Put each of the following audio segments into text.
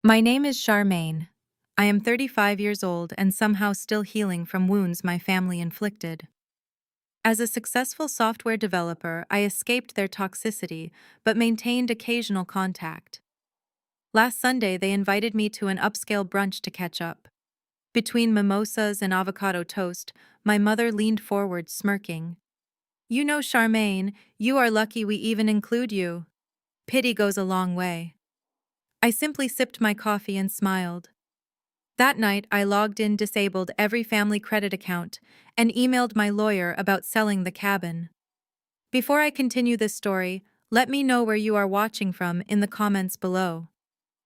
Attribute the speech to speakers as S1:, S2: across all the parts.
S1: My name is Charmaine. I am 35 years old and somehow still healing from wounds my family inflicted. As a successful software developer, I escaped their toxicity but maintained occasional contact. Last Sunday, they invited me to an upscale brunch to catch up. Between mimosas and avocado toast, my mother leaned forward, smirking. You know, Charmaine, you are lucky we even include you. Pity goes a long way. I simply sipped my coffee and smiled. That night, I logged in, disabled every family credit account, and emailed my lawyer about selling the cabin. Before I continue this story, let me know where you are watching from in the comments below.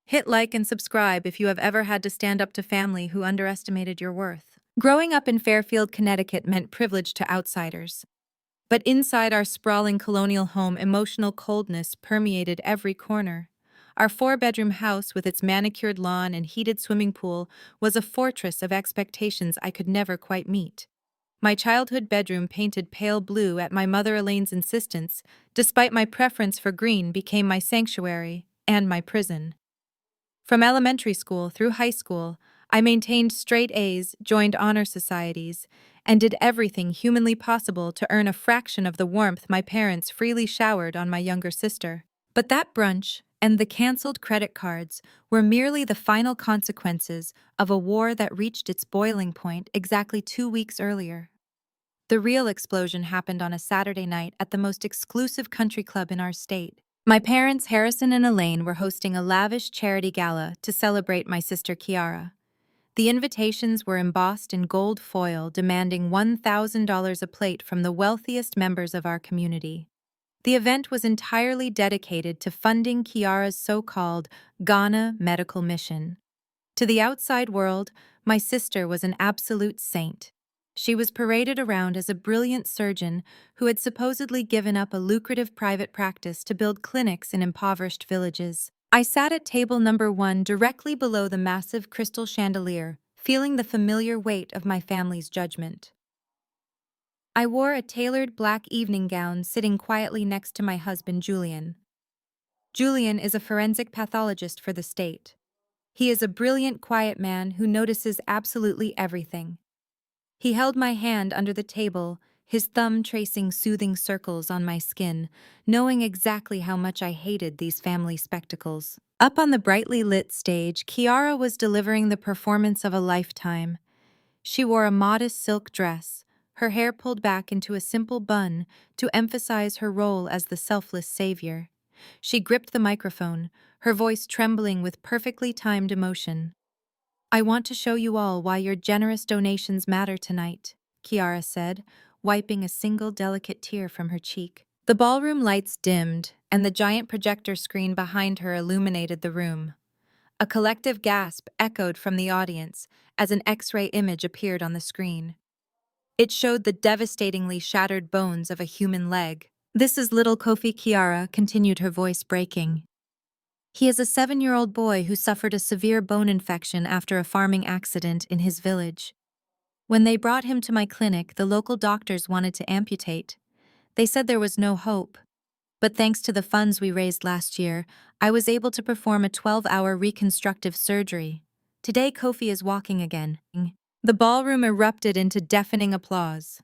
S1: Hit like and subscribe if you have ever had to stand up to family who underestimated your worth. Growing up in Fairfield, Connecticut meant privilege to outsiders. But inside our sprawling colonial home, emotional coldness permeated every corner. Our four-bedroom house with its manicured lawn and heated swimming pool was a fortress of expectations I could never quite meet. My childhood bedroom, painted pale blue at my mother Elaine's insistence, despite my preference for green, became my sanctuary and my prison. From elementary school through high school, I maintained straight A's, joined honor societies, and did everything humanly possible to earn a fraction of the warmth my parents freely showered on my younger sister. But that brunch and the canceled credit cards were merely the final consequences of a war that reached its boiling point exactly 2 weeks earlier. The real explosion happened on a Saturday night at the most exclusive country club in our state. My parents, Harrison and Elaine, were hosting a lavish charity gala to celebrate my sister Kiara. The invitations were embossed in gold foil, demanding $1,000 a plate from the wealthiest members of our community. The event was entirely dedicated to funding Kiara's so-called Ghana medical mission. To the outside world, my sister was an absolute saint. She was paraded around as a brilliant surgeon who had supposedly given up a lucrative private practice to build clinics in impoverished villages. I sat at table number 1 directly below the massive crystal chandelier, feeling the familiar weight of my family's judgment. I wore a tailored black evening gown, sitting quietly next to my husband, Julian. Julian is a forensic pathologist for the state. He is a brilliant, quiet man who notices absolutely everything. He held my hand under the table, his thumb tracing soothing circles on my skin, knowing exactly how much I hated these family spectacles. Up on the brightly lit stage, Kiara was delivering the performance of a lifetime. She wore a modest silk dress, her hair pulled back into a simple bun to emphasize her role as the selfless savior. She gripped the microphone, her voice trembling with perfectly timed emotion. I want to show you all why your generous donations matter tonight, Kiara said, wiping a single delicate tear from her cheek. The ballroom lights dimmed, and the giant projector screen behind her illuminated the room. A collective gasp echoed from the audience as an X-ray image appeared on the screen. It showed the devastatingly shattered bones of a human leg. This is little Kofi, Kiara continued, her voice breaking. He is a 7-year-old boy who suffered a severe bone infection after a farming accident in his village. When they brought him to my clinic, the local doctors wanted to amputate. They said there was no hope. But thanks to the funds we raised last year, I was able to perform a 12-hour reconstructive surgery. Today, Kofi is walking again. The ballroom erupted into deafening applause.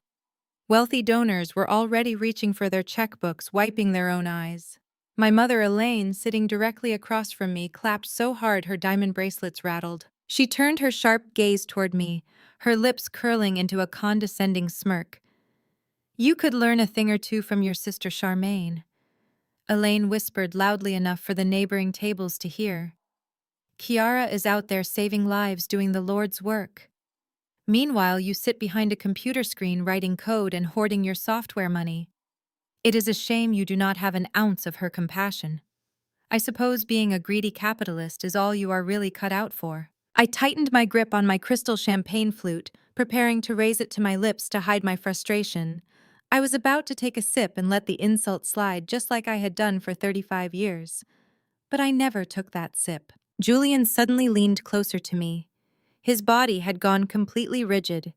S1: Wealthy donors were already reaching for their checkbooks, wiping their own eyes. My mother, Elaine, sitting directly across from me, clapped so hard her diamond bracelets rattled. She turned her sharp gaze toward me, her lips curling into a condescending smirk. You could learn a thing or two from your sister Charmaine, Elaine whispered loudly enough for the neighboring tables to hear. Kiara is out there saving lives, doing the Lord's work. Meanwhile, you sit behind a computer screen writing code and hoarding your software money. It is a shame you do not have an ounce of her compassion. I suppose being a greedy capitalist is all you are really cut out for. I tightened my grip on my crystal champagne flute, preparing to raise it to my lips to hide my frustration. I was about to take a sip and let the insult slide just like I had done for 35 years. But I never took that sip. Julian suddenly leaned closer to me. His body had gone completely rigid.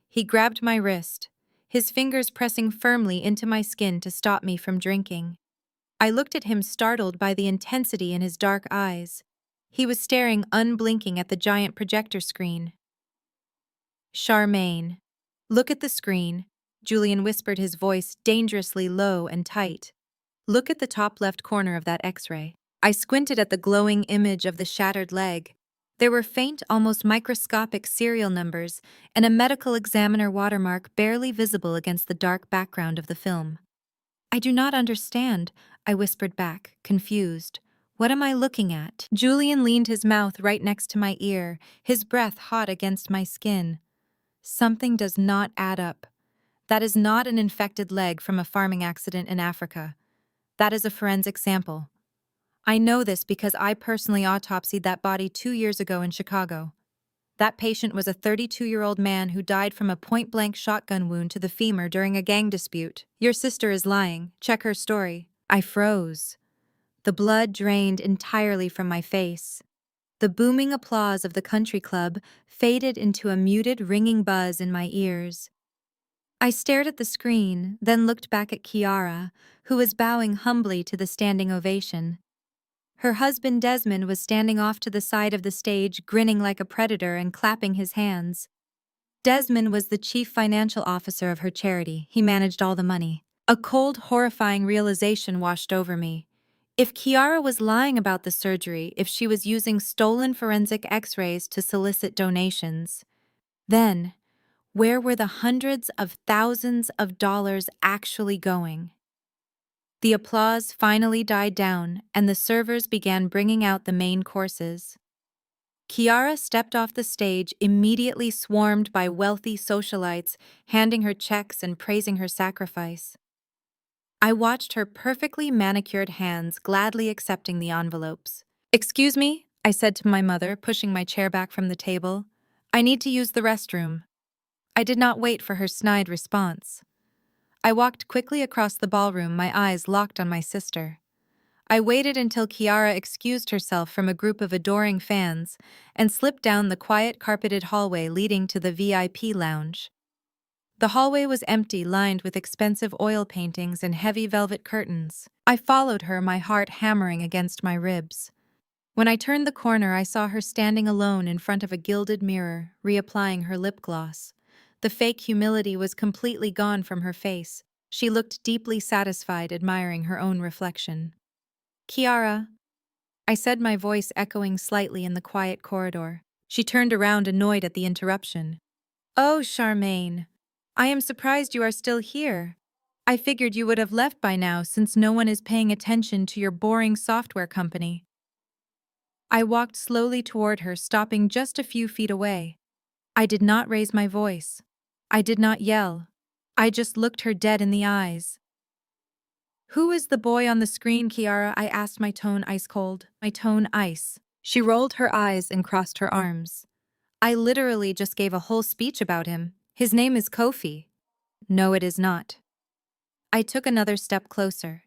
S1: He grabbed my wrist, his fingers pressing firmly into my skin to stop me from drinking. I looked at him, startled by the intensity in his dark eyes. He was staring unblinking at the giant projector screen. Charmaine. Look at the screen, Julian whispered, his voice dangerously low and tight. Look at the top left corner of that X-ray. I squinted at the glowing image of the shattered leg. There were faint, almost microscopic serial numbers and a medical examiner watermark barely visible against the dark background of the film. I do not understand, I whispered back, confused. What am I looking at? Julian leaned his mouth right next to my ear, his breath hot against my skin. Something does not add up. That is not an infected leg from a farming accident in Africa. That is a forensic sample. I know this because I personally autopsied that body 2 years ago in Chicago. That patient was a 32-year-old man who died from a point-blank shotgun wound to the femur during a gang dispute. Your sister is lying. Check her story. I froze. The blood drained entirely from my face. The booming applause of the country club faded into a muted, ringing buzz in my ears. I stared at the screen, then looked back at Kiara, who was bowing humbly to the standing ovation. Her husband Desmond was standing off to the side of the stage, grinning like a predator and clapping his hands. Desmond was the chief financial officer of her charity. He managed all the money. A cold, horrifying realization washed over me. If Kiara was lying about the surgery, if she was using stolen forensic X-rays to solicit donations, then where were the hundreds of thousands of dollars actually going? The applause finally died down, and the servers began bringing out the main courses. Kiara stepped off the stage, immediately swarmed by wealthy socialites, handing her checks and praising her sacrifice. I watched her perfectly manicured hands gladly accepting the envelopes. "Excuse me," I said to my mother, pushing my chair back from the table. "I need to use the restroom." I did not wait for her snide response. I walked quickly across the ballroom, my eyes locked on my sister. I waited until Kiara excused herself from a group of adoring fans and slipped down the quiet carpeted hallway leading to the VIP lounge. The hallway was empty, lined with expensive oil paintings and heavy velvet curtains. I followed her, my heart hammering against my ribs. When I turned the corner, I saw her standing alone in front of a gilded mirror, reapplying her lip gloss. The fake humility was completely gone from her face. She looked deeply satisfied, admiring her own reflection. "Kiara," I said, my voice echoing slightly in the quiet corridor. She turned around, annoyed at the interruption. "Oh, Charmaine. I am surprised you are still here. I figured you would have left by now since no one is paying attention to your boring software company." I walked slowly toward her, stopping just a few feet away. I did not raise my voice. I did not yell. I just looked her dead in the eyes. "Who is the boy on the screen, Kiara?" I asked, my tone ice cold. My tone ice. She rolled her eyes and crossed her arms. "I literally just gave a whole speech about him. His name is Kofi." "No, it is not." I took another step closer.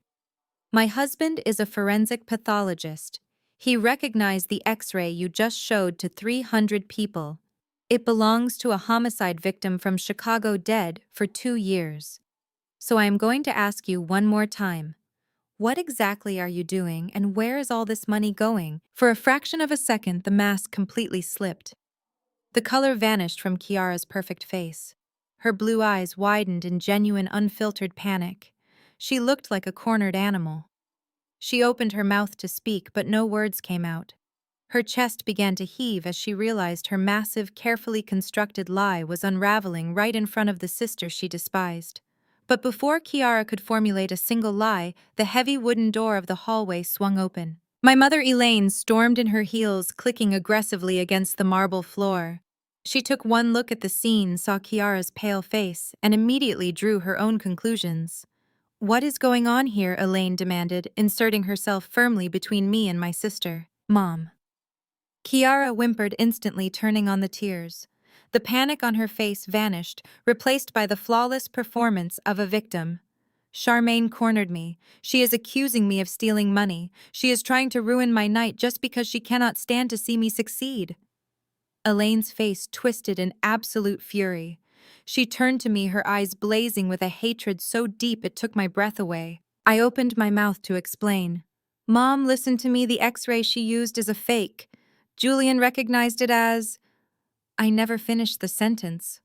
S1: "My husband is a forensic pathologist. He recognized the X-ray you just showed to 300 people. It belongs to a homicide victim from Chicago, dead for 2 years. So I am going to ask you one more time. What exactly are you doing, and where is all this money going?" For a fraction of a second, the mask completely slipped. The color vanished from Kiara's perfect face. Her blue eyes widened in genuine, unfiltered panic. She looked like a cornered animal. She opened her mouth to speak, but no words came out. Her chest began to heave as she realized her massive, carefully constructed lie was unraveling right in front of the sister she despised. But before Kiara could formulate a single lie, the heavy wooden door of the hallway swung open. My mother Elaine stormed in, her heels clicking aggressively against the marble floor. She took one look at the scene, saw Kiara's pale face, and immediately drew her own conclusions. "What is going on here?" Elaine demanded, inserting herself firmly between me and my sister. "Mom." Kiara whimpered, instantly turning on the tears. The panic on her face vanished, replaced by the flawless performance of a victim. "Charmaine cornered me. She is accusing me of stealing money. She is trying to ruin my night just because she cannot stand to see me succeed." Elaine's face twisted in absolute fury. She turned to me, her eyes blazing with a hatred so deep it took my breath away. I opened my mouth to explain. "Mom, listen to me. The X-ray she used is a fake. Julian recognized it as, I never finished the sentence.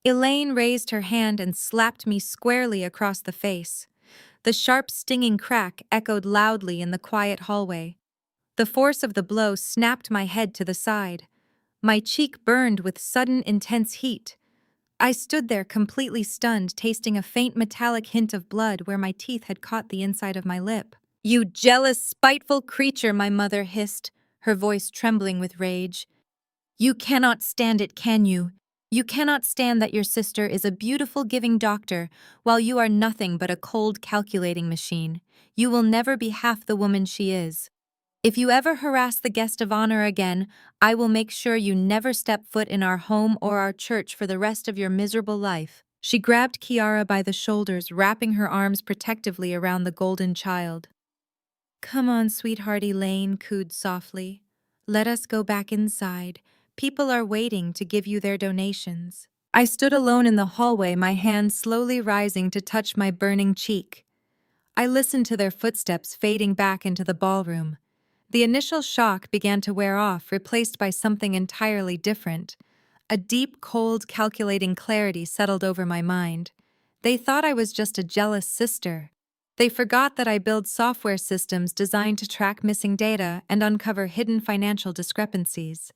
S1: Elaine raised her hand and slapped me squarely across the face. The sharp, stinging crack echoed loudly in the quiet hallway. The force of the blow snapped my head to the side. My cheek burned with sudden, intense heat. I stood there completely stunned, tasting a faint metallic hint of blood where my teeth had caught the inside of my lip. "You jealous, spiteful creature," my mother hissed, her voice trembling with rage. "You cannot stand it, can you? You cannot stand that your sister is a beautiful, giving doctor, while you are nothing but a cold, calculating machine. You will never be half the woman she is. If you ever harass the guest of honor again, I will make sure you never step foot in our home or our church for the rest of your miserable life." She grabbed Kiara by the shoulders, wrapping her arms protectively around the golden child. "Come on, sweetheart," Elaine cooed softly. "Let us go back inside. People are waiting to give you their donations." I stood alone in the hallway, my hand slowly rising to touch my burning cheek. I listened to their footsteps fading back into the ballroom. The initial shock began to wear off, replaced by something entirely different. A deep, cold, calculating clarity settled over my mind. They thought I was just a jealous sister. They forgot that I build software systems designed to track missing data and uncover hidden financial discrepancies.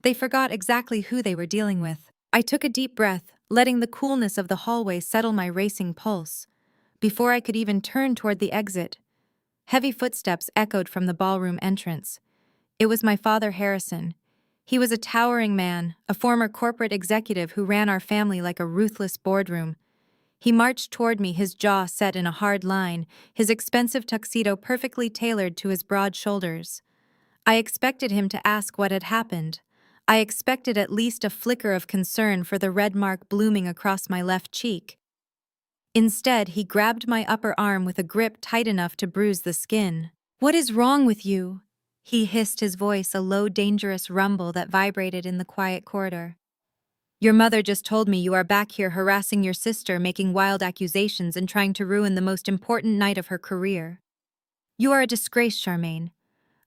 S1: They forgot exactly who they were dealing with. I took a deep breath, letting the coolness of the hallway settle my racing pulse. Before I could even turn toward the exit, heavy footsteps echoed from the ballroom entrance. It was my father, Harrison. He was a towering man, a former corporate executive who ran our family like a ruthless boardroom. He marched toward me, his jaw set in a hard line, his expensive tuxedo perfectly tailored to his broad shoulders. I expected him to ask what had happened. I expected at least a flicker of concern for the red mark blooming across my left cheek. Instead, he grabbed my upper arm with a grip tight enough to bruise the skin. "What is wrong with you?" he hissed, his voice a low, dangerous rumble that vibrated in the quiet corridor. "Your mother just told me you are back here harassing your sister, making wild accusations and trying to ruin the most important night of her career. You are a disgrace, Charmaine.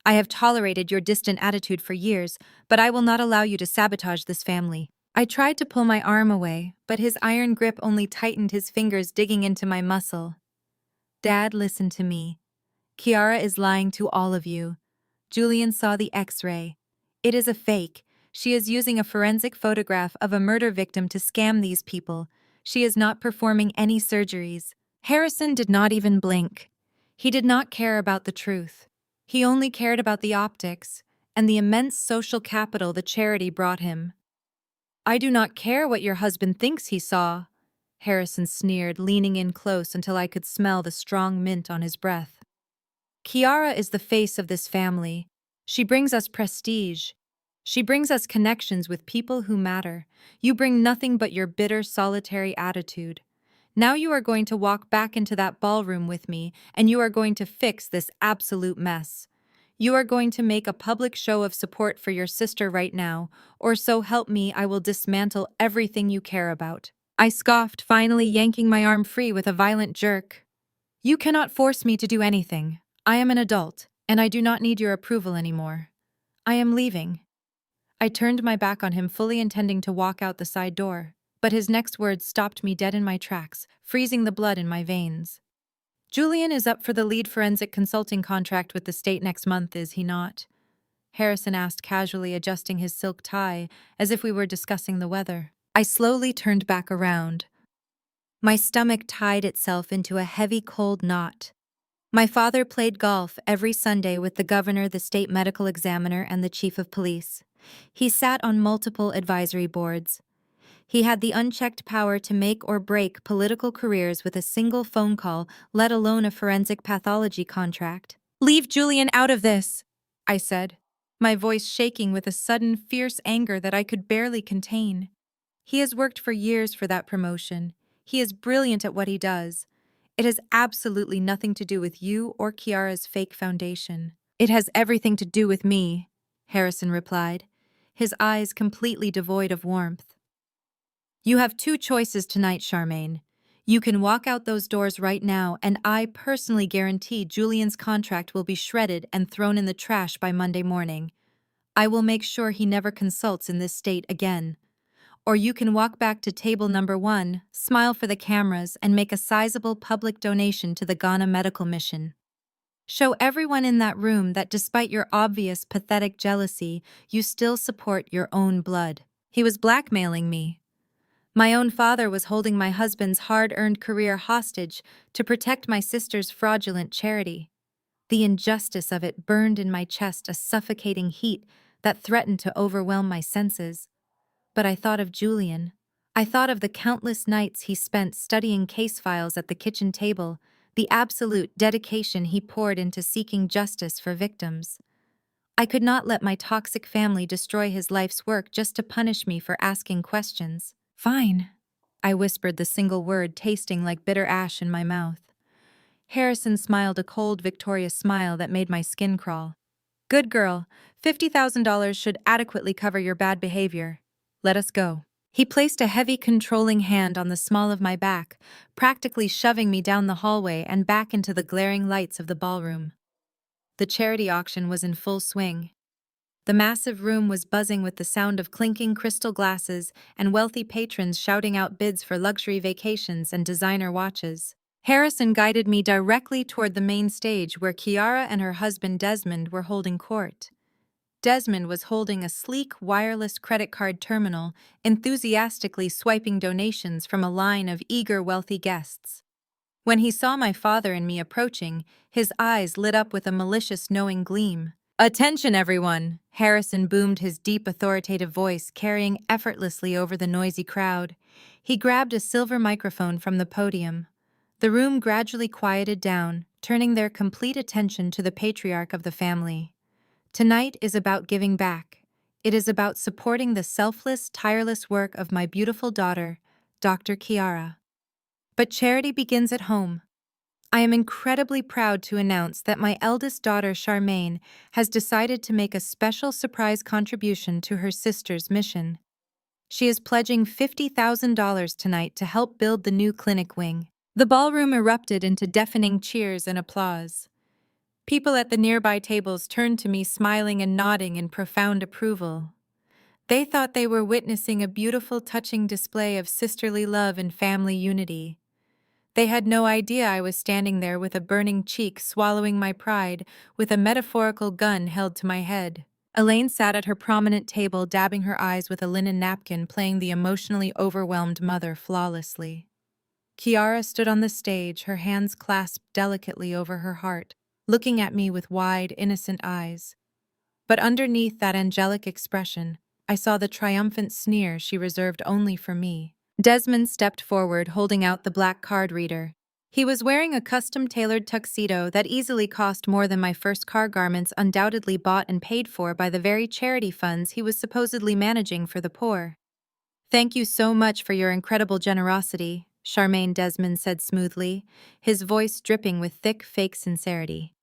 S1: I have tolerated your distant attitude for years, but I will not allow you to sabotage this family." I tried to pull my arm away, but his iron grip only tightened, his fingers digging into my muscle. "Dad, listen to me. Kiara is lying to all of you. Julian saw the X-ray. It is a fake. She is using a forensic photograph of a murder victim to scam these people. She is not performing any surgeries." Harrison did not even blink. He did not care about the truth. He only cared about the optics and the immense social capital the charity brought him. "I do not care what your husband thinks he saw," Harrison sneered, leaning in close until I could smell the strong mint on his breath. "Kiara is the face of this family. She brings us prestige. She brings us connections with people who matter. You bring nothing but your bitter, solitary attitude. Now you are going to walk back into that ballroom with me, and you are going to fix this absolute mess. You are going to make a public show of support for your sister right now, or so help me, I will dismantle everything you care about." I scoffed, finally yanking my arm free with a violent jerk. "You cannot force me to do anything. I am an adult, and I do not need your approval anymore. I am leaving." I turned my back on him, fully intending to walk out the side door, but his next words stopped me dead in my tracks, freezing the blood in my veins. "Julian is up for the lead forensic consulting contract with the state next month, is he not?" Harrison asked, casually adjusting his silk tie, as if we were discussing the weather. I slowly turned back around. My stomach tied itself into a heavy, cold knot. My father played golf every Sunday with the governor, the state medical examiner, and the chief of police. He sat on multiple advisory boards. He had the unchecked power to make or break political careers with a single phone call, let alone a forensic pathology contract. "Leave Julian out of this," I said, my voice shaking with a sudden, fierce anger that I could barely contain. "He has worked for years for that promotion. He is brilliant at what he does. It has absolutely nothing to do with you or Kiara's fake foundation." "It has everything to do with me," Harrison replied, his eyes completely devoid of warmth. "You have two choices tonight, Charmaine. You can walk out those doors right now, and I personally guarantee Julian's contract will be shredded and thrown in the trash by Monday morning. I will make sure he never consults in this state again. Or you can walk back to table number 1, smile for the cameras, and make a sizable public donation to the Ghana medical mission. Show everyone in that room that despite your obvious pathetic jealousy, you still support your own blood. He was blackmailing me. My own father was holding my husband's hard-earned career hostage to protect my sister's fraudulent charity. The injustice of it burned in my chest a suffocating heat that threatened to overwhelm my senses. But I thought of Julian. I thought of the countless nights he spent studying case files at the kitchen table, the absolute dedication he poured into seeking justice for victims. I could not let my toxic family destroy his life's work just to punish me for asking questions. Fine, I whispered the single word, tasting like bitter ash in my mouth. Harrison smiled a cold, victorious smile that made my skin crawl. Good girl, $50,000 should adequately cover your bad behavior. Let us go. He placed a heavy, controlling hand on the small of my back, practically shoving me down the hallway and back into the glaring lights of the ballroom. The charity auction was in full swing. The massive room was buzzing with the sound of clinking crystal glasses and wealthy patrons shouting out bids for luxury vacations and designer watches. Harrison guided me directly toward the main stage where Kiara and her husband Desmond were holding court. Desmond was holding a sleek wireless credit card terminal, enthusiastically swiping donations from a line of eager wealthy guests. When he saw my father and me approaching, his eyes lit up with a malicious knowing gleam. Attention everyone! Harrison boomed, his deep authoritative voice carrying effortlessly over the noisy crowd. He grabbed a silver microphone from the podium. The room gradually quieted down, turning their complete attention to the patriarch of the family. Tonight is about giving back. It is about supporting the selfless, tireless work of my beautiful daughter, Dr. Kiara. But charity begins at home. I am incredibly proud to announce that my eldest daughter, Charmaine, has decided to make a special surprise contribution to her sister's mission. She is pledging $50,000 tonight to help build the new clinic wing. The ballroom erupted into deafening cheers and applause. People at the nearby tables turned to me, smiling and nodding in profound approval. They thought they were witnessing a beautiful, touching display of sisterly love and family unity. They had no idea I was standing there with a burning cheek, swallowing my pride, with a metaphorical gun held to my head. Elaine sat at her prominent table, dabbing her eyes with a linen napkin, playing the emotionally overwhelmed mother flawlessly. Kiara stood on the stage, her hands clasped delicately over her heart, looking at me with wide, innocent eyes. But underneath that angelic expression, I saw the triumphant sneer she reserved only for me. Desmond stepped forward, holding out the black card reader. He was wearing a custom-tailored tuxedo that easily cost more than my first car garments, undoubtedly bought and paid for by the very charity funds he was supposedly managing for the poor. Thank you so much for your incredible generosity, Charmaine, Desmond said smoothly, his voice dripping with thick, fake sincerity.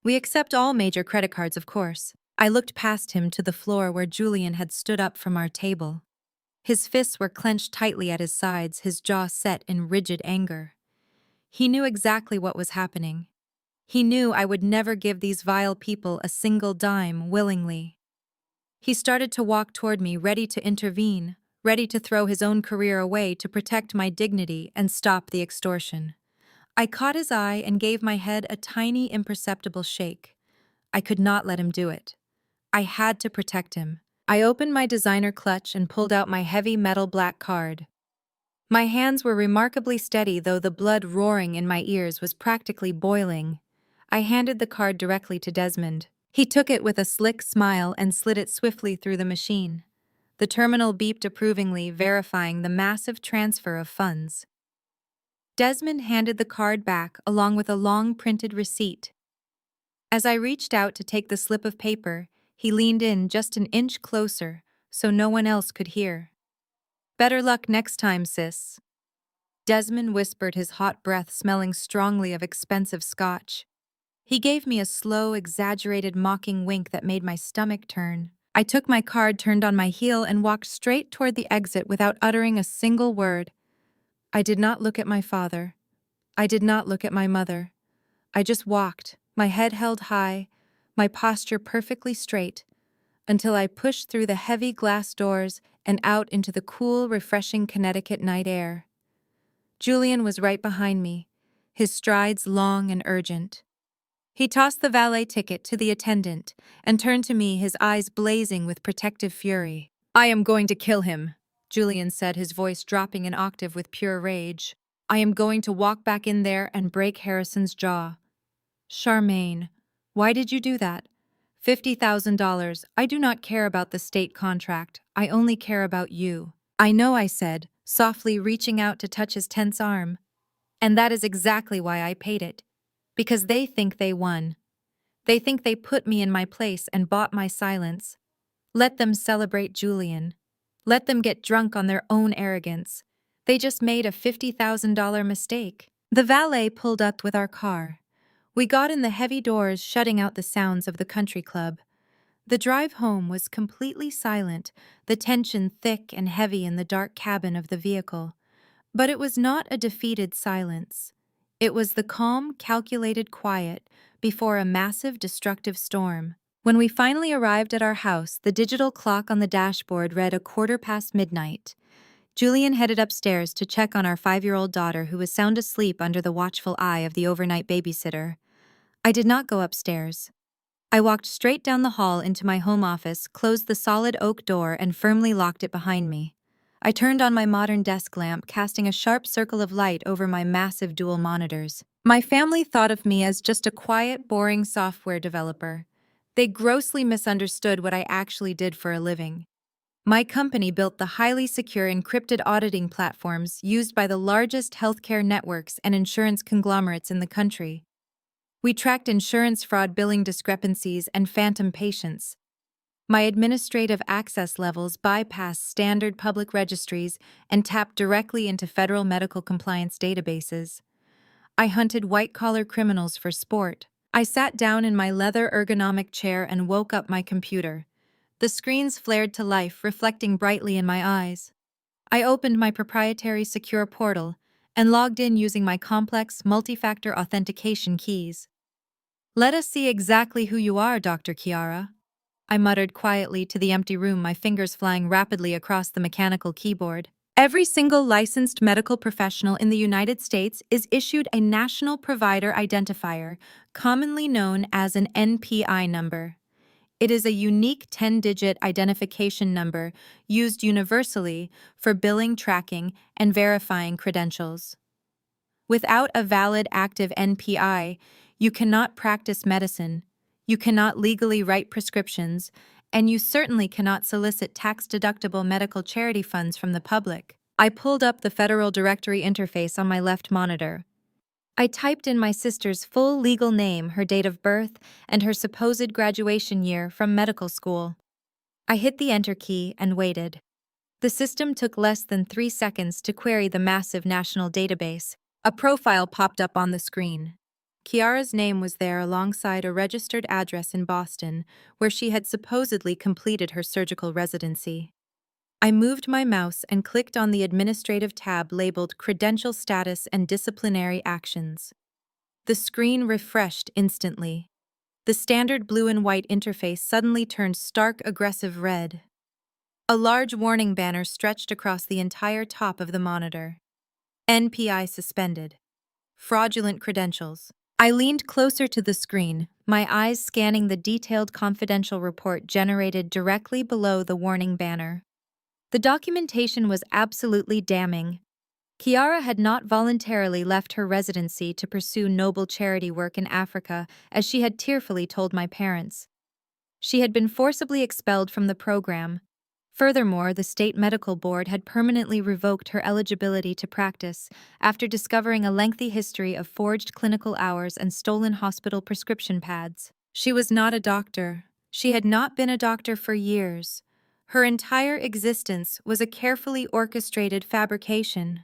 S1: We accept all major credit cards, of course. I looked past him to the floor where Julian had stood up from our table. His fists were clenched tightly at his sides, his jaw set in rigid anger. He knew exactly what was happening. He knew I would never give these vile people a single dime willingly. He started to walk toward me, ready to intervene, ready to throw his own career away to protect my dignity and stop the extortion. I caught his eye and gave my head a tiny, imperceptible shake. I could not let him do it. I had to protect him. I opened my designer clutch and pulled out my heavy metal black card. My hands were remarkably steady, though the blood roaring in my ears was practically boiling. I handed the card directly to Desmond. He took it with a slick smile and slid it swiftly through the machine. The terminal beeped approvingly, verifying the massive transfer of funds. Desmond handed the card back along with a long printed receipt. As I reached out to take the slip of paper, he leaned in just an inch closer so no one else could hear. Better luck next time, sis. Desmond whispered, his hot breath smelling strongly of expensive scotch. He gave me a slow, exaggerated, mocking wink that made my stomach turn. I took my card, turned on my heel, and walked straight toward the exit without uttering a single word. I did not look at my father. I did not look at my mother. I just walked, my head held high, my posture perfectly straight, until I pushed through the heavy glass doors and out into the cool, refreshing Connecticut night air. Julian was right behind me, his strides long and urgent. He tossed the valet ticket to the attendant and turned to me, his eyes blazing with protective fury. "I am going to kill him," Julian said, his voice dropping an octave with pure rage. "I am going to walk back in there and break Harrison's jaw." "Charmaine, why did you do that? $50,000. I do not care about the state contract. I only care about you." "I know," I said, softly reaching out to touch his tense arm. "And that is exactly why I paid it. Because they think they won. They think they put me in my place and bought my silence. Let them celebrate, Julian. Let them get drunk on their own arrogance. They just made a $50,000 mistake." The valet pulled up with our car. We got in the heavy doors, shutting out the sounds of the country club. The drive home was completely silent, the tension thick and heavy in the dark cabin of the vehicle. But it was not a defeated silence. It was the calm, calculated quiet before a massive, destructive storm. When we finally arrived at our house, the digital clock on the dashboard read midnight. Julian headed upstairs to check on our 5-year-old daughter, who was sound asleep under the watchful eye of the overnight babysitter. I did not go upstairs. I walked straight down the hall into my home office, closed the solid oak door, and firmly locked it behind me. I turned on my modern desk lamp, casting a sharp circle of light over my massive dual monitors. My family thought of me as just a quiet, boring software developer. They grossly misunderstood what I actually did for a living. My company built the highly secure encrypted auditing platforms used by the largest healthcare networks and insurance conglomerates in the country. We tracked insurance fraud, billing discrepancies, and phantom patients. My administrative access levels bypassed standard public registries and tapped directly into federal medical compliance databases. I hunted white-collar criminals for sport. I sat down in my leather ergonomic chair and woke up my computer. The screens flared to life, reflecting brightly in my eyes. I opened my proprietary secure portal and logged in using my complex multi-factor authentication keys. "Let us see exactly who you are, Dr. Chiara," I muttered quietly to the empty room, my fingers flying rapidly across the mechanical keyboard. Every single licensed medical professional in the United States is issued a National Provider Identifier, commonly known as an NPI number. It is a unique 10-digit identification number used universally for billing, tracking, and verifying credentials. Without a valid active NPI, you cannot practice medicine, you cannot legally write prescriptions, and you certainly cannot solicit tax-deductible medical charity funds from the public. I pulled up the Federal Directory interface on my left monitor. I typed in my sister's full legal name, her date of birth, and her supposed graduation year from medical school. I hit the Enter key and waited. The system took less than 3 seconds to query the massive national database. A profile popped up on the screen. Chiara's name was there alongside a registered address in Boston, where she had supposedly completed her surgical residency. I moved my mouse and clicked on the administrative tab labeled Credential Status and Disciplinary Actions. The screen refreshed instantly. The standard blue and white interface suddenly turned stark, aggressive red. A large warning banner stretched across the entire top of the monitor. NPI suspended. Fraudulent credentials. I leaned closer to the screen, my eyes scanning the detailed confidential report generated directly below the warning banner. The documentation was absolutely damning. Chiara had not voluntarily left her residency to pursue noble charity work in Africa, as she had tearfully told my parents. She had been forcibly expelled from the program. Furthermore, the state medical board had permanently revoked her eligibility to practice after discovering a lengthy history of forged clinical hours and stolen hospital prescription pads. She was not a doctor. She had not been a doctor for years. Her entire existence was a carefully orchestrated fabrication.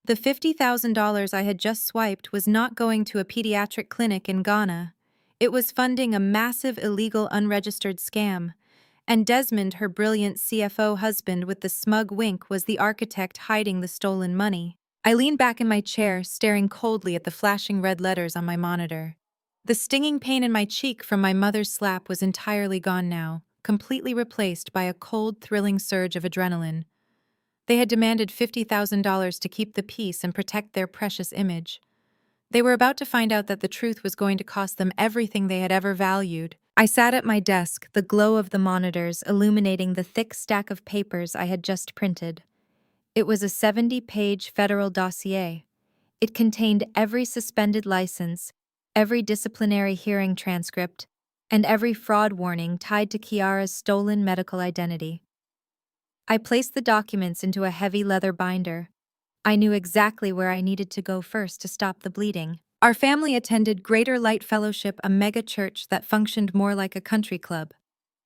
S1: The $50,000 I had just swiped was not going to a pediatric clinic in Ghana. It was funding a massive illegal unregistered scam. And Desmond, her brilliant CFO husband with the smug wink, was the architect hiding the stolen money. I leaned back in my chair, staring coldly at the flashing red letters on my monitor. The stinging pain in my cheek from my mother's slap was entirely gone now. completely replaced by a cold, thrilling surge of adrenaline. They had demanded $50,000 to keep the peace and protect their precious image. They were about to find out that the truth was going to cost them everything they had ever valued. I sat at my desk, the glow of the monitors illuminating the thick stack of papers I had just printed. It was a 70-page federal dossier. It contained every suspended license, every disciplinary hearing transcript, and every fraud warning tied to Kiara's stolen medical identity. I placed the documents into a heavy leather binder. I knew exactly where I needed to go first to stop the bleeding. Our family attended Greater Light Fellowship, a mega church that functioned more like a country club.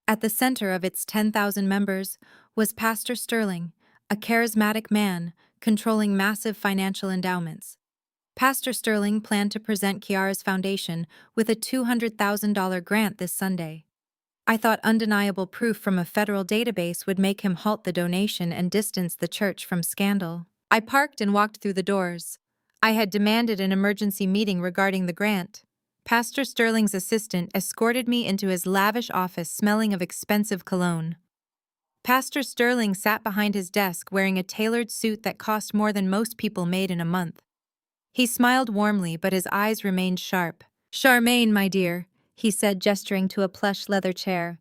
S1: At the center of its 10,000 members was Pastor Sterling, a charismatic man controlling massive financial endowments. Pastor Sterling planned to present Kiara's foundation with a $200,000 grant this Sunday. I thought undeniable proof from a federal database would make him halt the donation and distance the church from scandal. I parked and walked through the doors. I had demanded an emergency meeting regarding the grant. Pastor Sterling's assistant escorted me into his lavish office smelling of expensive cologne. Pastor Sterling sat behind his desk wearing a tailored suit that cost more than most people made in a month. He smiled warmly, but his eyes remained sharp. "Charmaine, my dear," he said, gesturing to a plush leather chair.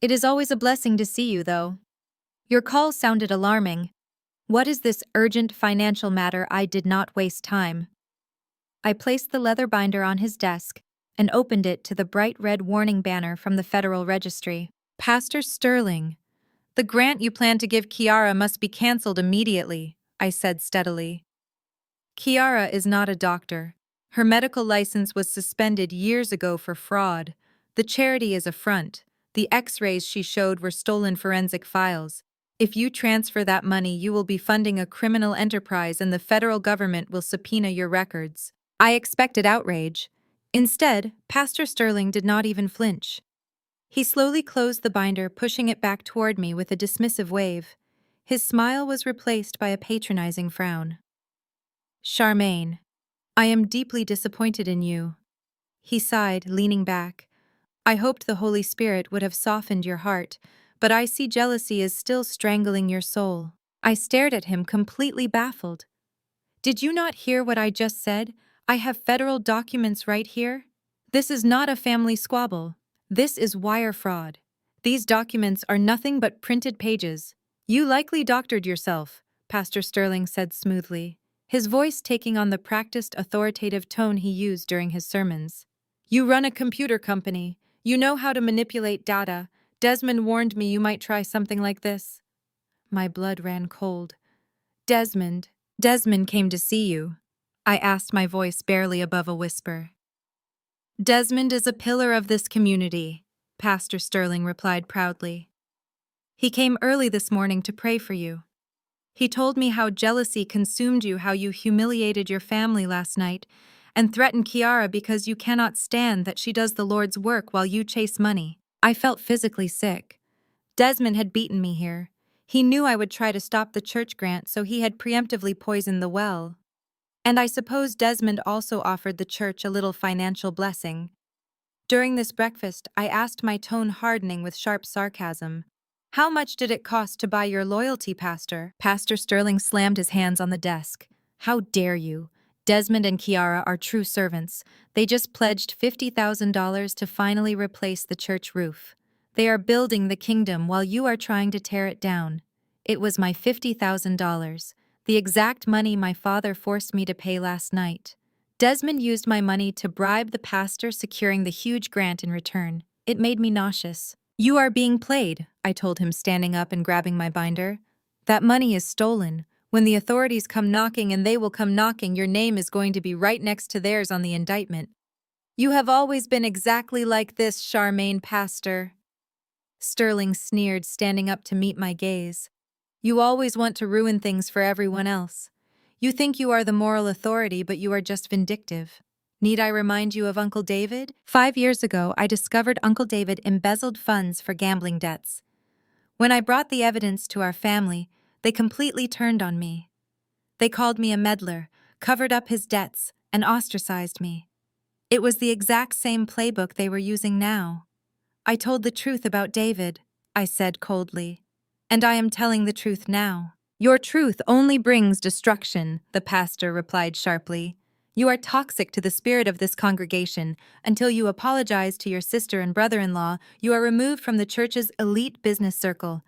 S1: "It is always a blessing to see you, though. Your call sounded alarming. What is this urgent financial matter?" I did not waste time. I placed the leather binder on his desk and opened it to the bright red warning banner from the Federal Registry. "Pastor Sterling, the grant you plan to give Kiara must be canceled immediately," I said steadily. "Kiara is not a doctor. Her medical license was suspended years ago for fraud. The charity is a front. The X-rays she showed were stolen forensic files. If you transfer that money, you will be funding a criminal enterprise and the federal government will subpoena your records." I expected outrage. Instead, Pastor Sterling did not even flinch. He slowly closed the binder, pushing it back toward me with a dismissive wave. His smile was replaced by a patronizing frown. "Charmaine, I am deeply disappointed in you." He sighed, leaning back. "I hoped the Holy Spirit would have softened your heart, but I see jealousy is still strangling your soul." I stared at him, completely baffled. "Did you not hear what I just said? I have federal documents right here. This is not a family squabble. This is wire fraud. These documents are nothing but printed pages." "You likely doctored yourself," Pastor Sterling said smoothly, his voice taking on the practiced, authoritative tone he used during his sermons. "You run a computer company. You know how to manipulate data. Desmond warned me you might try something like this." My blood ran cold. Desmond came to see you," I asked, my voice barely above a whisper. "Desmond is a pillar of this community," Pastor Sterling replied proudly. "He came early this morning to pray for you. He told me how jealousy consumed you, how you humiliated your family last night, and threatened Kiara because you cannot stand that she does the Lord's work while you chase money." I felt physically sick. Desmond had beaten me here. He knew I would try to stop the church grant, so he had preemptively poisoned the well. And I suppose Desmond also offered the church a little financial blessing. During this breakfast, I asked, my tone hardening with sharp sarcasm, "How much did it cost to buy your loyalty, Pastor?" Pastor Sterling slammed his hands on the desk. "How dare you? Desmond and Kiara are true servants. They just pledged $50,000 to finally replace the church roof. They are building the kingdom while you are trying to tear it down. It was my $50,000, the exact money my father forced me to pay last night. Desmond used my money to bribe the pastor, securing the huge grant in return. It made me nauseous." "You are being played," I told him, standing up and grabbing my binder. "That money is stolen. When the authorities come knocking, and they will come knocking, your name is going to be right next to theirs on the indictment." "You have always been exactly like this, Charmaine, Pastor," Sterling sneered, standing up to meet my gaze. "You always want to ruin things for everyone else. You think you are the moral authority, but you are just vindictive. Need I remind you of Uncle David? 5 years ago, I discovered Uncle David embezzled funds for gambling debts. When I brought the evidence to our family, they completely turned on me. They called me a meddler, covered up his debts, and ostracized me. It was the exact same playbook they were using now. I told the truth about David, I said coldly. And I am telling the truth now. Your truth only brings destruction, the pastor replied sharply. You are toxic to the spirit of this congregation. Until you apologize to your sister and brother-in-law, you are removed from the church's elite business circle.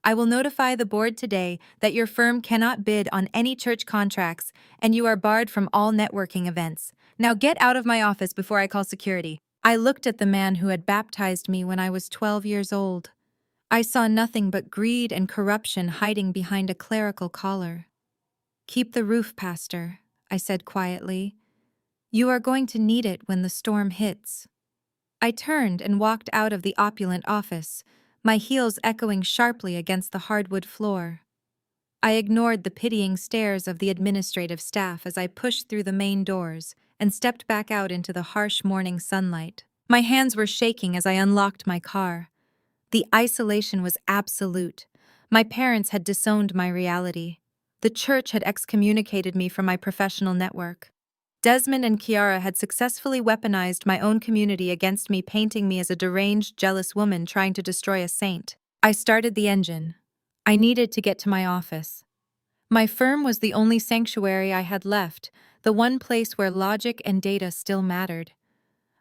S1: I will notify the board today that your firm cannot bid on any church contracts, and you are barred from all networking events. Now get out of my office before I call security. I looked at the man who had baptized me when I was 12 years old. I saw nothing but greed and corruption hiding behind a clerical collar. Keep the roof, Pastor, I said quietly. You are going to need it when the storm hits. I turned and walked out of the opulent office, my heels echoing sharply against the hardwood floor. I ignored the pitying stares of the administrative staff as I pushed through the main doors and stepped back out into the harsh morning sunlight. My hands were shaking as I unlocked my car. The isolation was absolute. My parents had disowned my reality. The church had excommunicated me from my professional network. Desmond and Kiara had successfully weaponized my own community against me, painting me as a deranged, jealous woman trying to destroy a saint. I started the engine. I needed to get to my office. My firm was the only sanctuary I had left, the one place where logic and data still mattered.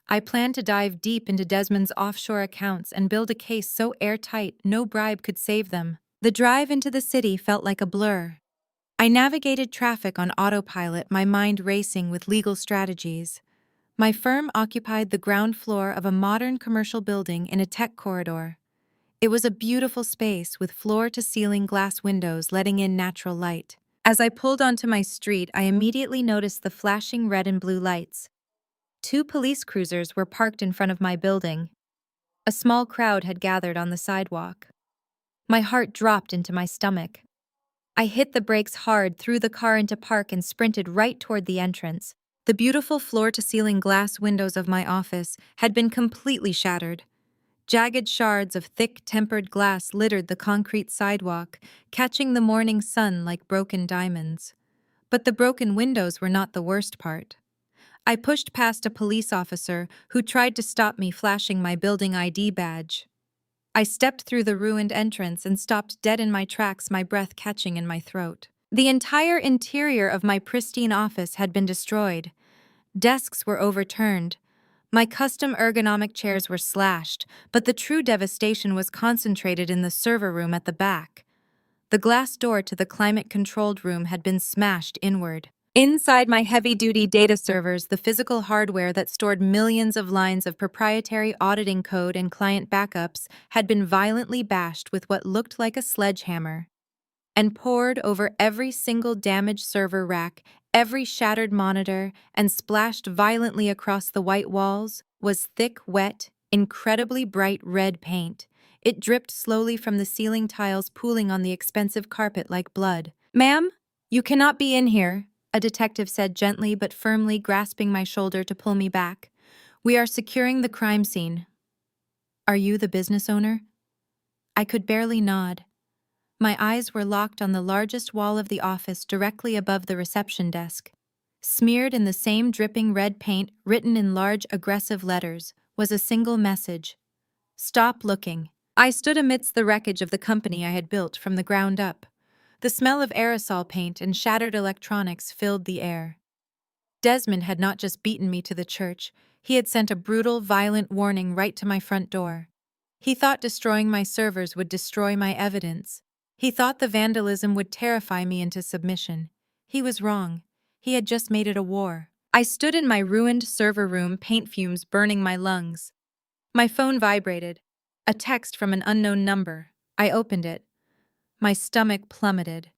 S1: I planned to dive deep into Desmond's offshore accounts and build a case so airtight no bribe could save them. The drive into the city felt like a blur. I navigated traffic on autopilot, my mind racing with legal strategies. My firm occupied the ground floor of a modern commercial building in a tech corridor. It was a beautiful space with floor-to-ceiling glass windows letting in natural light. As I pulled onto my street, I immediately noticed the flashing red and blue lights. 2 police cruisers were parked in front of my building. A small crowd had gathered on the sidewalk. My heart dropped into my stomach. I hit the brakes hard, threw the car into park, and sprinted right toward the entrance. The beautiful floor-to-ceiling glass windows of my office had been completely shattered. Jagged shards of thick, tempered glass littered the concrete sidewalk, catching the morning sun like broken diamonds. But the broken windows were not the worst part. I pushed past a police officer who tried to stop me, flashing my building ID badge. I stepped through the ruined entrance and stopped dead in my tracks, my breath catching in my throat. The entire interior of my pristine office had been destroyed. Desks were overturned. My custom ergonomic chairs were slashed, but the true devastation was concentrated in the server room at the back. The glass door to the climate-controlled room had been smashed inward. Inside my heavy-duty data servers, the physical hardware that stored millions of lines of proprietary auditing code and client backups had been violently bashed with what looked like a sledgehammer. And poured over every single damaged server rack, every shattered monitor, and splashed violently across the white walls was thick, wet, incredibly bright red paint. It dripped slowly from the ceiling tiles, pooling on the expensive carpet like blood. "Ma'am, you cannot be in here," a detective said gently but firmly, grasping my shoulder to pull me back. "We are securing the crime scene." "Are you the business owner?" I could barely nod. My eyes were locked on the largest wall of the office directly above the reception desk. Smeared in the same dripping red paint, written in large, aggressive letters, was a single message: "Stop looking." I stood amidst the wreckage of the company I had built from the ground up. The smell of aerosol paint and shattered electronics filled the air. Desmond had not just beaten me to the church, he had sent a brutal, violent warning right to my front door. He thought destroying my servers would destroy my evidence. He thought the vandalism would terrify me into submission. He was wrong. He had just made it a war. I stood in my ruined server room, paint fumes burning my lungs. My phone vibrated. A text from an unknown number. I opened it. My stomach plummeted.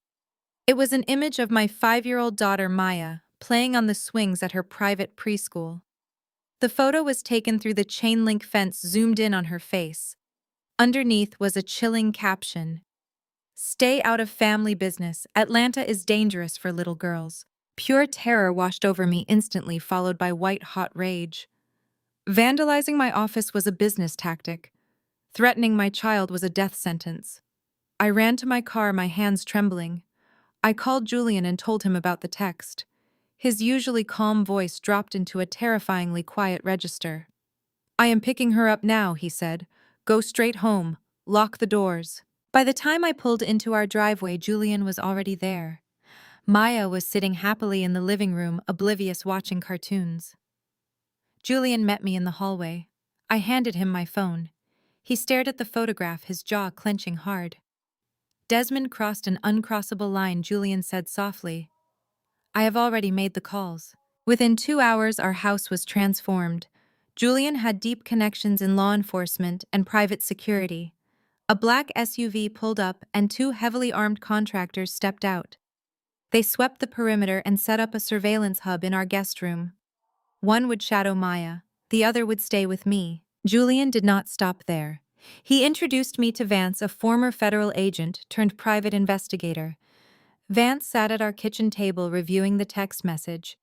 S1: It was an image of my 5-year-old daughter, Maya, playing on the swings at her private preschool. The photo was taken through the chain-link fence, zoomed in on her face. Underneath was a chilling caption: "Stay out of family business. Atlanta is dangerous for little girls." Pure terror washed over me instantly, followed by white-hot rage. Vandalizing my office was a business tactic. Threatening my child was a death sentence. I ran to my car, my hands trembling. I called Julian and told him about the text. His usually calm voice dropped into a terrifyingly quiet register. "I am picking her up now," he said. Go straight home. Lock the doors. By the time I pulled into our driveway, Julian was already there. Maya was sitting happily in the living room, oblivious, watching cartoons. Julian met me in the hallway. I handed him my phone. He stared at the photograph, his jaw clenching hard. Desmond crossed an uncrossable line, Julian said softly. I have already made the calls. Within 2 hours, our house was transformed. Julian had deep connections in law enforcement and private security. A black SUV pulled up and 2 heavily armed contractors stepped out. They swept the perimeter and set up a surveillance hub in our guest room. One would shadow Maya, the other would stay with me. Julian did not stop there. He introduced me to Vance, a former federal agent turned private investigator. Vance sat at our kitchen table reviewing the text message.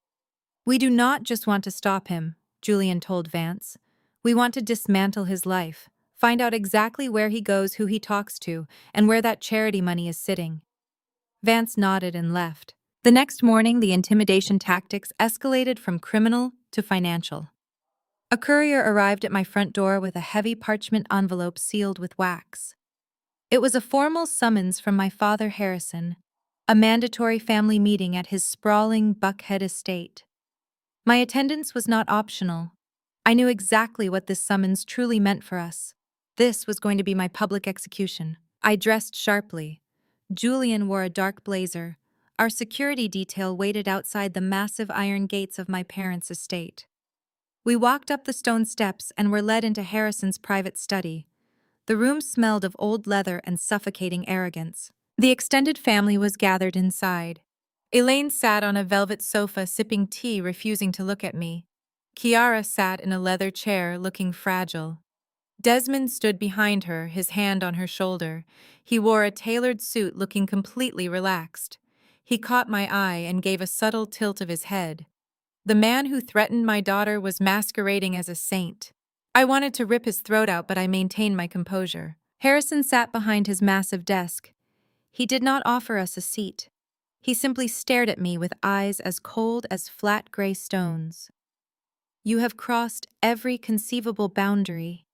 S1: We do not just want to stop him, Julian told Vance. We want to dismantle his life, find out exactly where he goes, who he talks to, and where that charity money is sitting. Vance nodded and left. The next morning, the intimidation tactics escalated from criminal to financial. A courier arrived at my front door with a heavy parchment envelope sealed with wax. It was a formal summons from my father, Harrison, a mandatory family meeting at his sprawling Buckhead estate. My attendance was not optional. I knew exactly what this summons truly meant for us. This was going to be my public execution. I dressed sharply. Julian wore a dark blazer. Our security detail waited outside the massive iron gates of my parents' estate. We walked up the stone steps and were led into Harrison's private study. The room smelled of old leather and suffocating arrogance. The extended family was gathered inside. Elaine sat on a velvet sofa sipping tea, refusing to look at me. Kiara sat in a leather chair, looking fragile. Desmond stood behind her, his hand on her shoulder. He wore a tailored suit, looking completely relaxed. He caught my eye and gave a subtle tilt of his head. The man who threatened my daughter was masquerading as a saint. I wanted to rip his throat out, but I maintained my composure. Harrison sat behind his massive desk. He did not offer us a seat. He simply stared at me with eyes as cold as flat gray stones. You have crossed every conceivable boundary.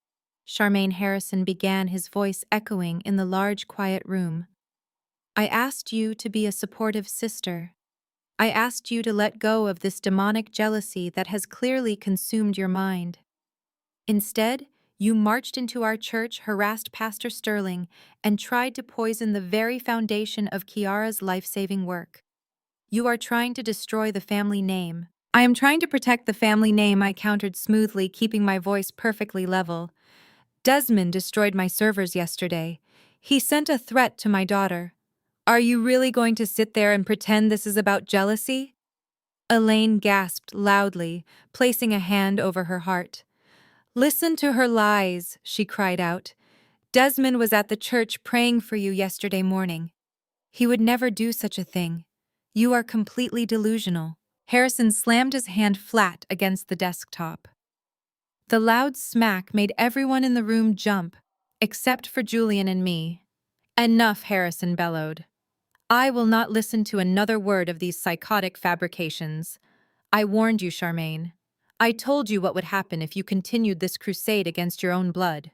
S1: Charmaine Harrison began, his voice echoing in the large, quiet room. I asked you to be a supportive sister. I asked you to let go of this demonic jealousy that has clearly consumed your mind. Instead, you marched into our church, harassed Pastor Sterling, and tried to poison the very foundation of Kiara's life-saving work. You are trying to destroy the family name. I am trying to protect the family name, I countered smoothly, keeping my voice perfectly level. Desmond destroyed my servers yesterday. He sent a threat to my daughter. Are you really going to sit there and pretend this is about jealousy? Elaine gasped loudly, placing a hand over her heart. Listen to her lies, she cried out. Desmond was at the church praying for you yesterday morning. He would never do such a thing. You are completely delusional. Harrison slammed his hand flat against the desktop. The loud smack made everyone in the room jump, except for Julian and me. Enough, Harrison bellowed. I will not listen to another word of these psychotic fabrications. I warned you, Charmaine. I told you what would happen if you continued this crusade against your own blood.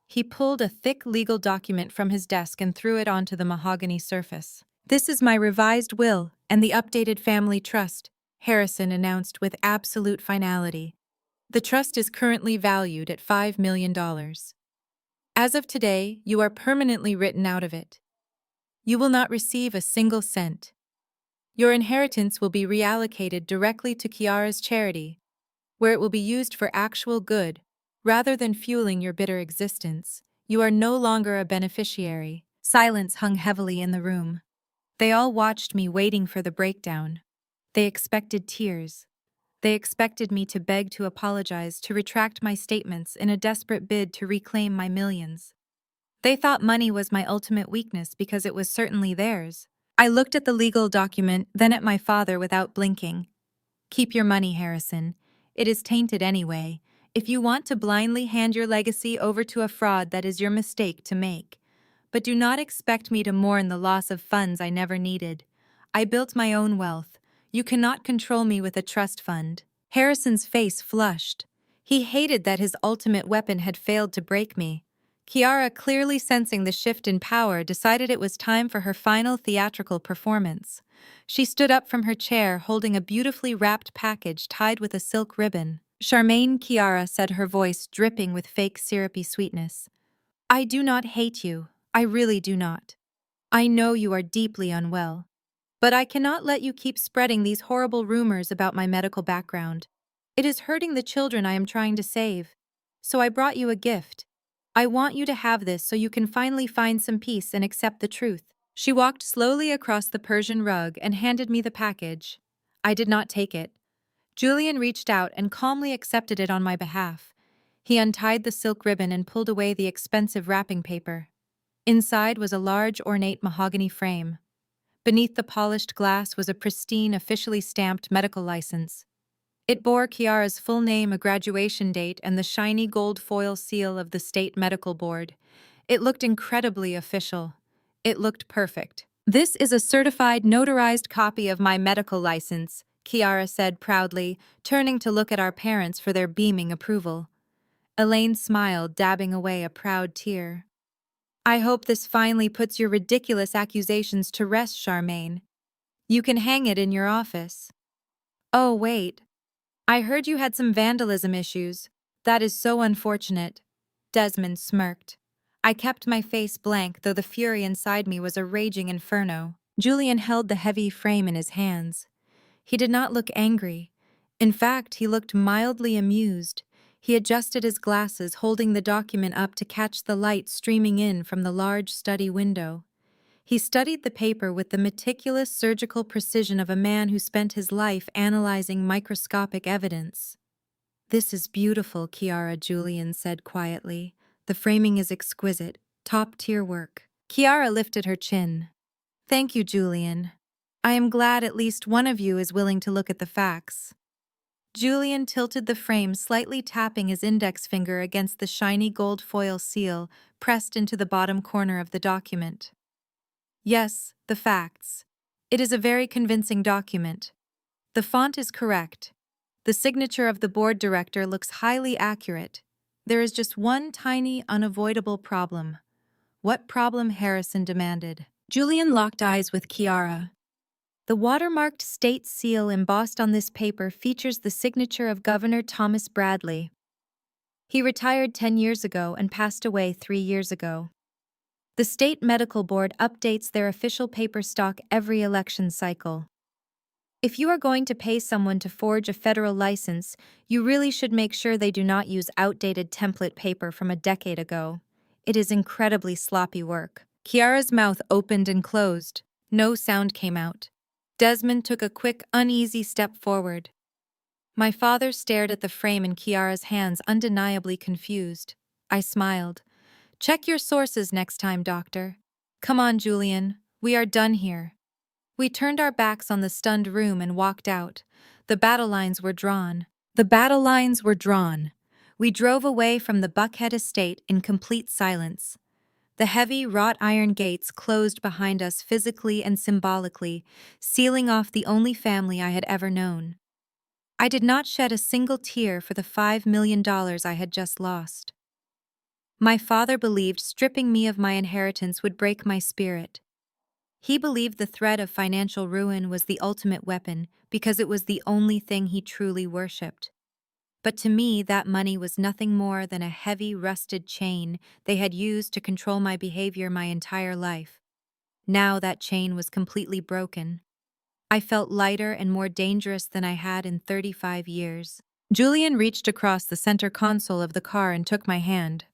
S1: He pulled a thick legal document from his desk and threw it onto the mahogany surface. This is my revised will and the updated family trust, Harrison announced with absolute finality. The trust is currently valued at $5 million. As of today, you are permanently written out of it. You will not receive a single cent. Your inheritance will be reallocated directly to Kiara's charity, where it will be used for actual good, rather than fueling your bitter existence. You are no longer a beneficiary. Silence hung heavily in the room. They all watched me, waiting for the breakdown. They expected tears. They expected me to beg, to apologize, to retract my statements in a desperate bid to reclaim my millions. They thought money was my ultimate weakness because it was certainly theirs. I looked at the legal document, then at my father without blinking. Keep your money, Harrison. It is tainted anyway. If you want to blindly hand your legacy over to a fraud, that is your mistake to make. But do not expect me to mourn the loss of funds I never needed. I built my own wealth. You cannot control me with a trust fund. Harrison's face flushed. He hated that his ultimate weapon had failed to break me. Kiara, clearly sensing the shift in power, decided it was time for her final theatrical performance. She stood up from her chair, holding a beautifully wrapped package tied with a silk ribbon. "Charmaine," Kiara said, her voice dripping with fake syrupy sweetness, "I do not hate you. I really do not. I know you are deeply unwell. But I cannot let you keep spreading these horrible rumors about my medical background. It is hurting the children I am trying to save. So I brought you a gift. I want you to have this so you can finally find some peace and accept the truth." She walked slowly across the Persian rug and handed me the package. I did not take it. Julian reached out and calmly accepted it on my behalf. He untied the silk ribbon and pulled away the expensive wrapping paper. Inside was a large, ornate mahogany frame. Beneath the polished glass was a pristine, officially stamped medical license. It bore Kiara's full name, a graduation date, and the shiny gold foil seal of the State Medical Board. It looked incredibly official. It looked perfect. "This is a certified, notarized copy of my medical license," Kiara said proudly, turning to look at our parents for their beaming approval. Elaine smiled, dabbing away a proud tear. "I hope this finally puts your ridiculous accusations to rest, Charmaine. You can hang it in your office." "Oh, wait. I heard you had some vandalism issues. That is so unfortunate." Desmond smirked. I kept my face blank, though the fury inside me was a raging inferno. Julian held the heavy frame in his hands. He did not look angry. In fact, he looked mildly amused. He adjusted his glasses, holding the document up to catch the light streaming in from the large study window. He studied the paper with the meticulous surgical precision of a man who spent his life analyzing microscopic evidence. "This is beautiful," Kiara, Julian said quietly. "The framing is exquisite, top-tier work." Kiara lifted her chin. "Thank you, Julian. I am glad at least one of you is willing to look at the facts." Julian tilted the frame, slightly tapping his index finger against the shiny gold foil seal pressed into the bottom corner of the document. "Yes, the facts. It is a very convincing document. The font is correct. The signature of the board director looks highly accurate. There is just one tiny, unavoidable problem." "What problem?" Harrison demanded. Julian locked eyes with Kiara. "The watermarked state seal embossed on this paper features the signature of Governor Thomas Bradley. He retired 10 years ago and passed away 3 years ago. The State Medical Board updates their official paper stock every election cycle. If you are going to pay someone to forge a federal license, you really should make sure they do not use outdated template paper from a decade ago. It is incredibly sloppy work." Kiara's mouth opened and closed. No sound came out. Desmond took a quick, uneasy step forward. My father stared at the frame in Kiara's hands, undeniably confused. I smiled. "Check your sources next time, Doctor. Come on, Julian. We are done here." We turned our backs on the stunned room and walked out. The battle lines were drawn. We drove away from the Buckhead estate in complete silence. The heavy wrought iron gates closed behind us physically and symbolically, sealing off the only family I had ever known. I did not shed a single tear for the $5 million I had just lost. My father believed stripping me of my inheritance would break my spirit. He believed the threat of financial ruin was the ultimate weapon because it was the only thing he truly worshipped. But to me, that money was nothing more than a heavy, rusted chain they had used to control my behavior my entire life. Now that chain was completely broken. I felt lighter and more dangerous than I had in 35 years. Julian reached across the center console of the car and took my hand.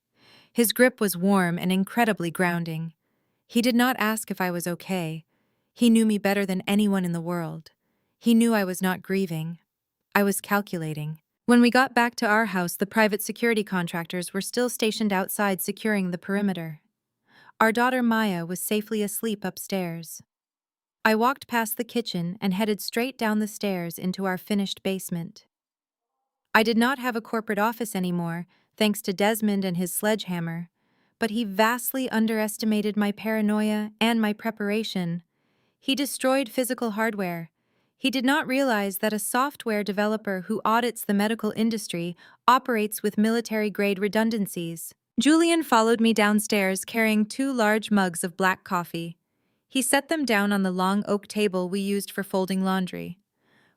S1: His grip was warm and incredibly grounding. He did not ask if I was okay. He knew me better than anyone in the world. He knew I was not grieving. I was calculating. When we got back to our house, the private security contractors were still stationed outside securing the perimeter. Our daughter Maya was safely asleep upstairs. I walked past the kitchen and headed straight down the stairs into our finished basement. I did not have a corporate office anymore, thanks to Desmond and his sledgehammer, but he vastly underestimated my paranoia and my preparation. He destroyed physical hardware. He did not realize that a software developer who audits the medical industry operates with military-grade redundancies. Julian followed me downstairs carrying 2 large mugs of black coffee. He set them down on the long oak table we used for folding laundry.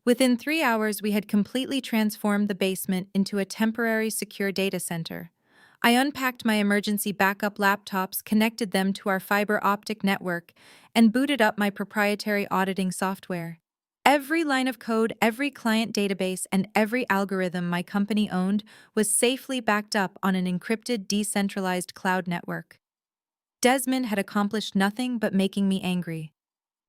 S1: Within 3 hours, we had completely transformed the basement into a temporary secure data center. I unpacked my emergency backup laptops, connected them to our fiber optic network, and booted up my proprietary auditing software. Every line of code, every client database, and every algorithm my company owned was safely backed up on an encrypted, decentralized cloud network. Desmond had accomplished nothing but making me angry.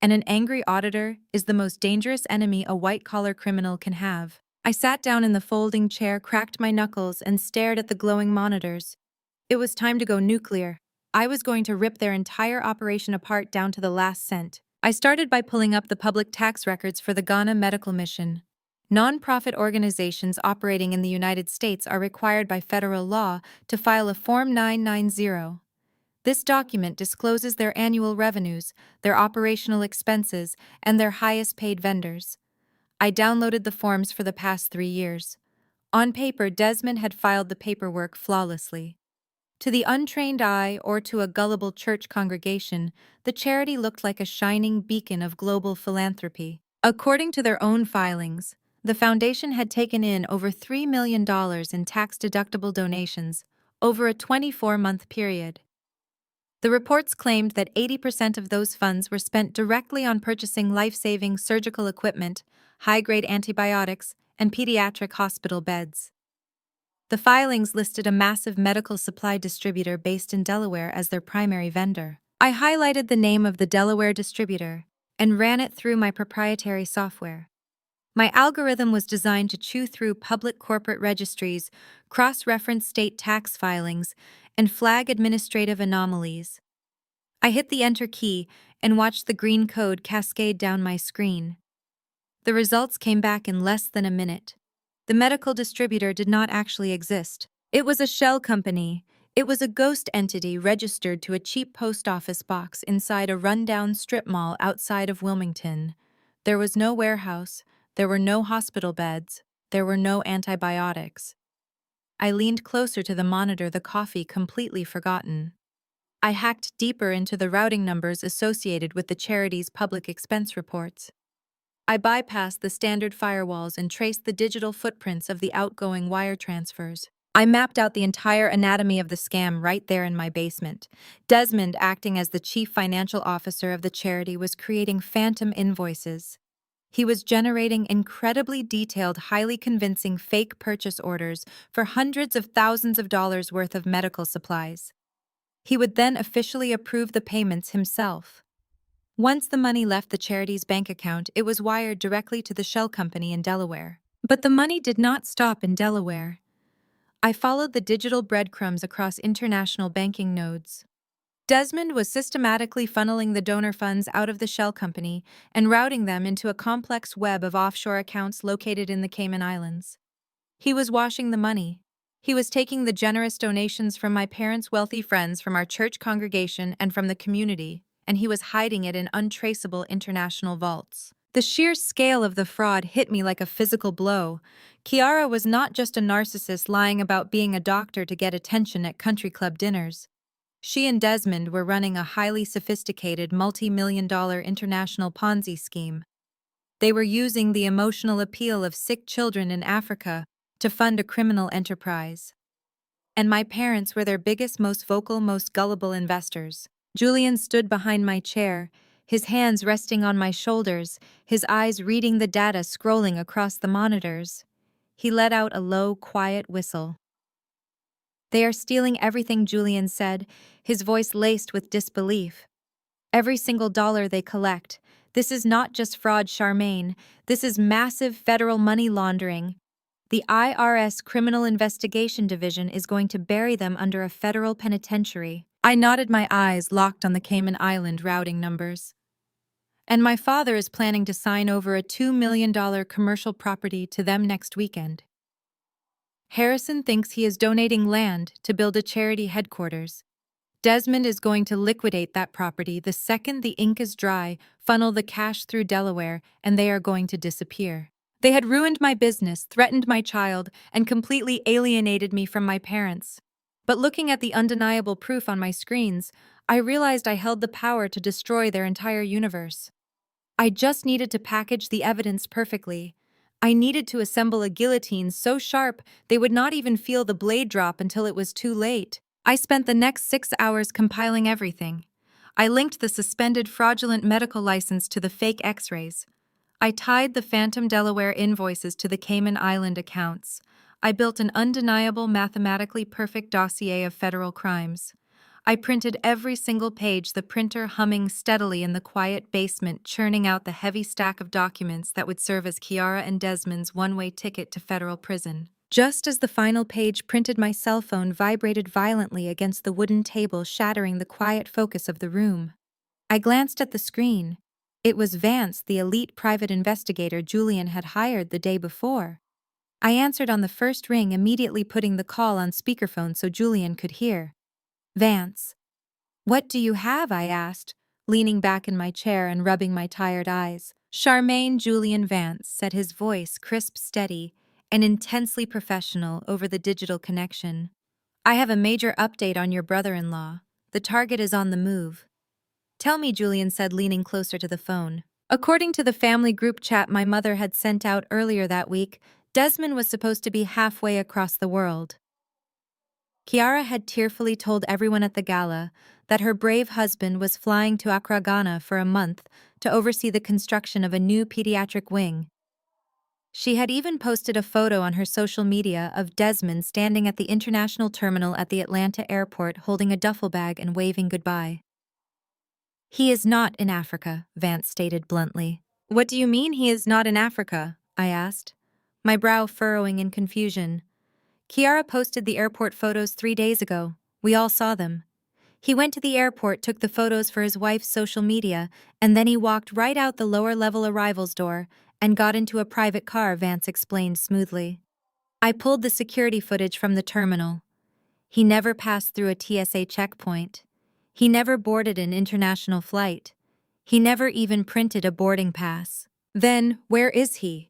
S1: And an angry auditor is the most dangerous enemy a white-collar criminal can have. I sat down in the folding chair, cracked my knuckles, and stared at the glowing monitors. It was time to go nuclear. I was going to rip their entire operation apart down to the last cent. I started by pulling up the public tax records for the Ghana medical mission. Non-profit organizations operating in the United States are required by federal law to file a Form 990. This document discloses their annual revenues, their operational expenses, and their highest-paid vendors. I downloaded the forms for the past 3 years. On paper, Desmond had filed the paperwork flawlessly. To the untrained eye or to a gullible church congregation, the charity looked like a shining beacon of global philanthropy. According to their own filings, the foundation had taken in over $3 million in tax-deductible donations over a 24-month period. The reports claimed that 80% of those funds were spent directly on purchasing life-saving surgical equipment, high-grade antibiotics, and pediatric hospital beds. The filings listed a massive medical supply distributor based in Delaware as their primary vendor. I highlighted the name of the Delaware distributor and ran it through my proprietary software. My algorithm was designed to chew through public corporate registries, cross-reference state tax filings, and flag administrative anomalies. I hit the Enter key and watched the green code cascade down my screen. The results came back in less than a minute. The medical distributor did not actually exist. It was a shell company. It was a ghost entity registered to a cheap post office box inside a rundown strip mall outside of Wilmington. There was no warehouse. There were no hospital beds. There were no antibiotics. I leaned closer to the monitor, the coffee completely forgotten. I hacked deeper into the routing numbers associated with the charity's public expense reports. I bypassed the standard firewalls and traced the digital footprints of the outgoing wire transfers. I mapped out the entire anatomy of the scam right there in my basement. Desmond, acting as the chief financial officer of the charity, was creating phantom invoices. He was generating incredibly detailed, highly convincing fake purchase orders for hundreds of thousands of dollars worth of medical supplies. He would then officially approve the payments himself. Once the money left the charity's bank account, it was wired directly to the shell company in Delaware. But the money did not stop in Delaware. I followed the digital breadcrumbs across international banking nodes. Desmond was systematically funneling the donor funds out of the shell company and routing them into a complex web of offshore accounts located in the Cayman Islands. He was washing the money. He was taking the generous donations from my parents' wealthy friends, from our church congregation, and from the community, and he was hiding it in untraceable international vaults. The sheer scale of the fraud hit me like a physical blow. Kiara was not just a narcissist lying about being a doctor to get attention at country club dinners. She and Desmond were running a highly sophisticated, multi-million-dollar international Ponzi scheme. They were using the emotional appeal of sick children in Africa to fund a criminal enterprise. And my parents were their biggest, most vocal, most gullible investors. Julian stood behind my chair, his hands resting on my shoulders, his eyes reading the data scrolling across the monitors. He let out a low, quiet whistle. "They are stealing everything," Julian said, his voice laced with disbelief. "Every single dollar they collect. This is not just fraud, Charmaine. This is massive federal money laundering. The IRS Criminal Investigation Division is going to bury them under a federal penitentiary." I nodded, my eyes locked on the Cayman Island routing numbers. "And my father is planning to sign over a $2 million commercial property to them next weekend. Harrison thinks he is donating land to build a charity headquarters. Desmond is going to liquidate that property the second the ink is dry, funnel the cash through Delaware, and they are going to disappear. They had ruined my business, threatened my child, and completely alienated me from my parents. But looking at the undeniable proof on my screens, I realized I held the power to destroy their entire universe. I just needed to package the evidence perfectly. I needed to assemble a guillotine so sharp they would not even feel the blade drop until it was too late. I spent the next 6 hours compiling everything. I linked the suspended fraudulent medical license to the fake x-rays. I tied the phantom Delaware invoices to the Cayman Island accounts. I built an undeniable, mathematically perfect dossier of federal crimes. I printed every single page, the printer humming steadily in the quiet basement, churning out the heavy stack of documents that would serve as Kiara and Desmond's one-way ticket to federal prison. Just as the final page printed, my cell phone vibrated violently against the wooden table, shattering the quiet focus of the room. I glanced at the screen. It was Vance, the elite private investigator Julian had hired the day before. I answered on the first ring, immediately putting the call on speakerphone so Julian could hear. Vance. What do you have? I asked, leaning back in my chair and rubbing my tired eyes. Charmaine Julian Vance, said his voice, crisp, steady, and intensely professional over the digital connection. I have a major update on your brother-in-law. The target is on the move. Tell me, Julian said, leaning closer to the phone. According to the family group chat my mother had sent out earlier that week, Desmond was supposed to be halfway across the world. Kiara had tearfully told everyone at the gala that her brave husband was flying to Accra, Ghana for a month to oversee the construction of a new pediatric wing. She had even posted a photo on her social media of Desmond standing at the international terminal at the Atlanta airport holding a duffel bag and waving goodbye. He is not in Africa, Vance stated bluntly. What do you mean he is not in Africa? I asked, my brow furrowing in confusion. Kiara posted the airport photos 3 days ago. We all saw them. He went to the airport, took the photos for his wife's social media, and then he walked right out the lower-level arrivals door and got into a private car, Vance explained smoothly. I pulled the security footage from the terminal. He never passed through a TSA checkpoint. He never boarded an international flight. He never even printed a boarding pass. Then, where is he?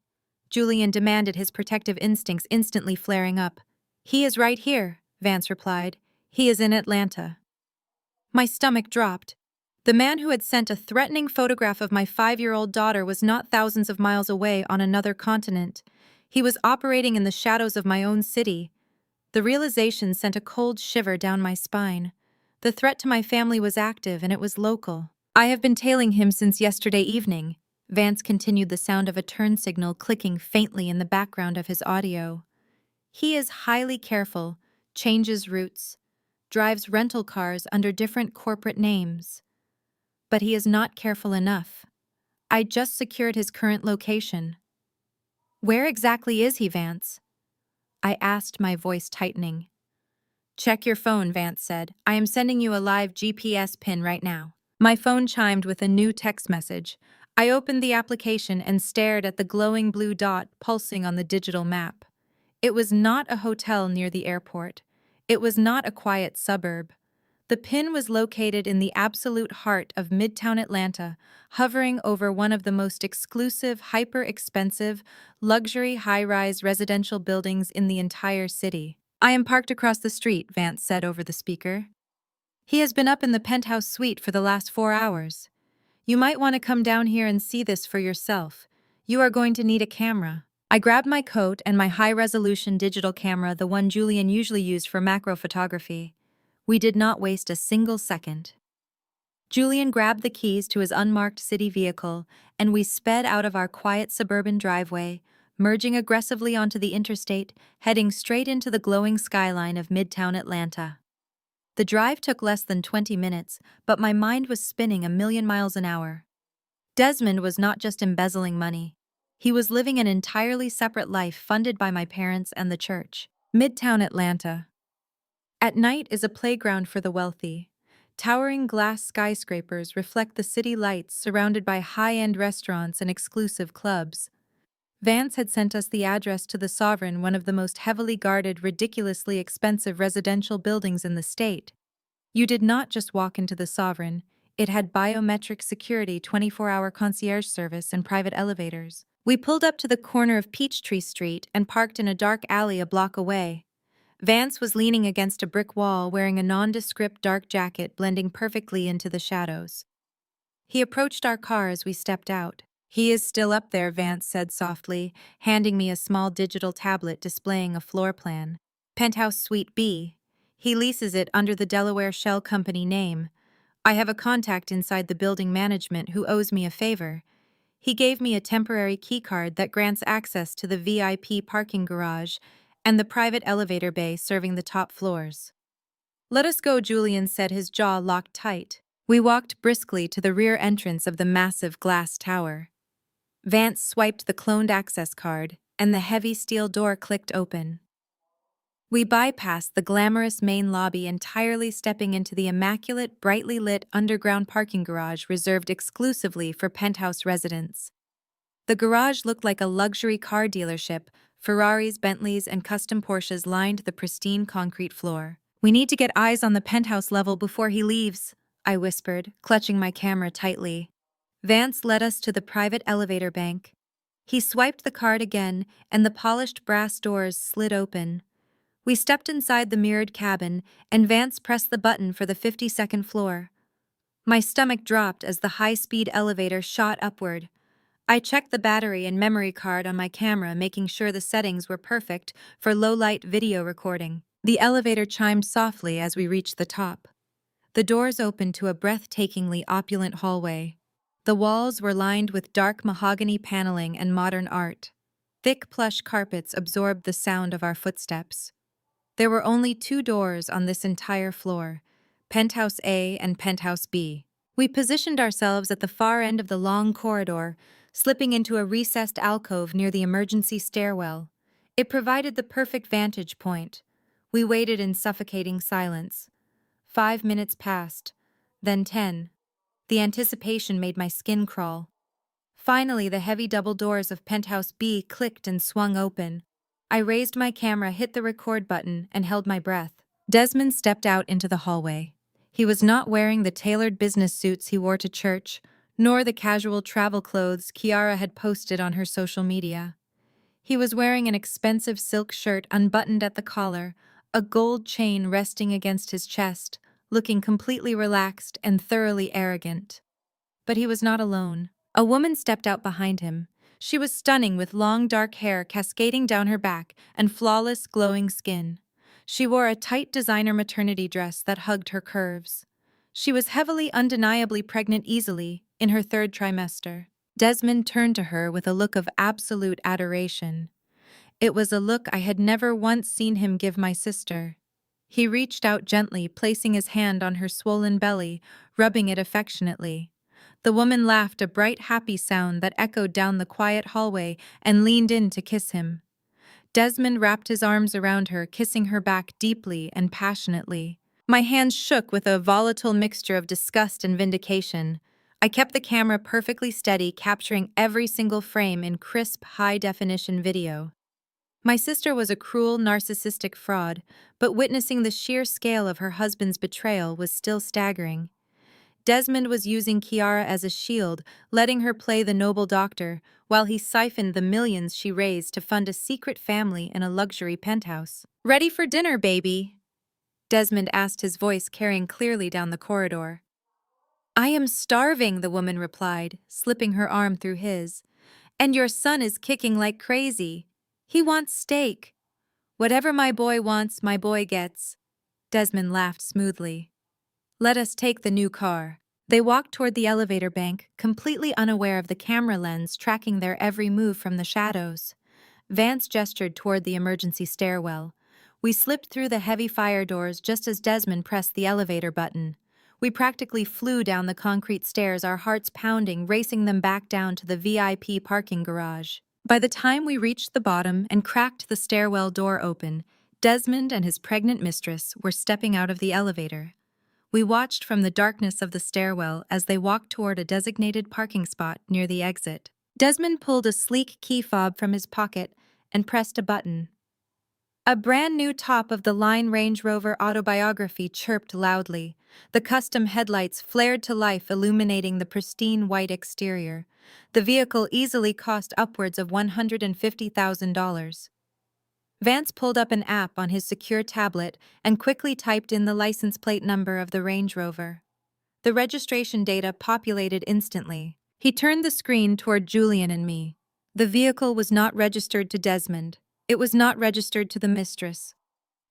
S1: Julian demanded, his protective instincts instantly flaring up. He is right here, Vance replied. He is in Atlanta. My stomach dropped. The man who had sent a threatening photograph of my 5-year-old daughter was not thousands of miles away on another continent. He was operating in the shadows of my own city. The realization sent a cold shiver down my spine. The threat to my family was active, and it was local. I have been tailing him since yesterday evening, Vance continued, the sound of a turn signal clicking faintly in the background of his audio. He is highly careful, changes routes, drives rental cars under different corporate names. But he is not careful enough. I just secured his current location. Where exactly is he, Vance? I asked, my voice tightening. Check your phone, Vance said. I am sending you a live GPS pin right now. My phone chimed with a new text message. I opened the application and stared at the glowing blue dot pulsing on the digital map. It was not a hotel near the airport. It was not a quiet suburb. The pin was located in the absolute heart of Midtown Atlanta, hovering over one of the most exclusive, hyper-expensive, luxury high-rise residential buildings in the entire city. I am parked across the street, Vance said over the speaker. He has been up in the penthouse suite for the last 4 hours. You might want to come down here and see this for yourself. You are going to need a camera. I grabbed my coat and my high-resolution digital camera, the one Julian usually used for macro photography. We did not waste a single second. Julian grabbed the keys to his unmarked city vehicle, and we sped out of our quiet suburban driveway, merging aggressively onto the interstate, heading straight into the glowing skyline of Midtown Atlanta. The drive took less than 20 minutes, but my mind was spinning a million miles an hour. Desmond was not just embezzling money. He was living an entirely separate life funded by my parents and the church. Midtown Atlanta. At night is a playground for the wealthy. Towering glass skyscrapers reflect the city lights, surrounded by high-end restaurants and exclusive clubs. Vance had sent us the address to the Sovereign, one of the most heavily guarded, ridiculously expensive residential buildings in the state. You did not just walk into the Sovereign, it had biometric security, 24-hour concierge service, and private elevators. We pulled up to the corner of Peachtree Street and parked in a dark alley a block away. Vance was leaning against a brick wall wearing a nondescript dark jacket blending perfectly into the shadows. He approached our car as we stepped out. "He is still up there," Vance said softly, handing me a small digital tablet displaying a floor plan. "Penthouse Suite B. He leases it under the Delaware Shell Company name. I have a contact inside the building management who owes me a favor." He gave me a temporary keycard that grants access to the VIP parking garage and the private elevator bay serving the top floors. "Let us go," Julian said, his jaw locked tight. We walked briskly to the rear entrance of the massive glass tower. Vance swiped the cloned access card, and the heavy steel door clicked open. We bypassed the glamorous main lobby, entirely stepping into the immaculate, brightly lit underground parking garage reserved exclusively for penthouse residents. The garage looked like a luxury car dealership. Ferraris, Bentleys, and custom Porsches lined the pristine concrete floor. "We need to get eyes on the penthouse level before he leaves," I whispered, clutching my camera tightly. Vance led us to the private elevator bank. He swiped the card again, and the polished brass doors slid open. We stepped inside the mirrored cabin, and Vance pressed the button for the 52nd floor. My stomach dropped as the high-speed elevator shot upward. I checked the battery and memory card on my camera, making sure the settings were perfect for low-light video recording. The elevator chimed softly as we reached the top. The doors opened to a breathtakingly opulent hallway. The walls were lined with dark mahogany paneling and modern art. Thick plush carpets absorbed the sound of our footsteps. There were only 2 doors on this entire floor, Penthouse A and Penthouse B. We positioned ourselves at the far end of the long corridor, slipping into a recessed alcove near the emergency stairwell. It provided the perfect vantage point. We waited in suffocating silence. 5 minutes passed, then 10. The anticipation made my skin crawl. Finally, the heavy double doors of Penthouse B clicked and swung open. I raised my camera, hit the record button, and held my breath. Desmond stepped out into the hallway. He was not wearing the tailored business suits he wore to church, nor the casual travel clothes Kiara had posted on her social media. He was wearing an expensive silk shirt unbuttoned at the collar, a gold chain resting against his chest, looking completely relaxed and thoroughly arrogant. But he was not alone. A woman stepped out behind him. She was stunning, with long dark hair cascading down her back and flawless glowing skin. She wore a tight designer maternity dress that hugged her curves. She was heavily, undeniably pregnant, easily in her 3rd trimester. Desmond turned to her with a look of absolute adoration. It was a look I had never once seen him give my sister. He reached out gently, placing his hand on her swollen belly, rubbing it affectionately. The woman laughed, a bright, happy sound that echoed down the quiet hallway, and leaned in to kiss him. Desmond wrapped his arms around her, kissing her back deeply and passionately. My hands shook with a volatile mixture of disgust and vindication. I kept the camera perfectly steady, capturing every single frame in crisp, high-definition video. My sister was a cruel, narcissistic fraud, but witnessing the sheer scale of her husband's betrayal was still staggering. Desmond was using Kiara as a shield, letting her play the noble doctor, while he siphoned the millions she raised to fund a secret family in a luxury penthouse. "Ready for dinner, baby?" Desmond asked, his voice carrying clearly down the corridor. "I am starving," the woman replied, slipping her arm through his. "And your son is kicking like crazy. He wants steak." "Whatever my boy wants, my boy gets." Desmond laughed smoothly. "Let us take the new car." They walked toward the elevator bank, completely unaware of the camera lens tracking their every move from the shadows. Vance gestured toward the emergency stairwell. We slipped through the heavy fire doors just as Desmond pressed the elevator button. We practically flew down the concrete stairs, our hearts pounding, racing them back down to the VIP parking garage. By the time we reached the bottom and cracked the stairwell door open, Desmond and his pregnant mistress were stepping out of the elevator. We watched from the darkness of the stairwell as they walked toward a designated parking spot near the exit. Desmond pulled a sleek key fob from his pocket and pressed a button. A brand new top-of-the-line Range Rover autobiography chirped loudly. The custom headlights flared to life, illuminating the pristine white exterior. The vehicle easily cost upwards of $150,000. Vance pulled up an app on his secure tablet and quickly typed in the license plate number of the Range Rover. The registration data populated instantly. He turned the screen toward Julian and me. The vehicle was not registered to Desmond. It was not registered to the mistress.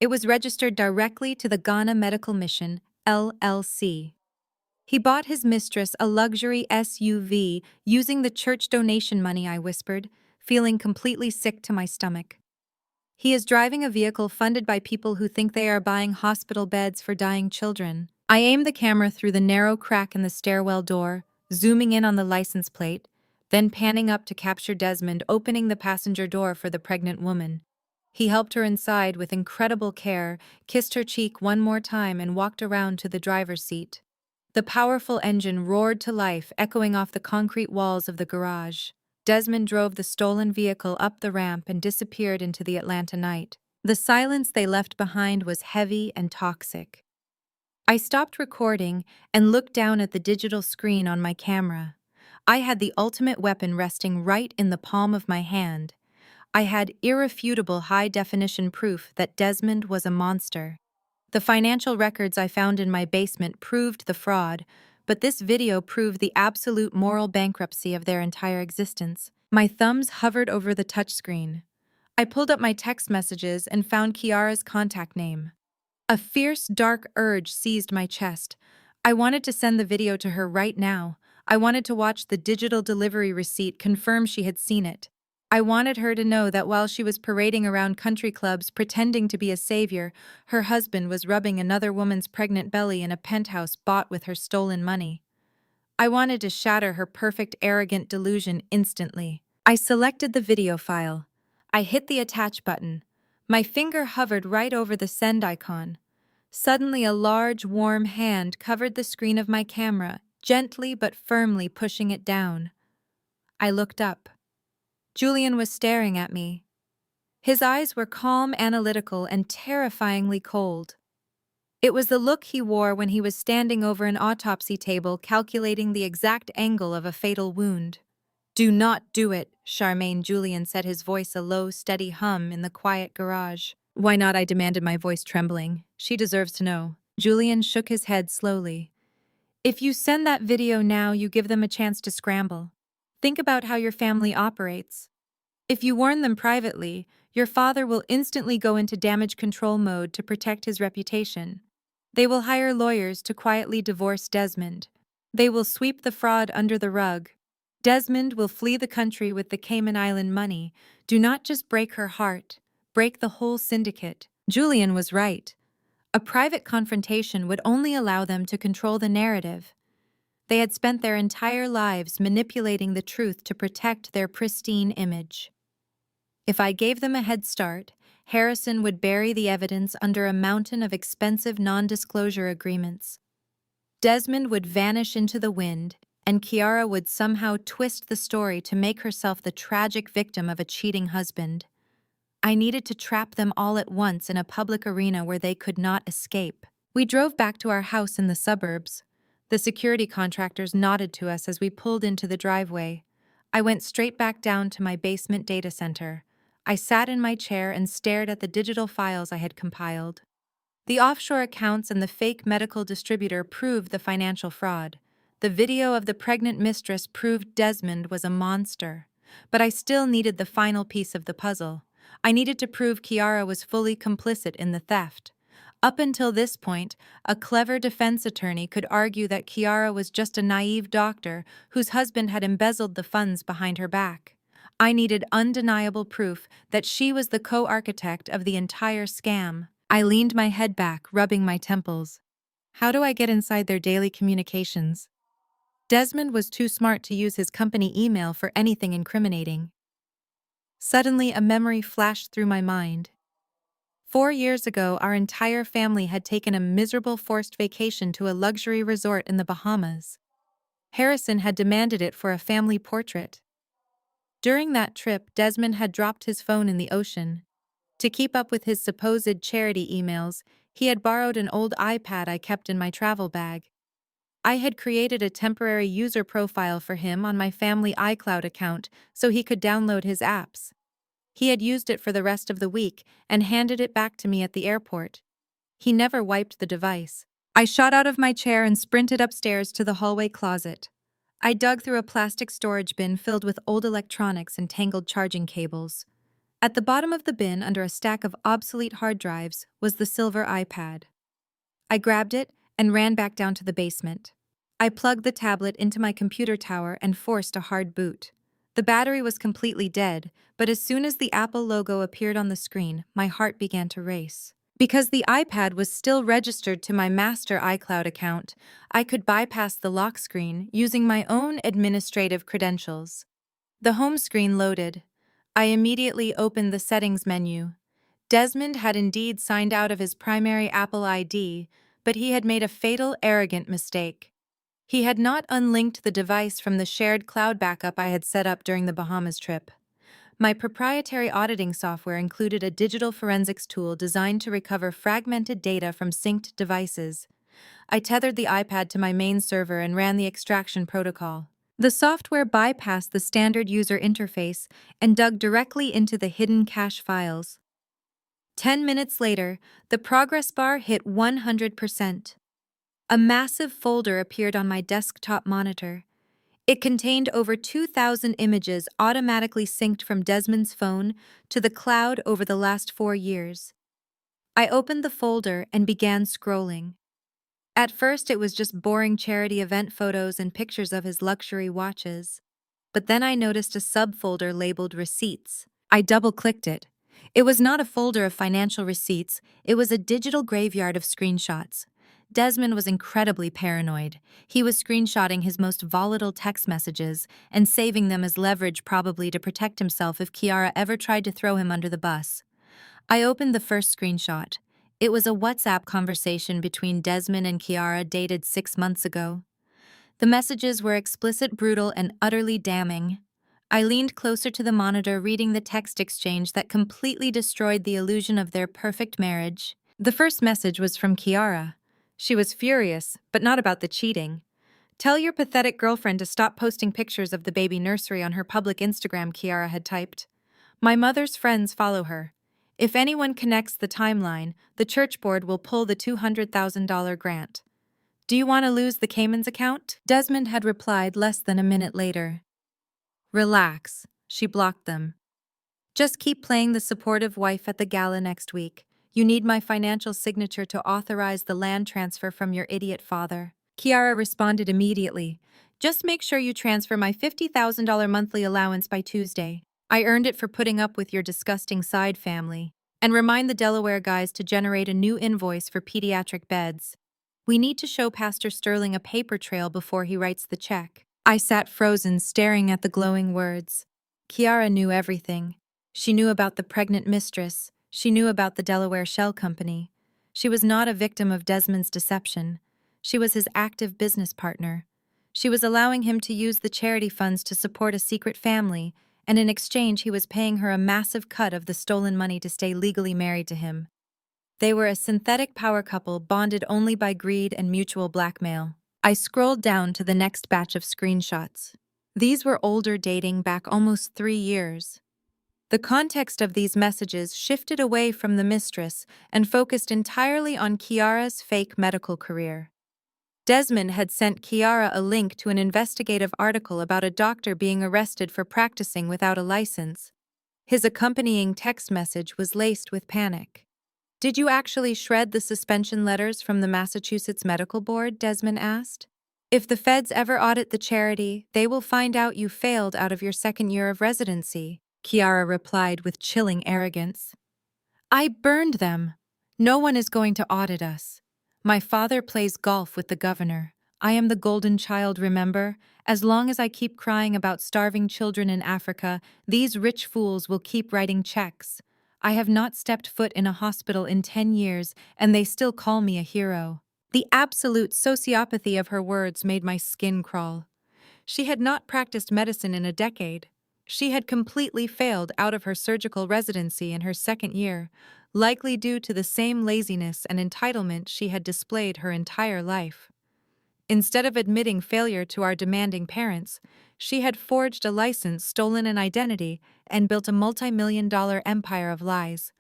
S1: It was registered directly to the Ghana Medical Mission, LLC. He bought his mistress a luxury SUV using the church donation money, I whispered, feeling completely sick to my stomach. He is driving a vehicle funded by people who think they are buying hospital beds for dying children. I aimed the camera through the narrow crack in the stairwell door, zooming in on the license plate, then panning up to capture Desmond opening the passenger door for the pregnant woman. He helped her inside with incredible care, kissed her cheek one more time, and walked around to the driver's seat. The powerful engine roared to life, echoing off the concrete walls of the garage. Desmond drove the stolen vehicle up the ramp and disappeared into the Atlanta night. The silence they left behind was heavy and toxic. I stopped recording and looked down at the digital screen on my camera. I had the ultimate weapon resting right in the palm of my hand. I had irrefutable high-definition proof that Desmond was a monster. The financial records I found in my basement proved the fraud, but this video proved the absolute moral bankruptcy of their entire existence. My thumbs hovered over the touchscreen. I pulled up my text messages and found Kiara's contact name. A fierce, dark urge seized my chest. I wanted to send the video to her right now. I wanted to watch the digital delivery receipt confirm she had seen it. I wanted her to know that while she was parading around country clubs pretending to be a savior, her husband was rubbing another woman's pregnant belly in a penthouse bought with her stolen money. I wanted to shatter her perfect, arrogant delusion instantly. I selected the video file. I hit the attach button. My finger hovered right over the send icon. Suddenly, a large, warm hand covered the screen of my camera, gently but firmly pushing it down. I looked up. Julian was staring at me. His eyes were calm, analytical, and terrifyingly cold. It was the look he wore when he was standing over an autopsy table calculating the exact angle of a fatal wound. "Do not do it," Charmaine. Julian said, his voice a low, steady hum in the quiet garage. "Why not?" I demanded, my voice trembling. "She deserves to know." Julian shook his head slowly. "If you send that video now, you give them a chance to scramble. Think about how your family operates. If you warn them privately, your father will instantly go into damage control mode to protect his reputation. They will hire lawyers to quietly divorce Desmond. They will sweep the fraud under the rug. Desmond will flee the country with the Cayman Island money. Do not just break her heart, break the whole syndicate." Julian was right. A private confrontation would only allow them to control the narrative. They had spent their entire lives manipulating the truth to protect their pristine image. If I gave them a head start, Harrison would bury the evidence under a mountain of expensive non-disclosure agreements. Desmond would vanish into the wind, and Kiara would somehow twist the story to make herself the tragic victim of a cheating husband. I needed to trap them all at once in a public arena where they could not escape. We drove back to our house in the suburbs. The security contractors nodded to us as we pulled into the driveway. I went straight back down to my basement data center. I sat in my chair and stared at the digital files I had compiled. The offshore accounts and the fake medical distributor proved the financial fraud. The video of the pregnant mistress proved Desmond was a monster. But I still needed the final piece of the puzzle. I needed to prove Kiara was fully complicit in the theft. Up until this point, a clever defense attorney could argue that Kiara was just a naive doctor whose husband had embezzled the funds behind her back. I needed undeniable proof that she was the co-architect of the entire scam. I leaned my head back, rubbing my temples. How do I get inside their daily communications? Desmond was too smart to use his company email for anything incriminating. Suddenly, a memory flashed through my mind. 4 years ago, our entire family had taken a miserable forced vacation to a luxury resort in the Bahamas. Harrison had demanded it for a family portrait. During that trip, Desmond had dropped his phone in the ocean. To keep up with his supposed charity emails, he had borrowed an old iPad I kept in my travel bag. I had created a temporary user profile for him on my family iCloud account so he could download his apps. He had used it for the rest of the week and handed it back to me at the airport. He never wiped the device. I shot out of my chair and sprinted upstairs to the hallway closet. I dug through a plastic storage bin filled with old electronics and tangled charging cables. At the bottom of the bin, under a stack of obsolete hard drives, was the silver iPad. I grabbed it and ran back down to the basement. I plugged the tablet into my computer tower and forced a hard boot. The battery was completely dead, but as soon as the Apple logo appeared on the screen, my heart began to race. Because the iPad was still registered to my master iCloud account, I could bypass the lock screen using my own administrative credentials. The home screen loaded. I immediately opened the settings menu. Desmond had indeed signed out of his primary Apple ID, but he had made a fatal, arrogant mistake. He had not unlinked the device from the shared cloud backup I had set up during the Bahamas trip. My proprietary auditing software included a digital forensics tool designed to recover fragmented data from synced devices. I tethered the iPad to my main server and ran the extraction protocol. The software bypassed the standard user interface and dug directly into the hidden cache files. 10 minutes later, the progress bar hit 100%. A massive folder appeared on my desktop monitor. It contained over 2,000 images automatically synced from Desmond's phone to the cloud over the last 4 years. I opened the folder and began scrolling. At first, it was just boring charity event photos and pictures of his luxury watches. But then I noticed a subfolder labeled Receipts. I double-clicked it. It was not a folder of financial receipts, it was a digital graveyard of screenshots. Desmond was incredibly paranoid. He was screenshotting his most volatile text messages and saving them as leverage, probably to protect himself if Kiara ever tried to throw him under the bus. I opened the first screenshot. It was a WhatsApp conversation between Desmond and Kiara dated 6 months ago. The messages were explicit, brutal, and utterly damning. I leaned closer to the monitor, reading the text exchange that completely destroyed the illusion of their perfect marriage. The first message was from Kiara. She was furious, but not about the cheating. "Tell your pathetic girlfriend to stop posting pictures of the baby nursery on her public Instagram," Kiara had typed. "My mother's friends follow her. If anyone connects the timeline, the church board will pull the $200,000 grant. Do you want to lose the Cayman's account?" Desmond had replied less than a minute later. "Relax," she blocked them. "Just keep playing the supportive wife at the gala next week. You need my financial signature to authorize the land transfer from your idiot father." Kiara responded immediately. "Just make sure you transfer my $50,000 monthly allowance by Tuesday. I earned it for putting up with your disgusting side family. And remind the Delaware guys to generate a new invoice for pediatric beds. We need to show Pastor Sterling a paper trail before he writes the check." I sat frozen, staring at the glowing words. Kiara knew everything. She knew about the pregnant mistress. She knew about the Delaware Shell Company. She was not a victim of Desmond's deception. She was his active business partner. She was allowing him to use the charity funds to support a secret family, and in exchange he was paying her a massive cut of the stolen money to stay legally married to him. They were a synthetic power couple bonded only by greed and mutual blackmail. I scrolled down to the next batch of screenshots. These were older, dating back almost 3 years. The context of these messages shifted away from the mistress and focused entirely on Kiara's fake medical career. Desmond had sent Kiara a link to an investigative article about a doctor being arrested for practicing without a license. His accompanying text message was laced with panic. "Did you actually shred the suspension letters from the Massachusetts Medical Board?" Desmond asked. "If the feds ever audit the charity, they will find out you failed out of your 2nd year of residency," Kiara replied with chilling arrogance. "I burned them. No one is going to audit us. My father plays golf with the governor. I am the golden child, remember? As long as I keep crying about starving children in Africa, these rich fools will keep writing checks. I have not stepped foot in a hospital in 10 years, and they still call me a hero." The absolute sociopathy of her words made my skin crawl. She had not practiced medicine in a decade. She had completely failed out of her surgical residency in her second year, likely due to the same laziness and entitlement she had displayed her entire life. Instead of admitting failure to our demanding parents, she had forged a license, stolen an identity, and built a multi-million-dollar empire of lies.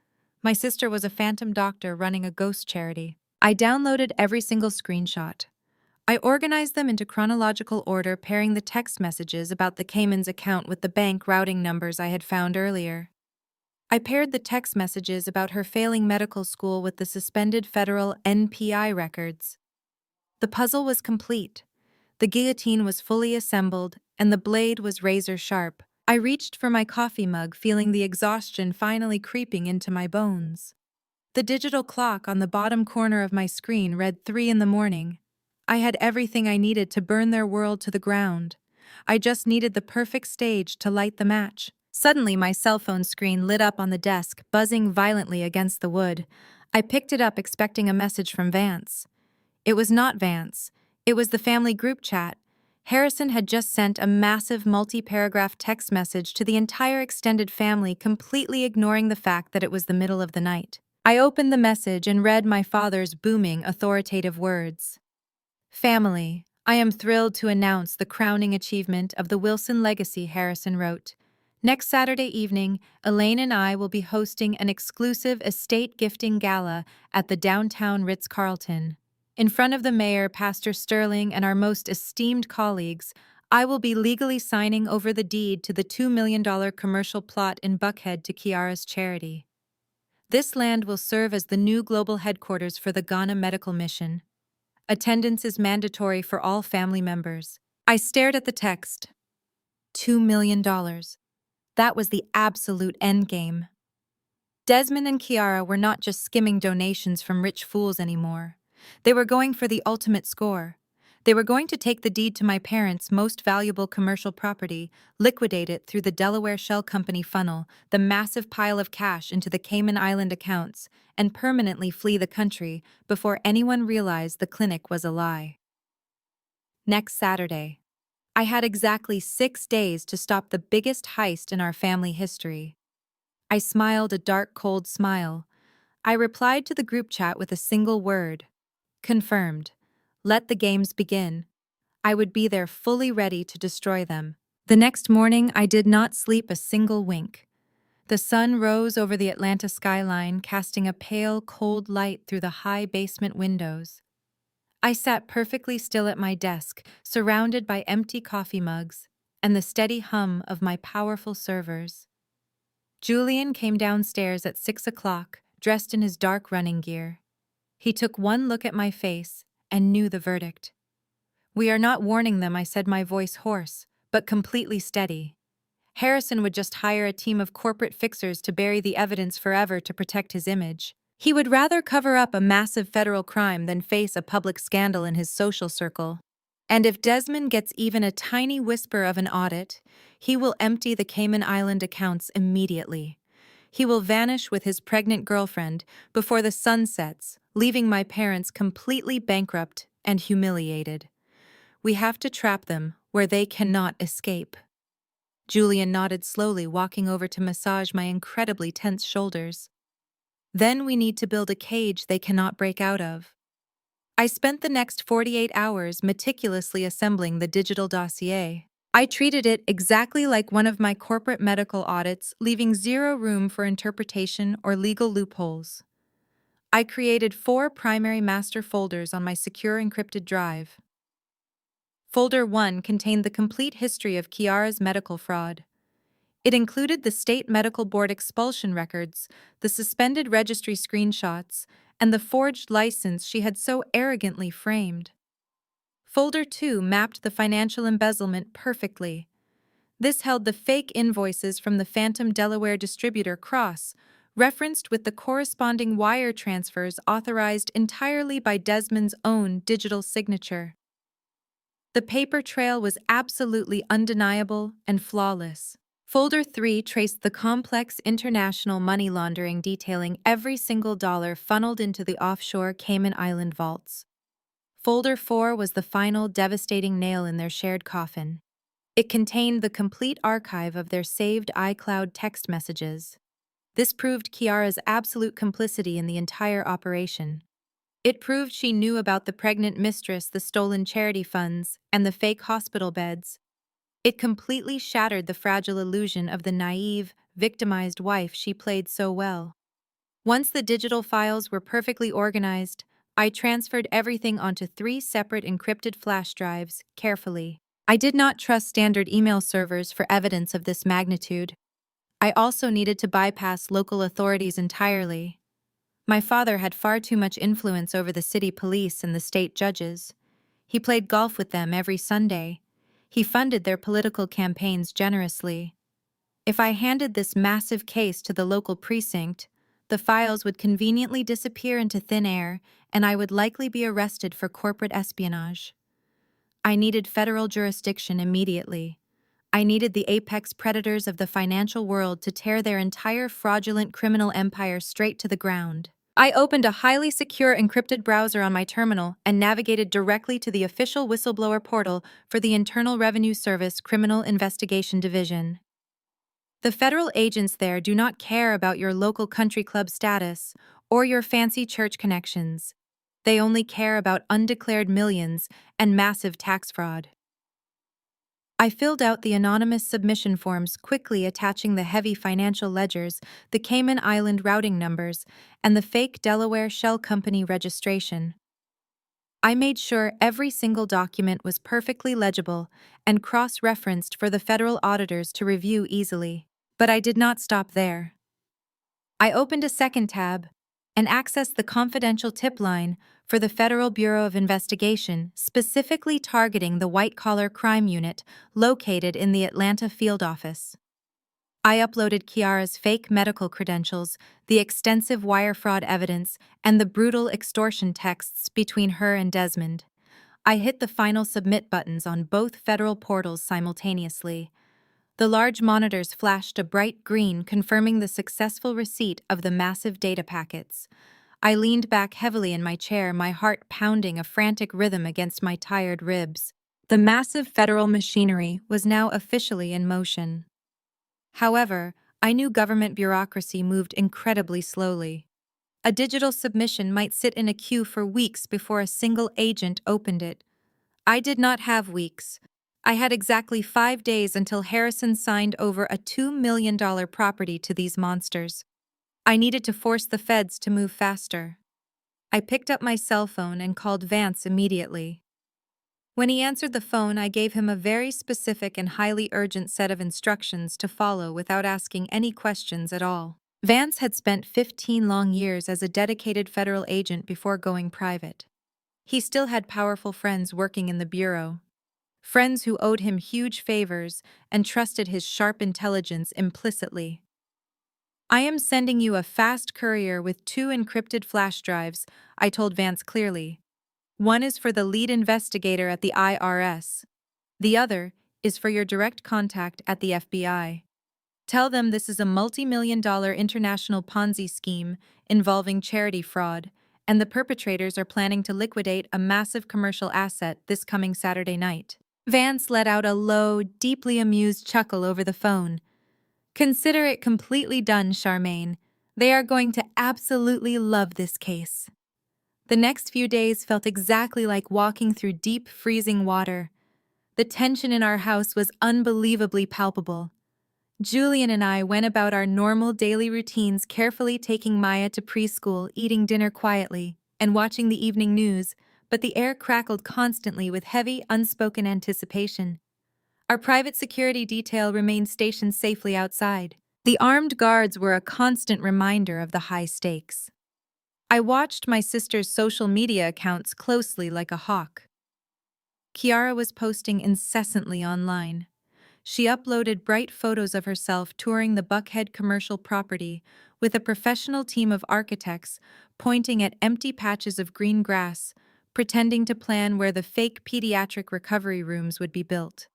S1: My sister was a phantom doctor running a ghost charity. I downloaded every single screenshot. I organized them into chronological order, pairing the text messages about the Cayman's account with the bank routing numbers I had found earlier. I paired the text messages about her failing medical school with the suspended federal NPI records. The puzzle was complete. The guillotine was fully assembled, and the blade was razor sharp. I reached for my coffee mug, feeling the exhaustion finally creeping into my bones. The digital clock on the bottom corner of my screen read 3 in the morning. I had everything I needed to burn their world to the ground. I just needed the perfect stage to light the match. Suddenly, my cell phone screen lit up on the desk, buzzing violently against the wood. I picked it up, expecting a message from Vance. It was not Vance. It was the family group chat. Harrison had just sent a massive multi-paragraph text message to the entire extended family, completely ignoring the fact that it was the middle of the night. I opened the message and read my father's booming, authoritative words. Family, I am thrilled to announce the crowning achievement of the Wilson legacy, Harrison wrote. Next Saturday evening, Elaine and I will be hosting an exclusive estate gifting gala at the downtown Ritz-Carlton. In front of the mayor, Pastor Sterling, and our most esteemed colleagues, I will be legally signing over the deed to the $2 million commercial plot in Buckhead to Kiara's charity. This land will serve as the new global headquarters for the Ghana Medical Mission. Attendance is mandatory for all family members. I stared at the text. $2 million. That was the absolute endgame. Desmond and Kiara were not just skimming donations from rich fools anymore. They were going for the ultimate score. They were going to take the deed to my parents' most valuable commercial property, liquidate it through the Delaware Shell Company funnel, the massive pile of cash into the Cayman Island accounts, and permanently flee the country before anyone realized the clinic was a lie. Next Saturday. I had exactly 6 days to stop the biggest heist in our family history. I smiled a dark, cold smile. I replied to the group chat with a single word. Confirmed. Let the games begin. I would be there fully ready to destroy them. The next morning, I did not sleep a single wink. The sun rose over the Atlanta skyline, casting a pale, cold light through the high basement windows. I sat perfectly still at my desk, surrounded by empty coffee mugs and the steady hum of my powerful servers. Julian came downstairs at 6 o'clock, dressed in his dark running gear. He took one look at my face and knew the verdict. We are not warning them, I said, my voice hoarse, but completely steady. Harrison would just hire a team of corporate fixers to bury the evidence forever to protect his image. He would rather cover up a massive federal crime than face a public scandal in his social circle. And if Desmond gets even a tiny whisper of an audit, he will empty the Cayman Island accounts immediately. He will vanish with his pregnant girlfriend before the sun sets, leaving my parents completely bankrupt and humiliated. We have to trap them where they cannot escape. Julian nodded slowly, walking over to massage my incredibly tense shoulders. Then we need to build a cage they cannot break out of. I spent the next 48 hours meticulously assembling the digital dossier. I treated it exactly like one of my corporate medical audits, leaving zero room for interpretation or legal loopholes. I created 4 primary master folders on my secure encrypted drive. Folder 1 contained the complete history of Kiara's medical fraud. It included the state medical board expulsion records, the suspended registry screenshots, and the forged license she had so arrogantly framed. Folder 2 mapped the financial embezzlement perfectly. This held the fake invoices from the phantom Delaware distributor Cross, referenced with the corresponding wire transfers authorized entirely by Desmond's own digital signature. The paper trail was absolutely undeniable and flawless. Folder 3 traced the complex international money laundering, detailing every single dollar funneled into the offshore Cayman Island vaults. Folder 4 was the final devastating nail in their shared coffin. It contained the complete archive of their saved iCloud text messages. This proved Kiara's absolute complicity in the entire operation. It proved she knew about the pregnant mistress, the stolen charity funds, and the fake hospital beds. It completely shattered the fragile illusion of the naive, victimized wife she played so well. Once the digital files were perfectly organized, I transferred everything onto 3 separate encrypted flash drives, carefully. I did not trust standard email servers for evidence of this magnitude. I also needed to bypass local authorities entirely. My father had far too much influence over the city police and the state judges. He played golf with them every Sunday. He funded their political campaigns generously. If I handed this massive case to the local precinct, the files would conveniently disappear into thin air, and I would likely be arrested for corporate espionage. I needed federal jurisdiction immediately. I needed the apex predators of the financial world to tear their entire fraudulent criminal empire straight to the ground. I opened a highly secure encrypted browser on my terminal and navigated directly to the official whistleblower portal for the Internal Revenue Service Criminal Investigation Division. The federal agents there do not care about your local country club status or your fancy church connections. They only care about undeclared millions and massive tax fraud. I filled out the anonymous submission forms, quickly attaching the heavy financial ledgers, the Cayman Island routing numbers, and the fake Delaware Shell Company registration. I made sure every single document was perfectly legible and cross-referenced for the federal auditors to review easily. But I did not stop there. I opened a second tab and accessed the confidential tip line for the Federal Bureau of Investigation, specifically targeting the white-collar crime unit located in the Atlanta field office. I uploaded Kiara's fake medical credentials, the extensive wire fraud evidence, and the brutal extortion texts between her and Desmond. I hit the final submit buttons on both federal portals simultaneously. The large monitors flashed a bright green, confirming the successful receipt of the massive data packets. I leaned back heavily in my chair, my heart pounding a frantic rhythm against my tired ribs. The massive federal machinery was now officially in motion. However, I knew government bureaucracy moved incredibly slowly. A digital submission might sit in a queue for weeks before a single agent opened it. I did not have weeks. I had exactly 5 days until Harrison signed over a $2 million property to these monsters. I needed to force the feds to move faster. I picked up my cell phone and called Vance immediately. When he answered the phone, I gave him a very specific and highly urgent set of instructions to follow without asking any questions at all. Vance had spent 15 long years as a dedicated federal agent before going private. He still had powerful friends working in the bureau, friends who owed him huge favors and trusted his sharp intelligence implicitly. "I am sending you a fast courier with 2 encrypted flash drives," I told Vance clearly. "One is for the lead investigator at the IRS. The other is for your direct contact at the FBI. Tell them this is a multi-million-dollar international Ponzi scheme involving charity fraud, and the perpetrators are planning to liquidate a massive commercial asset this coming Saturday night." Vance let out a low, deeply amused chuckle over the phone. "Consider it completely done, Charmaine. They are going to absolutely love this case." The next few days felt exactly like walking through deep, freezing water. The tension in our house was unbelievably palpable. Julian and I went about our normal daily routines, carefully taking Maya to preschool, eating dinner quietly, and watching the evening news, but the air crackled constantly with heavy, unspoken anticipation. Our private security detail remained stationed safely outside. The armed guards were a constant reminder of the high stakes. I watched my sister's social media accounts closely like a hawk. Kiara was posting incessantly online. She uploaded bright photos of herself touring the Buckhead commercial property with a professional team of architects pointing at empty patches of green grass, pretending to plan where the fake pediatric recovery rooms would be built.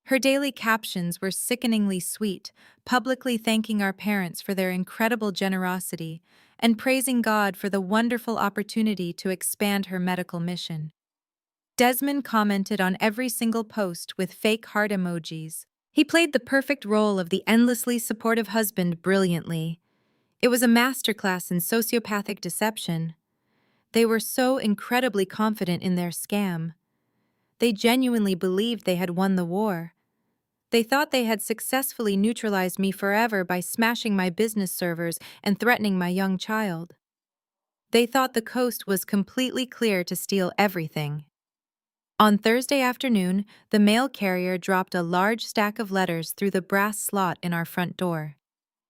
S1: Her daily captions were sickeningly sweet, publicly thanking our parents for their incredible generosity and praising God for the wonderful opportunity to expand her medical mission. Desmond commented on every single post with fake heart emojis. He played the perfect role of the endlessly supportive husband brilliantly. It was a masterclass in sociopathic deception. They were so incredibly confident in their scam. They genuinely believed they had won the war. They thought they had successfully neutralized me forever by smashing my business servers and threatening my young child. They thought the coast was completely clear to steal everything. On Thursday afternoon, the mail carrier dropped a large stack of letters through the brass slot in our front door.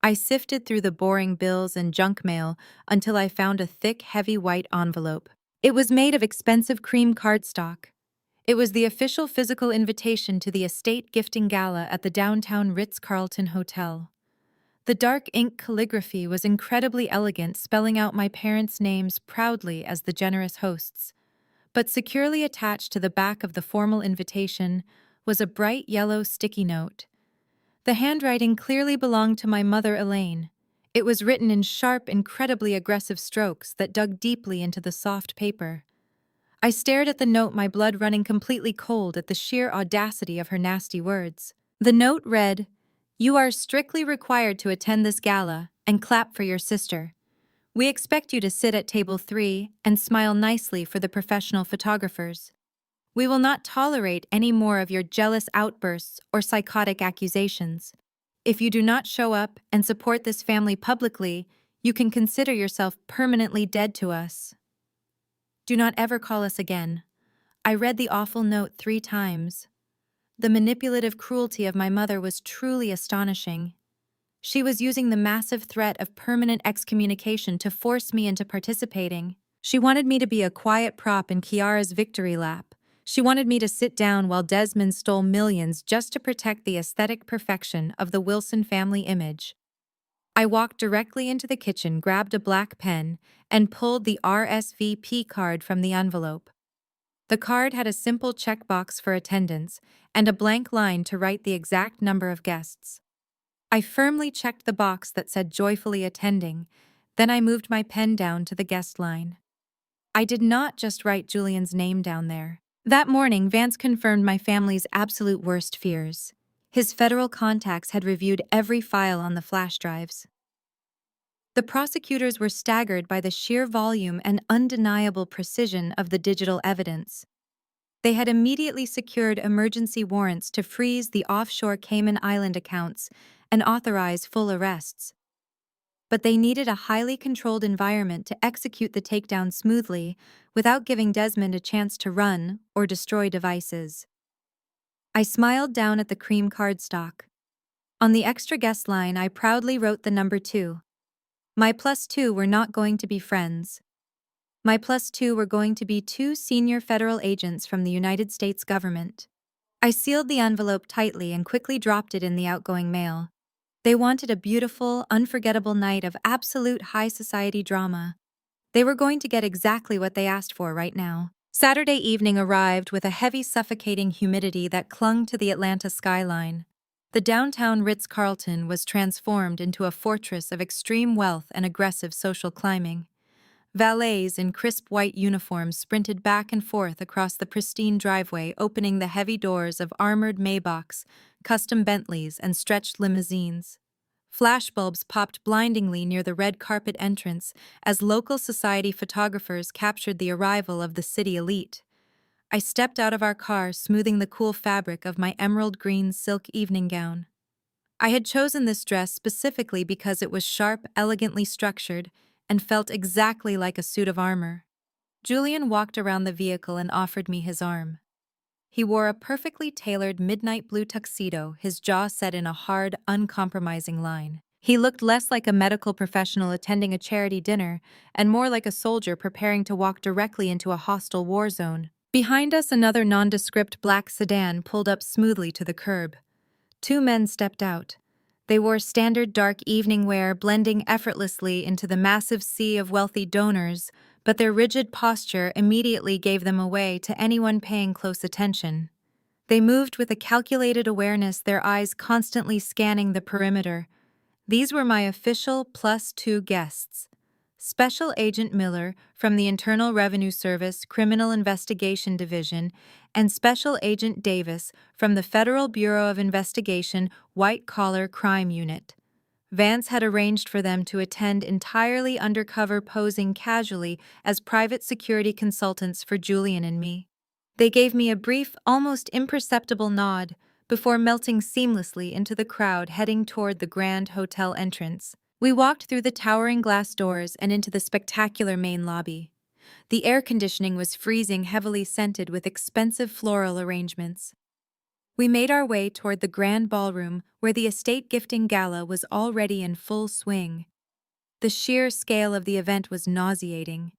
S1: I sifted through the boring bills and junk mail until I found a thick, heavy white envelope. It was made of expensive cream cardstock. It was the official physical invitation to the estate gifting gala at the downtown Ritz-Carlton Hotel. The dark ink calligraphy was incredibly elegant, spelling out my parents' names proudly as the generous hosts. But securely attached to the back of the formal invitation was a bright yellow sticky note. The handwriting clearly belonged to my mother, Elaine. It was written in sharp, incredibly aggressive strokes that dug deeply into the soft paper. I stared at the note, my blood running completely cold at the sheer audacity of her nasty words. The note read, "You are strictly required to attend this gala and clap for your sister. We expect you to sit at table 3 and smile nicely for the professional photographers. We will not tolerate any more of your jealous outbursts or psychotic accusations. If you do not show up and support this family publicly, you can consider yourself permanently dead to us. Do not ever call us again." I read the awful note 3 times. The manipulative cruelty of my mother was truly astonishing. She was using the massive threat of permanent excommunication to force me into participating. She wanted me to be a quiet prop in Kiara's victory lap. She wanted me to sit down while Desmond stole millions just to protect the aesthetic perfection of the Wilson family image. I walked directly into the kitchen, grabbed a black pen, and pulled the RSVP card from the envelope. The card had a simple checkbox for attendance and a blank line to write the exact number of guests. I firmly checked the box that said joyfully attending, then I moved my pen down to the guest line. I did not just write Julian's name down there. That morning, Vance confirmed my family's absolute worst fears. His federal contacts had reviewed every file on the flash drives. The prosecutors were staggered by the sheer volume and undeniable precision of the digital evidence. They had immediately secured emergency warrants to freeze the offshore Cayman Island accounts and authorize full arrests. But they needed a highly controlled environment to execute the takedown smoothly without giving Desmond a chance to run or destroy devices. I smiled down at the cream cardstock. On the extra guest line, I proudly wrote the number 2. My +2 were not going to be friends. My +2 were going to be 2 senior federal agents from the United States government. I sealed the envelope tightly and quickly dropped it in the outgoing mail. They wanted a beautiful, unforgettable night of absolute high society drama. They were going to get exactly what they asked for right now. Saturday evening arrived with a heavy, suffocating humidity that clung to the Atlanta skyline. The downtown Ritz-Carlton was transformed into a fortress of extreme wealth and aggressive social climbing. Valets in crisp white uniforms sprinted back and forth across the pristine driveway, opening the heavy doors of armored Maybachs, custom Bentleys, and stretched limousines. Flashbulbs popped blindingly near the red carpet entrance as local society photographers captured the arrival of the city elite. I stepped out of our car, smoothing the cool fabric of my emerald green silk evening gown. I had chosen this dress specifically because it was sharp, elegantly structured, and felt exactly like a suit of armor. Julian walked around the vehicle and offered me his arm. He wore a perfectly tailored midnight blue tuxedo, his jaw set in a hard, uncompromising line. He looked less like a medical professional attending a charity dinner and more like a soldier preparing to walk directly into a hostile war zone. Behind us, another nondescript black sedan pulled up smoothly to the curb. 2 men stepped out. They wore standard dark evening wear, blending effortlessly into the massive sea of wealthy donors, but their rigid posture immediately gave them away to anyone paying close attention. They moved with a calculated awareness, their eyes constantly scanning the perimeter. These were my official +2 guests. Special Agent Miller from the Internal Revenue Service Criminal Investigation Division, and Special Agent Davis from the Federal Bureau of Investigation White Collar Crime Unit. Vance had arranged for them to attend entirely undercover, posing casually as private security consultants for Julian and me. They gave me a brief, almost imperceptible nod before melting seamlessly into the crowd heading toward the Grand Hotel entrance. We walked through the towering glass doors and into the spectacular main lobby. The air conditioning was freezing, heavily scented with expensive floral arrangements. We made our way toward the grand ballroom where the estate gifting gala was already in full swing. The sheer scale of the event was nauseating.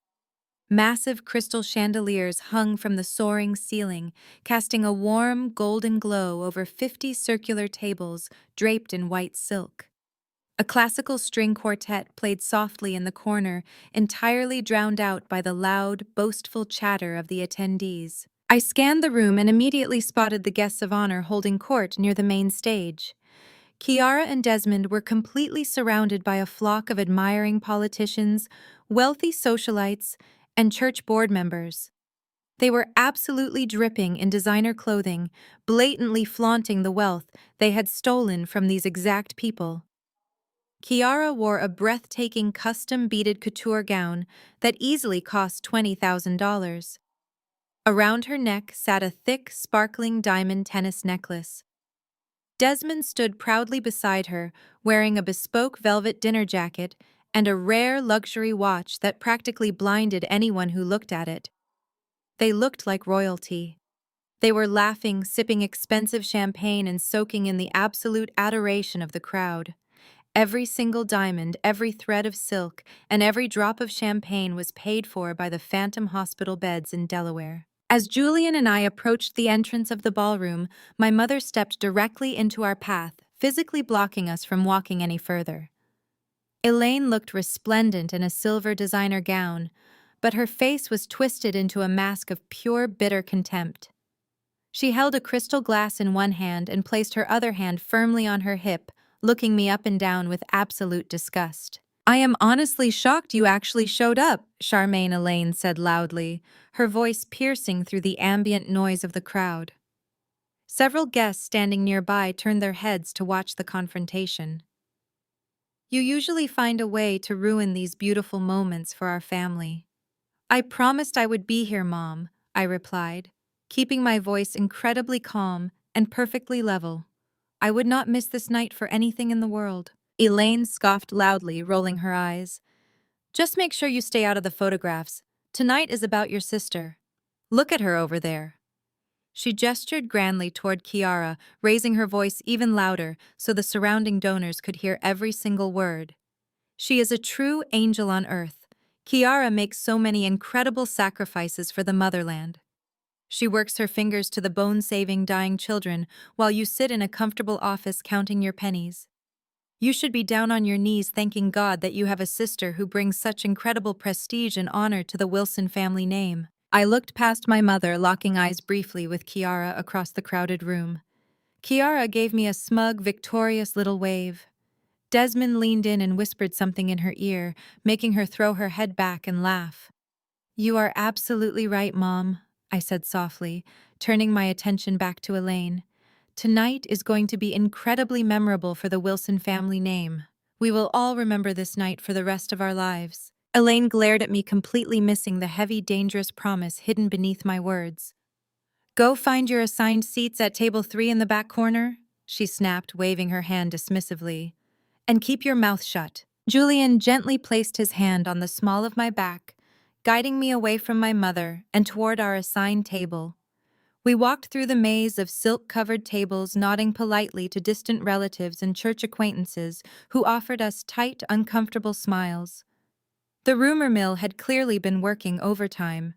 S1: Massive crystal chandeliers hung from the soaring ceiling, casting a warm, golden glow over 50 circular tables draped in white silk. A classical string quartet played softly in the corner, entirely drowned out by the loud, boastful chatter of the attendees. I scanned the room and immediately spotted the guests of honor holding court near the main stage. Kiara and Desmond were completely surrounded by a flock of admiring politicians, wealthy socialites, and church board members. They were absolutely dripping in designer clothing, blatantly flaunting the wealth they had stolen from these exact people. Kiara wore a breathtaking custom-beaded couture gown that easily cost $20,000. Around her neck sat a thick, sparkling diamond tennis necklace. Desmond stood proudly beside her, wearing a bespoke velvet dinner jacket and a rare luxury watch that practically blinded anyone who looked at it. They looked like royalty. They were laughing, sipping expensive champagne, and soaking in the absolute adoration of the crowd. Every single diamond, every thread of silk, and every drop of champagne was paid for by the Phantom Hospital beds in Delaware. As Julian and I approached the entrance of the ballroom, my mother stepped directly into our path, physically blocking us from walking any further. Elaine looked resplendent in a silver designer gown, but her face was twisted into a mask of pure, bitter contempt. She held a crystal glass in one hand and placed her other hand firmly on her hip, looking me up and down with absolute disgust. "I am honestly shocked you actually showed up," Charmaine Elaine said loudly, her voice piercing through the ambient noise of the crowd. Several guests standing nearby turned their heads to watch the confrontation. "You usually find a way to ruin these beautiful moments for our family." "I promised I would be here, Mom," I replied, keeping my voice incredibly calm and perfectly level. "I would not miss this night for anything in the world." Elaine scoffed loudly, rolling her eyes. "Just make sure you stay out of the photographs. Tonight is about your sister. Look at her over there." She gestured grandly toward Kiara, raising her voice even louder so the surrounding donors could hear every single word. "She is a true angel on earth. Kiara makes so many incredible sacrifices for the motherland. She works her fingers to the bone saving dying children while you sit in a comfortable office counting your pennies. You should be down on your knees thanking God that you have a sister who brings such incredible prestige and honor to the Wilson family name." I looked past my mother, locking eyes briefly with Kiara across the crowded room. Kiara gave me a smug, victorious little wave. Desmond leaned in and whispered something in her ear, making her throw her head back and laugh. "You are absolutely right, Mom," I said softly, turning my attention back to Elaine. "Tonight is going to be incredibly memorable for the Wilson family name. We will all remember this night for the rest of our lives." Elaine glared at me, completely missing the heavy, dangerous promise hidden beneath my words. "Go find your assigned seats at table 3 in the back corner," she snapped, waving her hand dismissively. "And keep your mouth shut." Julian gently placed his hand on the small of my back, guiding me away from my mother and toward our assigned table. We walked through the maze of silk-covered tables, nodding politely to distant relatives and church acquaintances who offered us tight, uncomfortable smiles. The rumor mill had clearly been working overtime.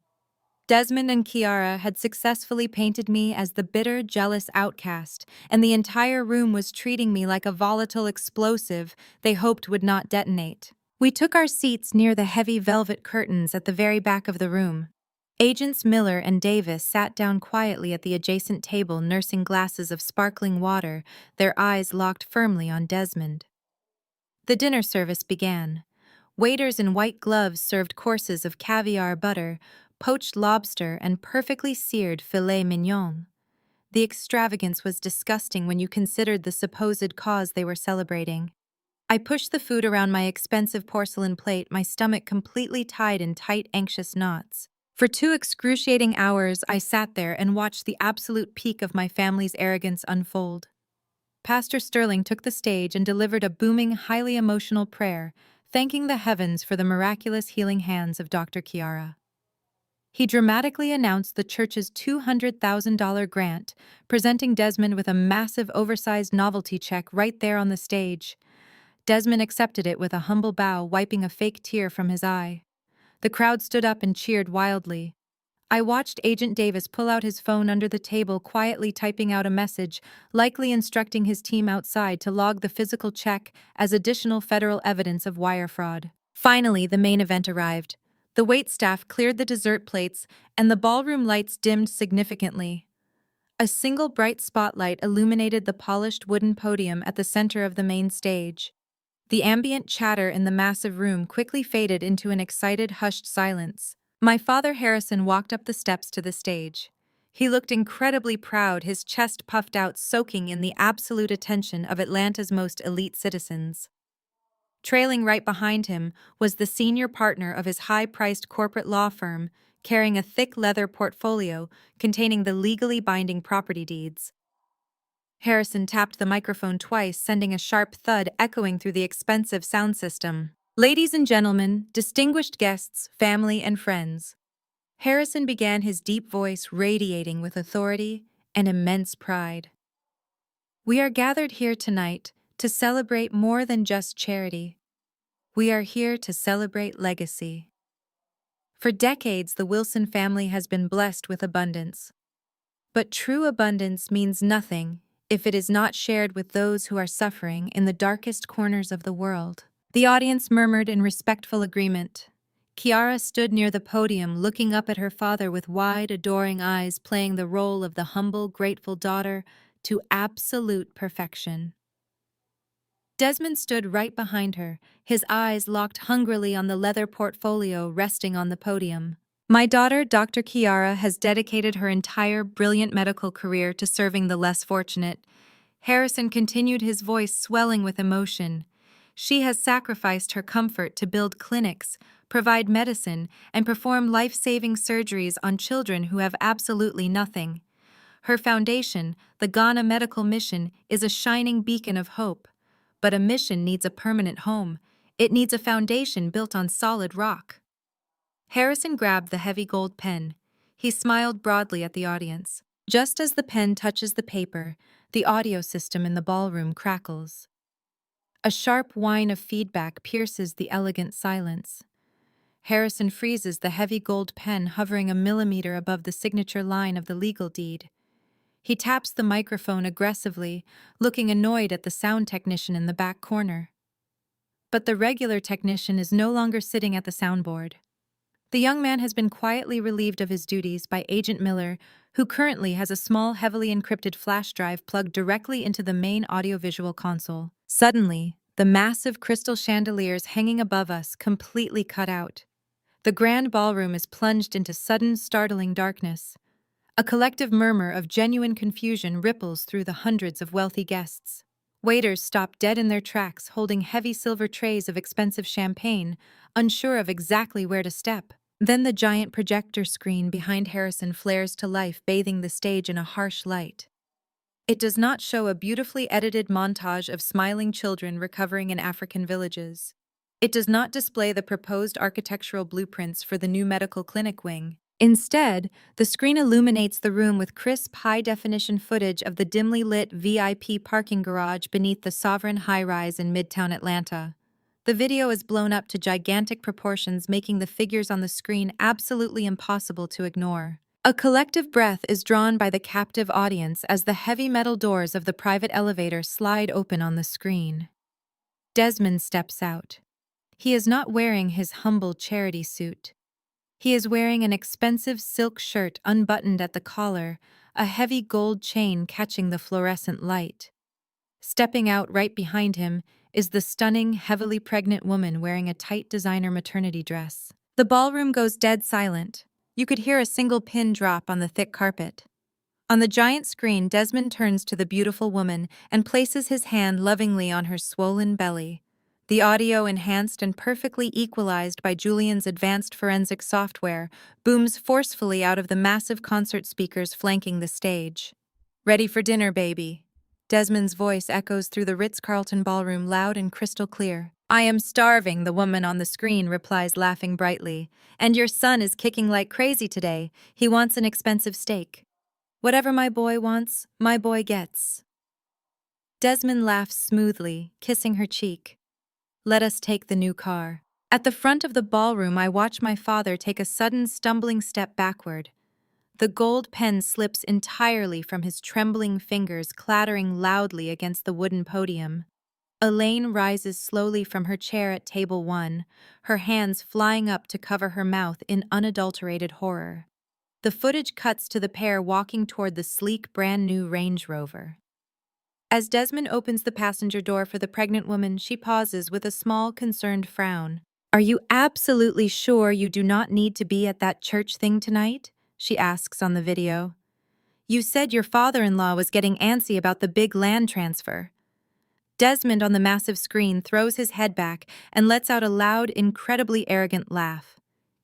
S1: Desmond and Kiara had successfully painted me as the bitter, jealous outcast, and the entire room was treating me like a volatile explosive they hoped would not detonate. We took our seats near the heavy velvet curtains at the very back of the room. Agents Miller and Davis sat down quietly at the adjacent table, nursing glasses of sparkling water, their eyes locked firmly on Desmond. The dinner service began. Waiters in white gloves served courses of caviar butter, poached lobster, and perfectly seared filet mignon. The extravagance was disgusting when you considered the supposed cause they were celebrating. I pushed the food around my expensive porcelain plate, my stomach completely tied in tight, anxious knots. For 2 excruciating hours, I sat there and watched the absolute peak of my family's arrogance unfold. Pastor Sterling took the stage and delivered a booming, highly emotional prayer, thanking the heavens for the miraculous healing hands of Dr. Chiara. He dramatically announced the church's $200,000 grant, presenting Desmond with a massive, oversized novelty check right there on the stage. Desmond accepted it with a humble bow, wiping a fake tear from his eye. The crowd stood up and cheered wildly. I watched Agent Davis pull out his phone under the table, quietly typing out a message, likely instructing his team outside to log the physical check as additional federal evidence of wire fraud. Finally, the main event arrived. The waitstaff cleared the dessert plates, and the ballroom lights dimmed significantly. A single bright spotlight illuminated the polished wooden podium at the center of the main stage. The ambient chatter in the massive room quickly faded into an excited, hushed silence. My father Harrison walked up the steps to the stage. He looked incredibly proud, his chest puffed out, soaking in the absolute attention of Atlanta's most elite citizens. Trailing right behind him was the senior partner of his high-priced corporate law firm, carrying a thick leather portfolio containing the legally binding property deeds. Harrison tapped the microphone twice, sending a sharp thud echoing through the expensive sound system. "Ladies and gentlemen, distinguished guests, family and friends." Harrison began, his deep voice radiating with authority and immense pride. "We are gathered here tonight to celebrate more than just charity. We are here to celebrate legacy. For decades, the Wilson family has been blessed with abundance. But true abundance means nothing if it is not shared with those who are suffering in the darkest corners of the world." The audience murmured in respectful agreement. Chiara stood near the podium, looking up at her father with wide, adoring eyes, playing the role of the humble, grateful daughter to absolute perfection. Desmond stood right behind her, his eyes locked hungrily on the leather portfolio resting on the podium. "My daughter, Dr. Chiara, has dedicated her entire brilliant medical career to serving the less fortunate." Harrison continued, his voice swelling with emotion. "She has sacrificed her comfort to build clinics, provide medicine, and perform life-saving surgeries on children who have absolutely nothing. Her foundation, the Ghana Medical Mission, is a shining beacon of hope. But a mission needs a permanent home. It needs a foundation built on solid rock." Harrison grabbed the heavy gold pen. He smiled broadly at the audience. Just as the pen touches the paper, the audio system in the ballroom crackles. A sharp whine of feedback pierces the elegant silence. Harrison freezes the heavy gold pen, hovering a millimeter above the signature line of the legal deed. He taps the microphone aggressively, looking annoyed at the sound technician in the back corner. But the regular technician is no longer sitting at the soundboard. The young man has been quietly relieved of his duties by Agent Miller, who currently has a small, heavily encrypted flash drive plugged directly into the main audiovisual console. Suddenly, the massive crystal chandeliers hanging above us completely cut out. The grand ballroom is plunged into sudden, startling darkness. A collective murmur of genuine confusion ripples through the hundreds of wealthy guests. Waiters stop dead in their tracks, holding heavy silver trays of expensive champagne, unsure of exactly where to step. Then the giant projector screen behind Harrison flares to life, bathing the stage in a harsh light. It does not show a beautifully edited montage of smiling children recovering in African villages. It does not display the proposed architectural blueprints for the new medical clinic wing. Instead, the screen illuminates the room with crisp, high-definition footage of the dimly lit VIP parking garage beneath the Sovereign high-rise in Midtown Atlanta. The video is blown up to gigantic proportions, making the figures on the screen absolutely impossible to ignore. A collective breath is drawn by the captive audience as the heavy metal doors of the private elevator slide open on the screen. Desmond steps out. He is not wearing his humble charity suit. He is wearing an expensive silk shirt unbuttoned at the collar, a heavy gold chain catching the fluorescent light. Stepping out right behind him is the stunning, heavily pregnant woman wearing a tight designer maternity dress. The ballroom goes dead silent. You could hear a single pin drop on the thick carpet. On the giant screen, Desmond turns to the beautiful woman and places his hand lovingly on her swollen belly. The audio, enhanced and perfectly equalized by Julian's advanced forensic software, booms forcefully out of the massive concert speakers flanking the stage. "Ready for dinner, baby." Desmond's voice echoes through the Ritz-Carlton ballroom loud and crystal clear. "I am starving," the woman on the screen replies, laughing brightly. "And your son is kicking like crazy today. He wants an expensive steak." "Whatever my boy wants, my boy gets." Desmond laughs smoothly, kissing her cheek. "Let us take the new car." At the front of the ballroom, I watch my father take a sudden stumbling step backward. The gold pen slips entirely from his trembling fingers, clattering loudly against the wooden podium. Elaine rises slowly from her chair at table 1, her hands flying up to cover her mouth in unadulterated horror. The footage cuts to the pair walking toward the sleek, brand-new Range Rover. As Desmond opens the passenger door for the pregnant woman, she pauses with a small, concerned frown. "Are you absolutely sure you do not need to be at that church thing tonight?" she asks on the video. "You said your father-in-law was getting antsy about the big land transfer." Desmond on the massive screen throws his head back and lets out a loud, incredibly arrogant laugh.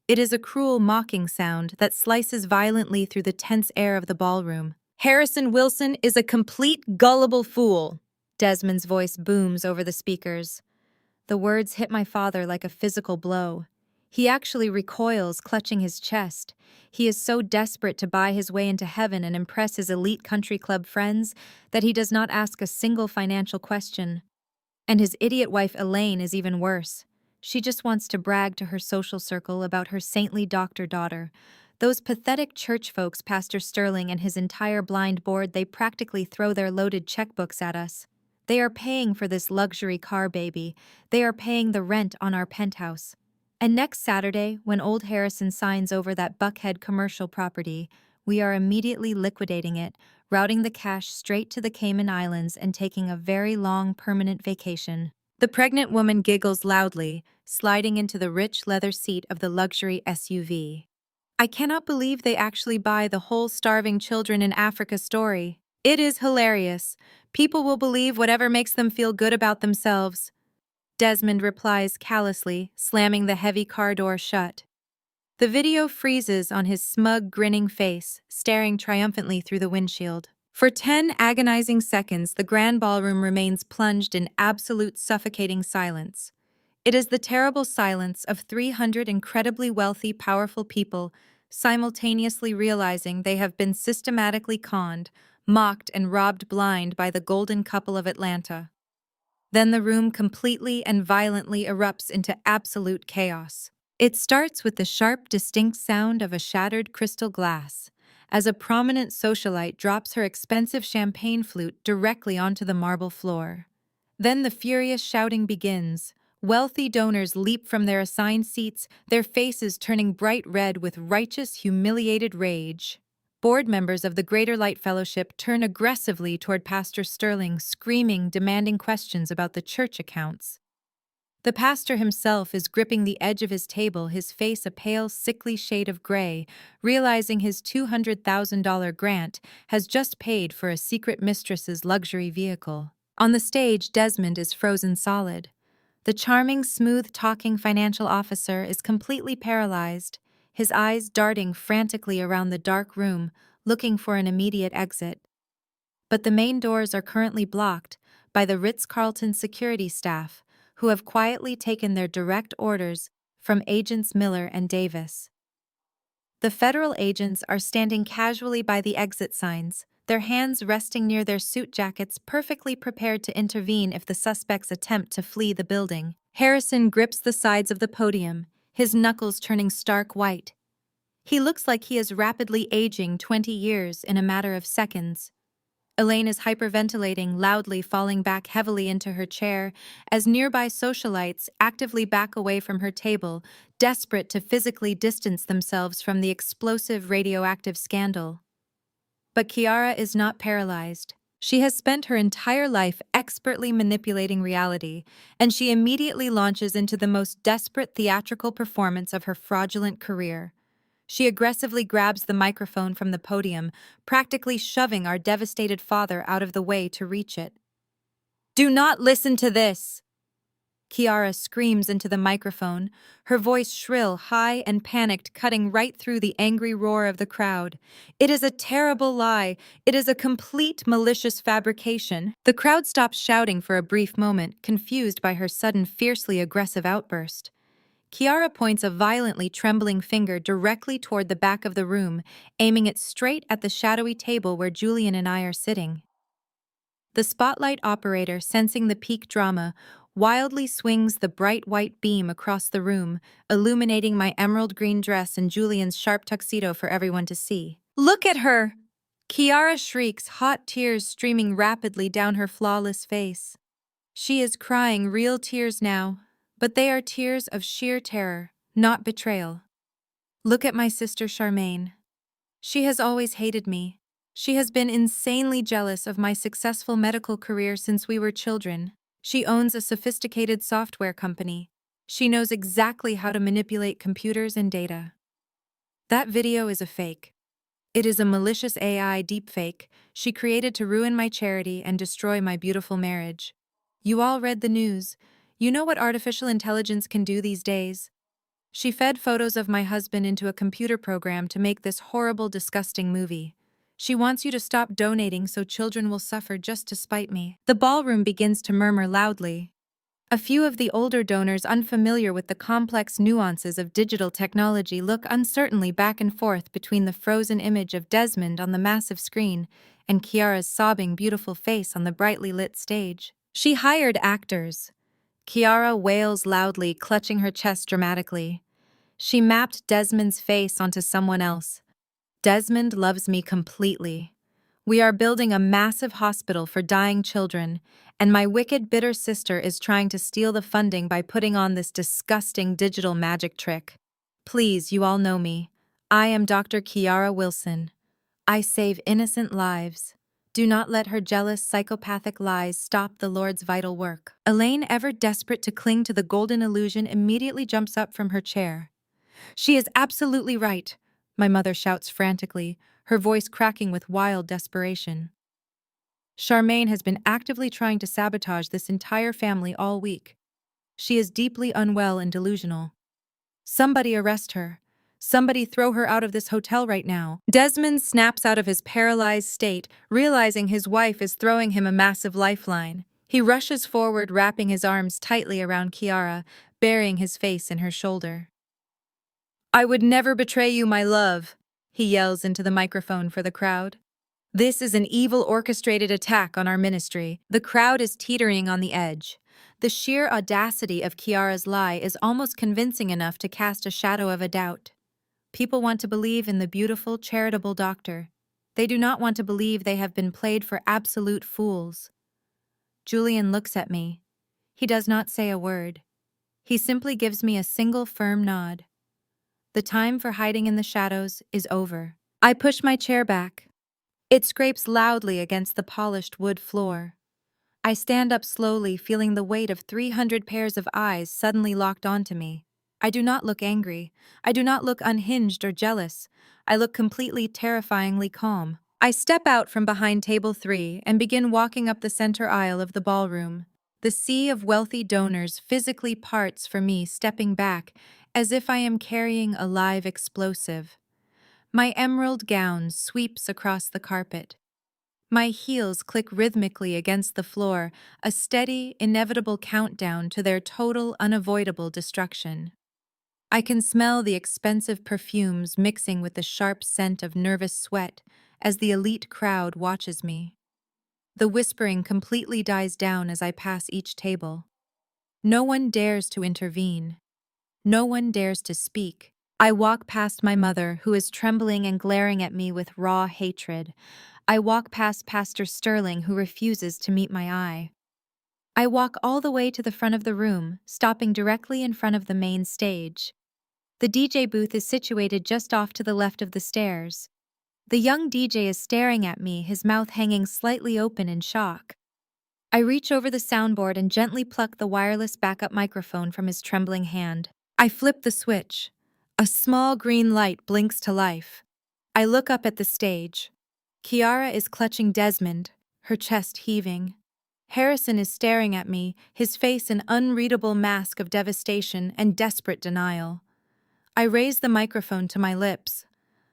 S1: It is a cruel, mocking sound that slices violently through the tense air of the ballroom. "Harrison Wilson is a complete gullible fool," Desmond's voice booms over the speakers. The words hit my father like a physical blow. He actually recoils, clutching his chest. He is so desperate to buy his way into heaven and impress his elite country club friends that he does not ask a single financial question. And his idiot wife Elaine is even worse. She just wants to brag to her social circle about her saintly doctor daughter. Those pathetic church folks, Pastor Sterling and his entire blind board, they practically throw their loaded checkbooks at us. They are paying for this luxury car, baby. They are paying the rent on our penthouse. And next Saturday, when old Harrison signs over that Buckhead commercial property, we are immediately liquidating it, routing the cash straight to the Cayman Islands and taking a very long permanent vacation. The pregnant woman giggles loudly, sliding into the rich leather seat of the luxury SUV. "I cannot believe they actually buy the whole starving children in Africa story. It is hilarious. People will believe whatever makes them feel good about themselves." Desmond replies callously, slamming the heavy car door shut. The video freezes on his smug, grinning face, staring triumphantly through the windshield. For 10 agonizing seconds, the grand ballroom remains plunged in absolute suffocating silence. It is the terrible silence of 300 incredibly wealthy, powerful people simultaneously realizing they have been systematically conned, mocked, and robbed blind by the golden couple of Atlanta. Then the room completely and violently erupts into absolute chaos. It starts with the sharp, distinct sound of a shattered crystal glass, as a prominent socialite drops her expensive champagne flute directly onto the marble floor. Then the furious shouting begins. Wealthy donors leap from their assigned seats, their faces turning bright red with righteous, humiliated rage. Board members of the Greater Light Fellowship turn aggressively toward Pastor Sterling, screaming, demanding questions about the church accounts. The pastor himself is gripping the edge of his table, his face a pale, sickly shade of gray, realizing his $200,000 grant has just paid for a secret mistress's luxury vehicle. On the stage, Desmond is frozen solid. The charming, smooth-talking financial officer is completely paralyzed, his eyes darting frantically around the dark room, looking for an immediate exit. But the main doors are currently blocked by the Ritz-Carlton security staff, who have quietly taken their direct orders from Agents Miller and Davis. The federal agents are standing casually by the exit signs, their hands resting near their suit jackets, perfectly prepared to intervene if the suspects attempt to flee the building. Harrison grips the sides of the podium, his knuckles turning stark white. He looks like he is rapidly aging 20 years in a matter of seconds. Elaine is hyperventilating, loudly falling back heavily into her chair as nearby socialites actively back away from her table, desperate to physically distance themselves from the explosive radioactive scandal. But Kiara is not paralyzed. She has spent her entire life expertly manipulating reality, and she immediately launches into the most desperate theatrical performance of her fraudulent career. She aggressively grabs the microphone from the podium, practically shoving our devastated father out of the way to reach it. "Do not listen to this!" Kiara screams into the microphone, her voice shrill, high, and panicked, cutting right through the angry roar of the crowd. "It is a terrible lie. It is a complete malicious fabrication." The crowd stops shouting for a brief moment, confused by her sudden, fiercely aggressive outburst. Kiara points a violently trembling finger directly toward the back of the room, aiming it straight at the shadowy table where Julian and I are sitting. The spotlight operator, sensing the peak drama, wildly swings the bright white beam across the room, illuminating my emerald green dress and Julian's sharp tuxedo for everyone to see. "Look at her!" Kiara shrieks, hot tears streaming rapidly down her flawless face. She is crying real tears now, but they are tears of sheer terror, not betrayal. "Look at my sister Charmaine. She has always hated me. She has been insanely jealous of my successful medical career since we were children. She owns a sophisticated software company. She knows exactly how to manipulate computers and data. That video is a fake. It is a malicious AI deepfake she created to ruin my charity and destroy my beautiful marriage. You all read the news. You know what artificial intelligence can do these days. She fed photos of my husband into a computer program to make this horrible, disgusting movie. She wants you to stop donating so children will suffer just to spite me." The ballroom begins to murmur loudly. A few of the older donors, unfamiliar with the complex nuances of digital technology, look uncertainly back and forth between the frozen image of Desmond on the massive screen and Kiara's sobbing, beautiful face on the brightly lit stage. "She hired actors." Kiara wails loudly, clutching her chest dramatically. "She mapped Desmond's face onto someone else. Desmond loves me completely. We are building a massive hospital for dying children, and my wicked, bitter sister is trying to steal the funding by putting on this disgusting digital magic trick. Please, you all know me. I am Dr. Kiara Wilson. I save innocent lives. Do not let her jealous, psychopathic lies stop the Lord's vital work." Elaine, ever desperate to cling to the golden illusion, immediately jumps up from her chair. "She is absolutely right," my mother shouts frantically, her voice cracking with wild desperation. "Charmaine has been actively trying to sabotage this entire family all week. She is deeply unwell and delusional. Somebody arrest her. Somebody throw her out of this hotel right now." Desmond snaps out of his paralyzed state, realizing his wife is throwing him a massive lifeline. He rushes forward, wrapping his arms tightly around Kiara, burying his face in her shoulder. "I would never betray you, my love," he yells into the microphone for the crowd. "This is an evil orchestrated attack on our ministry." The crowd is teetering on the edge. The sheer audacity of Kiara's lie is almost convincing enough to cast a shadow of a doubt. People want to believe in the beautiful, charitable doctor. They do not want to believe they have been played for absolute fools. Julian looks at me. He does not say a word. He simply gives me a single firm nod. The time for hiding in the shadows is over. I push my chair back. It scrapes loudly against the polished wood floor. I stand up slowly, feeling the weight of 300 pairs of eyes suddenly locked onto me. I do not look angry. I do not look unhinged or jealous. I look completely, terrifyingly calm. I step out from behind table 3 and begin walking up the center aisle of the ballroom. The sea of wealthy donors physically parts for me, stepping back, as if I am carrying a live explosive. My emerald gown sweeps across the carpet. My heels click rhythmically against the floor, a steady, inevitable countdown to their total, unavoidable destruction. I can smell the expensive perfumes mixing with the sharp scent of nervous sweat as the elite crowd watches me. The whispering completely dies down as I pass each table. No one dares to intervene. No one dares to speak. I walk past my mother, who is trembling and glaring at me with raw hatred. I walk past Pastor Sterling, who refuses to meet my eye. I walk all the way to the front of the room, stopping directly in front of the main stage. The DJ booth is situated just off to the left of the stairs. The young DJ is staring at me, his mouth hanging slightly open in shock. I reach over the soundboard and gently pluck the wireless backup microphone from his trembling hand. I flip the switch. A small green light blinks to life. I look up at the stage. Kiara is clutching Desmond, her chest heaving. Harrison is staring at me, his face an unreadable mask of devastation and desperate denial. I raise the microphone to my lips.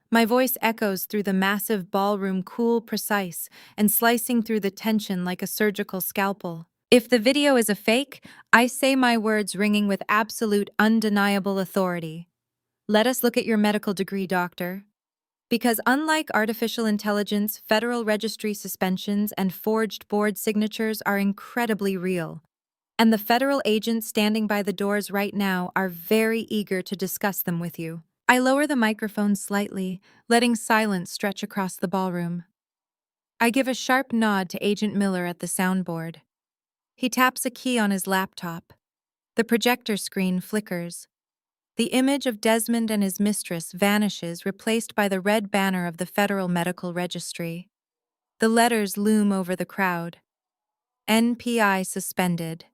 S1: My voice echoes through the massive ballroom, cool, precise, and slicing through the tension like a surgical scalpel. If the video is a fake, I say my words ringing with absolute, undeniable authority. Let us look at your medical degree, doctor. Because unlike artificial intelligence, federal registry suspensions and forged board signatures are incredibly real. And the federal agents standing by the doors right now are very eager to discuss them with you. I lower the microphone slightly, letting silence stretch across the ballroom. I give a sharp nod to Agent Miller at the soundboard. He taps a key on his laptop. The projector screen flickers. The image of Desmond and his mistress vanishes, replaced by the red banner of the Federal Medical Registry. The letters loom over the crowd. NPI suspended.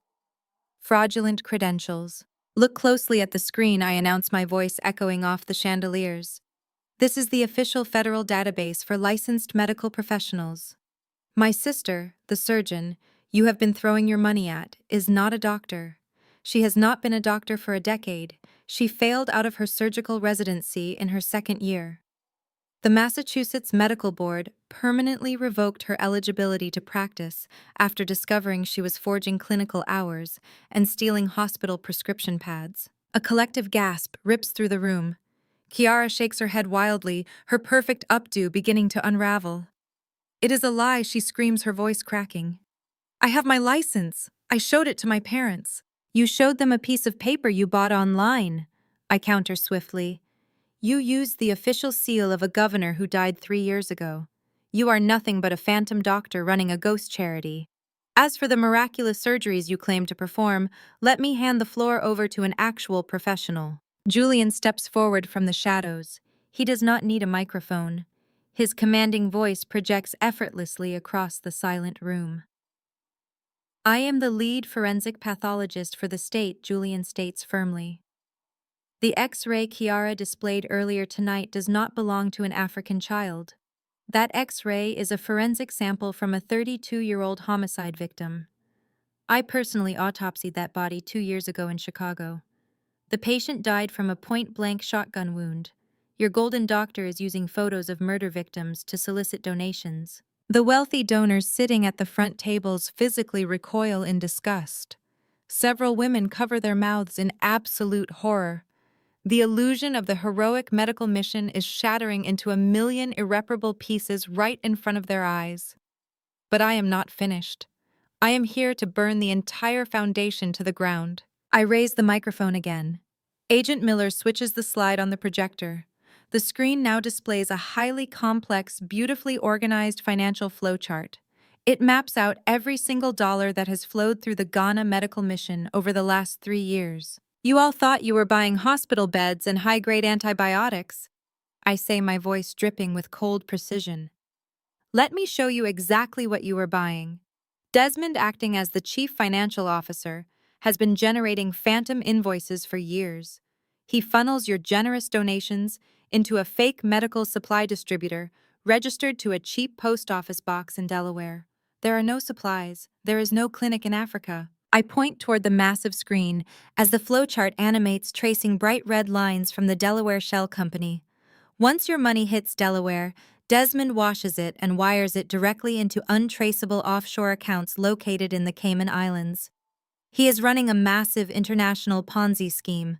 S1: Fraudulent credentials. Look closely at the screen, I announce, my voice echoing off the chandeliers. This is the official federal database for licensed medical professionals. My sister, the surgeon, you have been throwing your money at, is not a doctor. She has not been a doctor for a decade. She failed out of her surgical residency in her second year. The Massachusetts Medical Board permanently revoked her eligibility to practice after discovering she was forging clinical hours and stealing hospital prescription pads. A collective gasp rips through the room. Kiara shakes her head wildly, her perfect updo beginning to unravel. It is a lie, she screams, her voice cracking. I have my license. I showed it to my parents. You showed them a piece of paper you bought online, I counter swiftly. You used the official seal of a governor who died 3 years ago. You are nothing but a phantom doctor running a ghost charity. As for the miraculous surgeries you claim to perform, let me hand the floor over to an actual professional. Julian steps forward from the shadows. He does not need a microphone. His commanding voice projects effortlessly across the silent room. I am the lead forensic pathologist for the state, Julian states firmly. The X-ray Kiara displayed earlier tonight does not belong to an African child. That X-ray is a forensic sample from a 32-year-old homicide victim. I personally autopsied that body 2 years ago in Chicago. The patient died from a point-blank shotgun wound. Your golden doctor is using photos of murder victims to solicit donations. The wealthy donors sitting at the front tables physically recoil in disgust. Several women cover their mouths in absolute horror. The illusion of the heroic medical mission is shattering into a million irreparable pieces right in front of their eyes. But I am not finished. I am here to burn the entire foundation to the ground. I raise the microphone again. Agent Miller switches the slide on the projector. The screen now displays a highly complex, beautifully organized financial flowchart. It maps out every single dollar that has flowed through the Ghana medical mission over the last 3 years. You all thought you were buying hospital beds and high-grade antibiotics, I say, my voice dripping with cold precision. Let me show you exactly what you were buying. Desmond, acting as the chief financial officer, has been generating phantom invoices for years. He funnels your generous donations into a fake medical supply distributor registered to a cheap post office box in Delaware. There are no supplies. There is no clinic in Africa. I point toward the massive screen as the flowchart animates, tracing bright red lines from the Delaware Shell Company. Once your money hits Delaware, Desmond washes it and wires it directly into untraceable offshore accounts located in the Cayman Islands. He is running a massive international Ponzi scheme.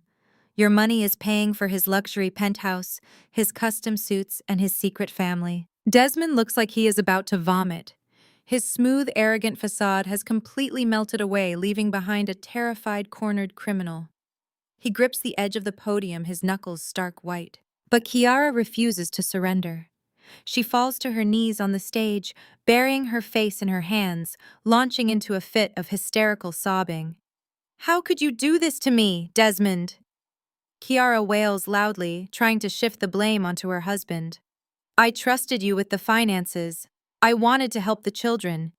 S1: Your money is paying for his luxury penthouse, his custom suits, and his secret family. Desmond looks like he is about to vomit. His smooth, arrogant facade has completely melted away, leaving behind a terrified, cornered criminal. He grips the edge of the podium, his knuckles stark white. But Kiara refuses to surrender. She falls to her knees on the stage, burying her face in her hands, launching into a fit of hysterical sobbing. "How could you do this to me, Desmond?" Kiara wails loudly, trying to shift the blame onto her husband. "I trusted you with the finances. I wanted to help the children.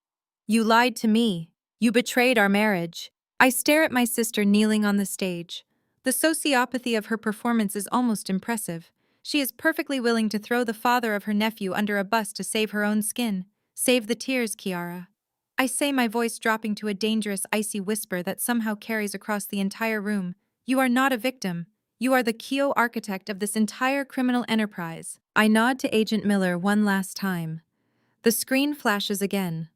S1: You lied to me. You betrayed our marriage. I stare at my sister kneeling on the stage. The sociopathy of her performance is almost impressive. She is perfectly willing to throw the father of her nephew under a bus to save her own skin. Save the tears, Kiara. I say, my voice dropping to a dangerous, icy whisper that somehow carries across the entire room. You are not a victim. You are the Kyo architect of this entire criminal enterprise. I nod to Agent Miller one last time. The screen flashes again.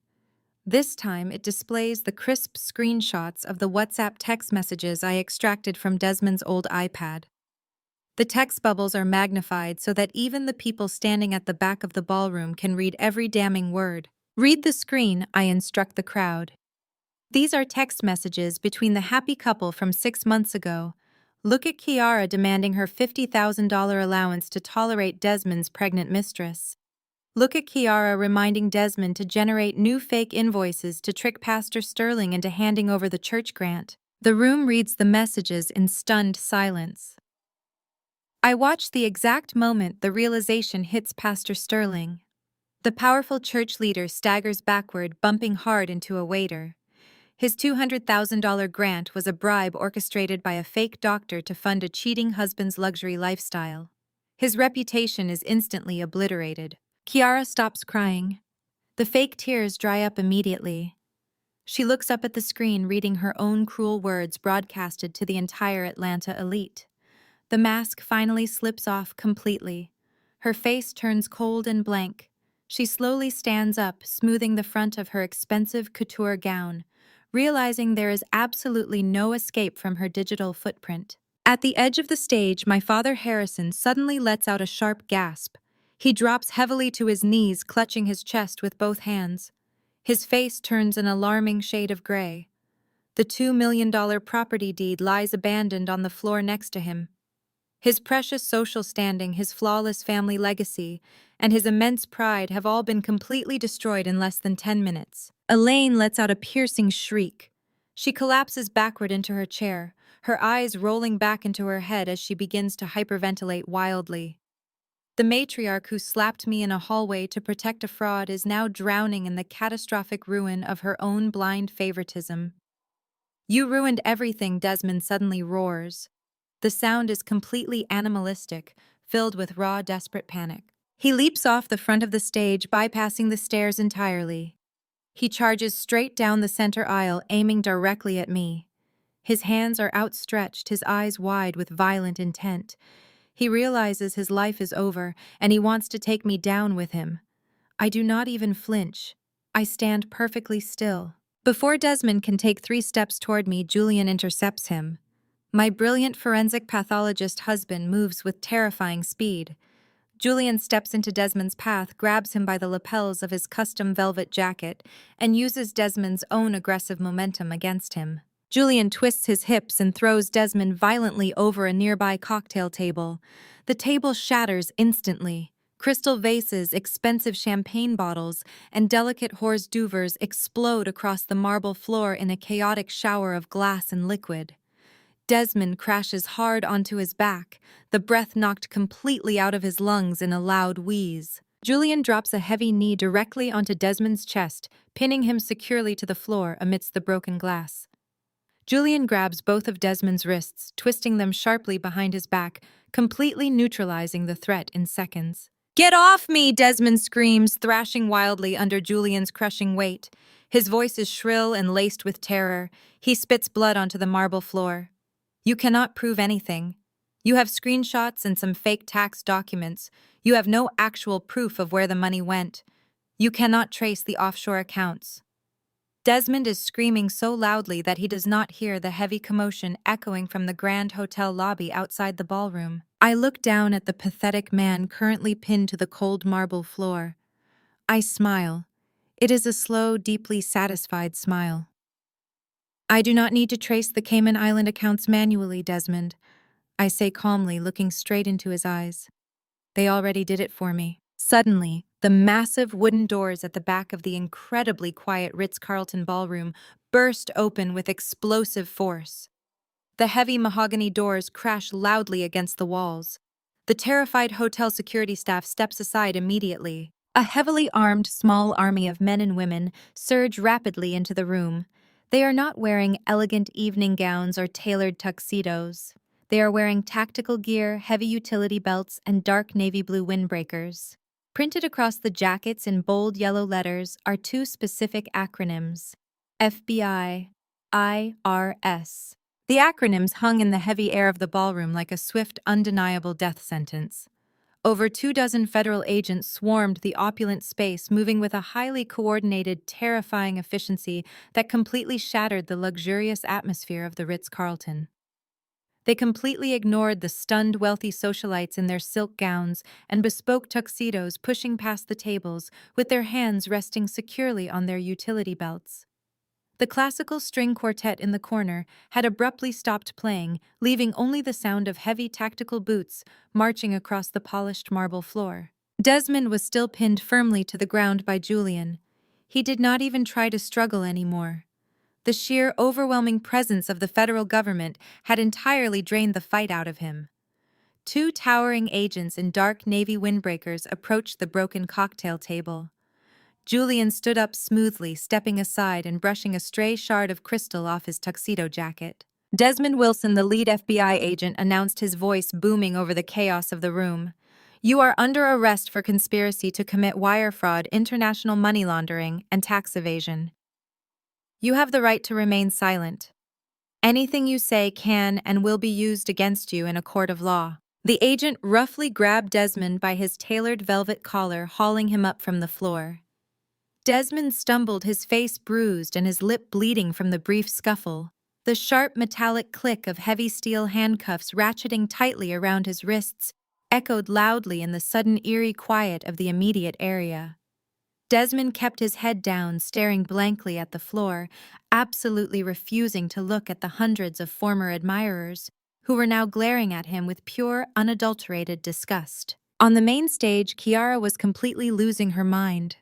S1: This time, it displays the crisp screenshots of the WhatsApp text messages I extracted from Desmond's old iPad. The text bubbles are magnified so that even the people standing at the back of the ballroom can read every damning word. Read the screen, I instruct the crowd. These are text messages between the happy couple from 6 months ago. Look at Kiara demanding her $50,000 allowance to tolerate Desmond's pregnant mistress. Look at Kiara reminding Desmond to generate new fake invoices to trick Pastor Sterling into handing over the church grant. The room reads the messages in stunned silence. I watch the exact moment the realization hits Pastor Sterling. The powerful church leader staggers backward, bumping hard into a waiter. His $200,000 grant was a bribe orchestrated by a fake doctor to fund a cheating husband's luxury lifestyle. His reputation is instantly obliterated. Kiara stops crying. The fake tears dry up immediately. She looks up at the screen, reading her own cruel words broadcasted to the entire Atlanta elite. The mask finally slips off completely. Her face turns cold and blank. She slowly stands up, smoothing the front of her expensive couture gown, realizing there is absolutely no escape from her digital footprint. At the edge of the stage, my father Harrison suddenly lets out a sharp gasp. He drops heavily to his knees, clutching his chest with both hands. His face turns an alarming shade of gray. The $2 million property deed lies abandoned on the floor next to him. His precious social standing, his flawless family legacy, and his immense pride have all been completely destroyed in less than 10 minutes. Elaine lets out a piercing shriek. She collapses backward into her chair, her eyes rolling back into her head as she begins to hyperventilate wildly. The matriarch who slapped me in a hallway to protect a fraud is now drowning in the catastrophic ruin of her own blind favoritism. You ruined everything, Desmond suddenly roars. The sound is completely animalistic, filled with raw, desperate panic. He leaps off the front of the stage, bypassing the stairs entirely. He charges straight down the center aisle, aiming directly at me. His hands are outstretched, his eyes wide with violent intent. He realizes his life is over, and he wants to take me down with him. I do not even flinch. I stand perfectly still. Before Desmond can take 3 steps toward me, Julian intercepts him. My brilliant forensic pathologist husband moves with terrifying speed. Julian steps into Desmond's path, grabs him by the lapels of his custom velvet jacket, and uses Desmond's own aggressive momentum against him. Julian twists his hips and throws Desmond violently over a nearby cocktail table. The table shatters instantly. Crystal vases, expensive champagne bottles, and delicate hors d'oeuvres explode across the marble floor in a chaotic shower of glass and liquid. Desmond crashes hard onto his back, the breath knocked completely out of his lungs in a loud wheeze. Julian drops a heavy knee directly onto Desmond's chest, pinning him securely to the floor amidst the broken glass. Julian grabs both of Desmond's wrists, twisting them sharply behind his back, completely neutralizing the threat in seconds. "Get off me!" Desmond screams, thrashing wildly under Julian's crushing weight. His voice is shrill and laced with terror. He spits blood onto the marble floor. "You cannot prove anything. You have screenshots and some fake tax documents. You have no actual proof of where the money went. You cannot trace the offshore accounts." Desmond is screaming so loudly that he does not hear the heavy commotion echoing from the Grand Hotel lobby outside the ballroom. I look down at the pathetic man currently pinned to the cold marble floor. I smile. It is a slow, deeply satisfied smile. "I do not need to trace the Cayman Island accounts manually, Desmond," I say calmly, looking straight into his eyes. "They already did it for me." Suddenly, the massive wooden doors at the back of the incredibly quiet Ritz-Carlton ballroom burst open with explosive force. The heavy mahogany doors crash loudly against the walls. The terrified hotel security staff steps aside immediately. A heavily armed small army of men and women surge rapidly into the room. They are not wearing elegant evening gowns or tailored tuxedos. They are wearing tactical gear, heavy utility belts, and dark navy blue windbreakers. Printed across the jackets in bold yellow letters are two specific acronyms: FBI, IRS. The acronyms hung in the heavy air of the ballroom like a swift, undeniable death sentence. Over 24 federal agents swarmed the opulent space, moving with a highly coordinated, terrifying efficiency that completely shattered the luxurious atmosphere of the Ritz-Carlton. They completely ignored the stunned wealthy socialites in their silk gowns and bespoke tuxedos pushing past the tables, with their hands resting securely on their utility belts. The classical string quartet in the corner had abruptly stopped playing, leaving only the sound of heavy tactical boots marching across the polished marble floor. Desmond was still pinned firmly to the ground by Julian. He did not even try to struggle anymore. The sheer, overwhelming presence of the federal government had entirely drained the fight out of him. Two towering agents in dark navy windbreakers approached the broken cocktail table. Julian stood up smoothly, stepping aside and brushing a stray shard of crystal off his tuxedo jacket. Desmond Wilson, the lead FBI agent, announced, his voice booming over the chaos of the room. "You are under arrest for conspiracy to commit wire fraud, international money laundering, and tax evasion. You have the right to remain silent. Anything you say can and will be used against you in a court of law." The agent roughly grabbed Desmond by his tailored velvet collar, hauling him up from the floor. Desmond stumbled, his face bruised and his lip bleeding from the brief scuffle. The sharp metallic click of heavy steel handcuffs ratcheting tightly around his wrists echoed loudly in the sudden eerie quiet of the immediate area. Desmond kept his head down, staring blankly at the floor, absolutely refusing to look at the hundreds of former admirers who were now glaring at him with pure, unadulterated disgust. On the main stage, Kiara was completely losing her mind.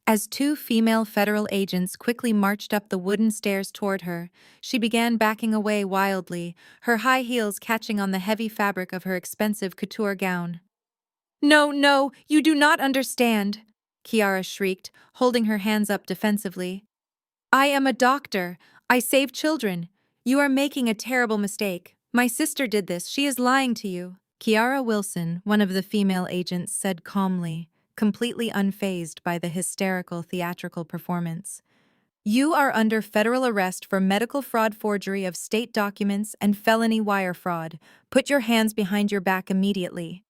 S1: As two female federal agents quickly marched up the wooden stairs toward her, she began backing away wildly, her high heels catching on the heavy fabric of her expensive couture gown. "No, no, you do not understand," Kiara shrieked, holding her hands up defensively. "I am a doctor. I save children. You are making a terrible mistake. My sister did this. She is lying to you." Kiara Wilson, one of the female agents, said calmly, completely unfazed by the hysterical theatrical performance. "You are under federal arrest for medical fraud, forgery of state documents, and felony wire fraud. Put your hands behind your back immediately."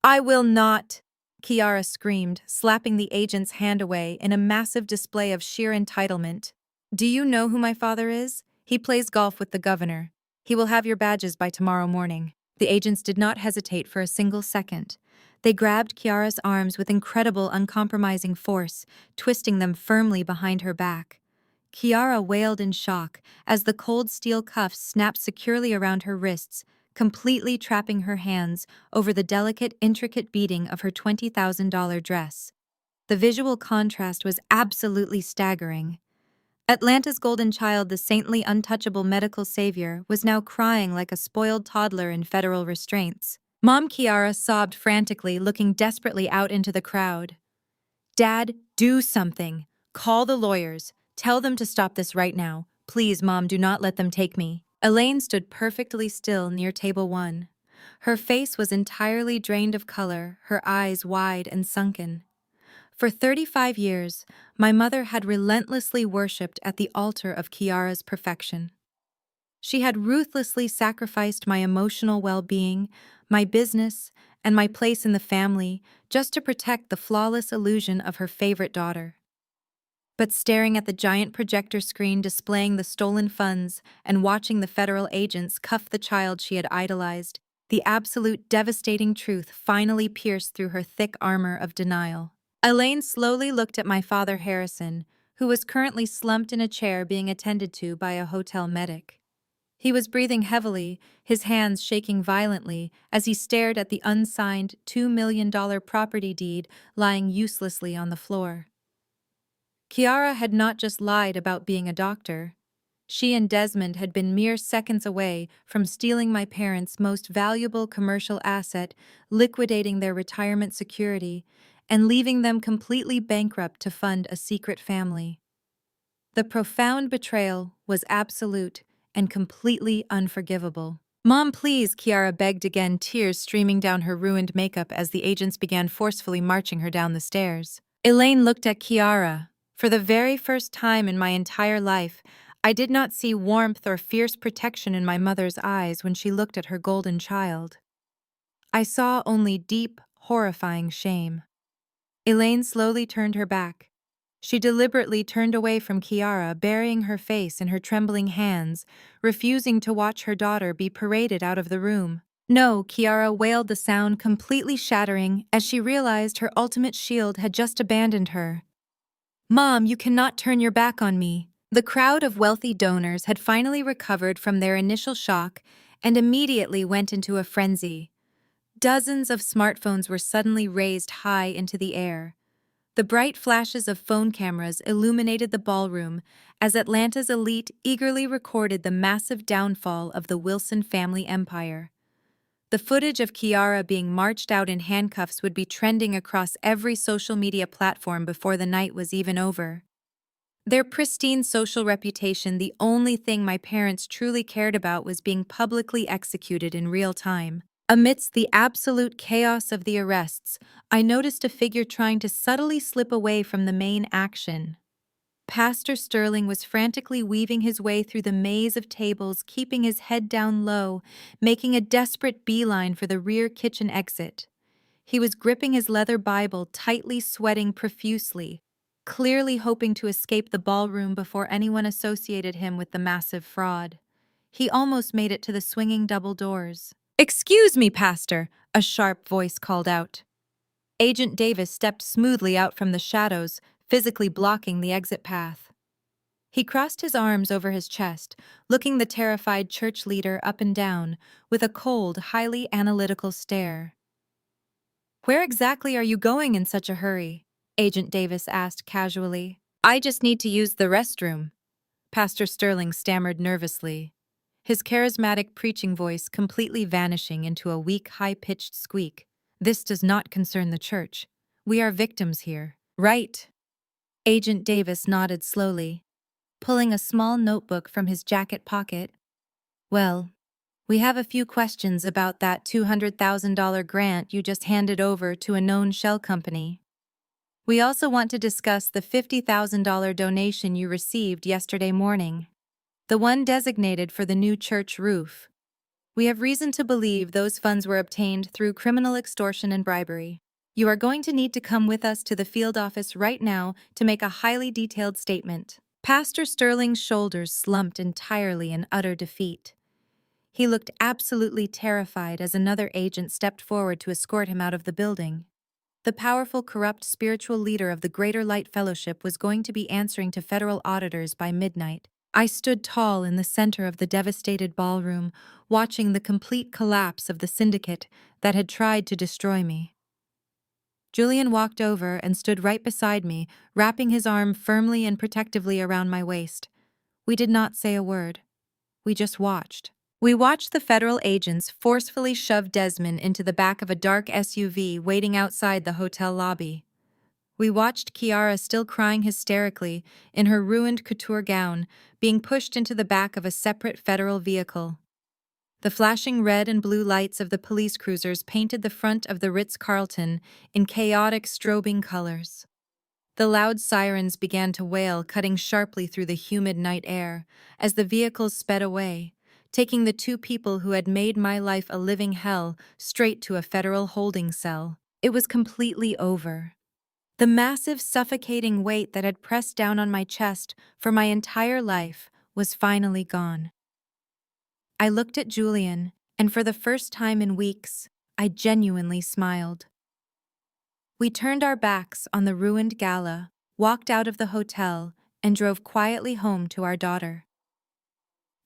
S1: "I will not," Kiara screamed, slapping the agent's hand away in a massive display of sheer entitlement. "Do you know who my father is? He plays golf with the governor. He will have your badges by tomorrow morning." The agents did not hesitate for a single second. They grabbed Kiara's arms with incredible, uncompromising force, twisting them firmly behind her back. Kiara wailed in shock as the cold steel cuffs snapped securely around her wrists, completely trapping her hands over the delicate, intricate beading of her $20,000 dress. The visual contrast was absolutely staggering. Atlanta's golden child, the saintly, untouchable medical savior, was now crying like a spoiled toddler in federal restraints. Mom Kiara sobbed frantically, looking desperately out into the crowd. "Dad, do something. Call the lawyers. Tell them to stop this right now. Please, Mom, do not let them take me." Elaine stood perfectly still near table 1. Her face was entirely drained of color, her eyes wide and sunken. For 35 years, my mother had relentlessly worshipped at the altar of Kiara's perfection. She had ruthlessly sacrificed my emotional well-being, my business, and my place in the family just to protect the flawless illusion of her favorite daughter. But staring at the giant projector screen displaying the stolen funds and watching the federal agents cuff the child she had idolized, the absolute devastating truth finally pierced through her thick armor of denial. Elaine slowly looked at my father Harrison, who was currently slumped in a chair being attended to by a hotel medic. He was breathing heavily, his hands shaking violently as he stared at the unsigned $2 million property deed lying uselessly on the floor. Kiara had not just lied about being a doctor. She and Desmond had been mere seconds away from stealing my parents' most valuable commercial asset, liquidating their retirement security, and leaving them completely bankrupt to fund a secret family. The profound betrayal was absolute and completely unforgivable. "Mom, please," Kiara begged again, tears streaming down her ruined makeup as the agents began forcefully marching her down the stairs. Elaine looked at Kiara. For the very first time in my entire life, I did not see warmth or fierce protection in my mother's eyes when she looked at her golden child. I saw only deep, horrifying shame. Elaine slowly turned her back. She deliberately turned away from Kiara, burying her face in her trembling hands, refusing to watch her daughter be paraded out of the room. "No," Kiara wailed, the sound completely shattering as she realized her ultimate shield had just abandoned her. "Mom, you cannot turn your back on me." The crowd of wealthy donors had finally recovered from their initial shock and immediately went into a frenzy. Dozens of smartphones were suddenly raised high into the air. The bright flashes of phone cameras illuminated the ballroom as Atlanta's elite eagerly recorded the massive downfall of the Wilson family empire. The footage of Kiara being marched out in handcuffs would be trending across every social media platform before the night was even over. Their pristine social reputation, the only thing my parents truly cared about, was being publicly executed in real time. Amidst the absolute chaos of the arrests, I noticed a figure trying to subtly slip away from the main action. Pastor Sterling was frantically weaving his way through the maze of tables, keeping his head down low, making a desperate beeline for the rear kitchen exit. He was gripping his leather Bible tightly, sweating profusely, clearly hoping to escape the ballroom before anyone associated him with the massive fraud. He almost made it to the swinging double doors. "Excuse me, Pastor," a sharp voice called out. Agent Davis stepped smoothly out from the shadows, physically blocking the exit path. He crossed his arms over his chest, looking the terrified church leader up and down with a cold, highly analytical stare. "Where exactly are you going in such a hurry?" Agent Davis asked casually. "I just need to use the restroom," Pastor Sterling stammered nervously, his charismatic preaching voice completely vanishing into a weak, high-pitched squeak. "This does not concern the church. We are victims here." "Right." Agent Davis nodded slowly, pulling a small notebook from his jacket pocket. "Well, we have a few questions about that $200,000 grant you just handed over to a known shell company. We also want to discuss the $50,000 donation you received yesterday morning, the one designated for the new church roof. We have reason to believe those funds were obtained through criminal extortion and bribery. You are going to need to come with us to the field office right now to make a highly detailed statement." Pastor Sterling's shoulders slumped entirely in utter defeat. He looked absolutely terrified as another agent stepped forward to escort him out of the building. The powerful, corrupt spiritual leader of the Greater Light Fellowship was going to be answering to federal auditors by midnight. I stood tall in the center of the devastated ballroom, watching the complete collapse of the syndicate that had tried to destroy me. Julian walked over and stood right beside me, wrapping his arm firmly and protectively around my waist. We did not say a word. We just watched. We watched the federal agents forcefully shove Desmond into the back of a dark SUV waiting outside the hotel lobby. We watched Kiara, still crying hysterically in her ruined couture gown, being pushed into the back of a separate federal vehicle. The flashing red and blue lights of the police cruisers painted the front of the Ritz-Carlton in chaotic, strobing colors. The loud sirens began to wail, cutting sharply through the humid night air as the vehicles sped away, taking the two people who had made my life a living hell straight to a federal holding cell. It was completely over. The massive, suffocating weight that had pressed down on my chest for my entire life was finally gone. I looked at Julian, and for the first time in weeks, I genuinely smiled. We turned our backs on the ruined gala, walked out of the hotel, and drove quietly home to our daughter.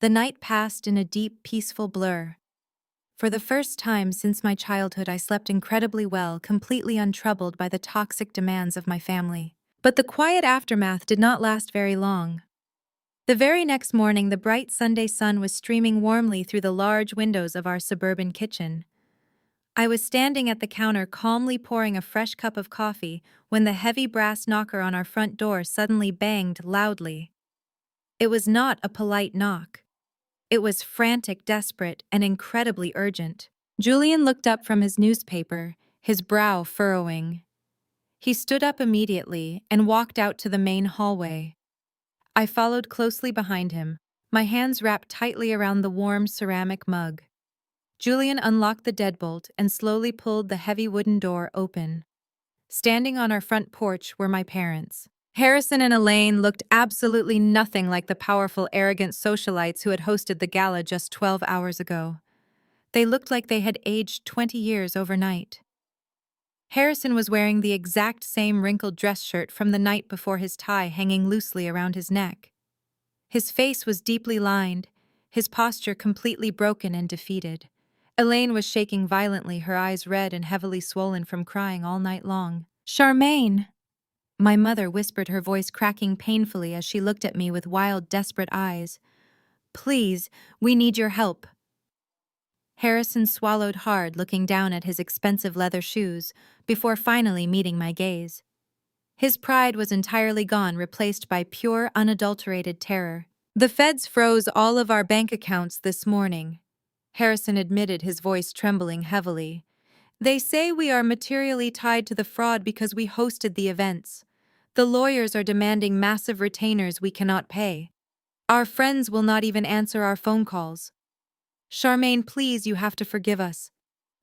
S1: The night passed in a deep, peaceful blur. For the first time since my childhood, I slept incredibly well, completely untroubled by the toxic demands of my family. But the quiet aftermath did not last very long. The very next morning, the bright Sunday sun was streaming warmly through the large windows of our suburban kitchen. I was standing at the counter calmly pouring a fresh cup of coffee when the heavy brass knocker on our front door suddenly banged loudly. It was not a polite knock. It was frantic, desperate, and incredibly urgent. Julian looked up from his newspaper, his brow furrowing. He stood up immediately and walked out to the main hallway. I followed closely behind him, my hands wrapped tightly around the warm ceramic mug. Julian unlocked the deadbolt and slowly pulled the heavy wooden door open. Standing on our front porch were my parents. Harrison and Elaine looked absolutely nothing like the powerful, arrogant socialites who had hosted the gala just 12 hours ago. They looked like they had aged 20 years overnight. Harrison was wearing the exact same wrinkled dress shirt from the night before, his tie hanging loosely around his neck. His face was deeply lined, his posture completely broken and defeated. Elaine was shaking violently, her eyes red and heavily swollen from crying all night long. "Charmaine!" My mother whispered, her voice cracking painfully as she looked at me with wild, desperate eyes. "Please, we need your help." Harrison swallowed hard, looking down at his expensive leather shoes, before finally meeting my gaze. His pride was entirely gone, replaced by pure, unadulterated terror. "The feds froze all of our bank accounts this morning," Harrison admitted, his voice trembling heavily. "They say we are materially tied to the fraud because we hosted the events. The lawyers are demanding massive retainers we cannot pay. Our friends will not even answer our phone calls. Charmaine, please, you have to forgive us.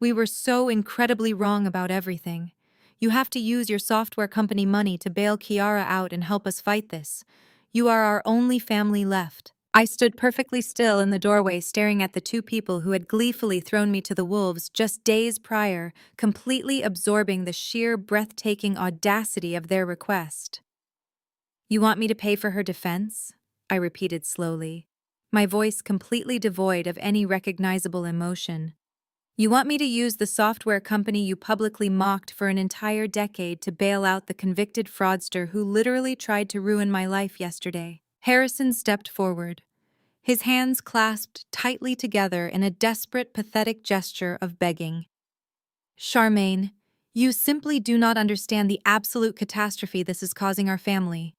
S1: We were so incredibly wrong about everything. You have to use your software company money to bail Kiara out and help us fight this. You are our only family left." I stood perfectly still in the doorway, staring at the two people who had gleefully thrown me to the wolves just days prior, completely absorbing the sheer, breathtaking audacity of their request. "You want me to pay for her defense?" I repeated slowly, my voice completely devoid of any recognizable emotion. "You want me to use the software company you publicly mocked for an entire decade to bail out the convicted fraudster who literally tried to ruin my life yesterday?" Harrison stepped forward, his hands clasped tightly together in a desperate, pathetic gesture of begging. "Charmaine, you simply do not understand the absolute catastrophe this is causing our family.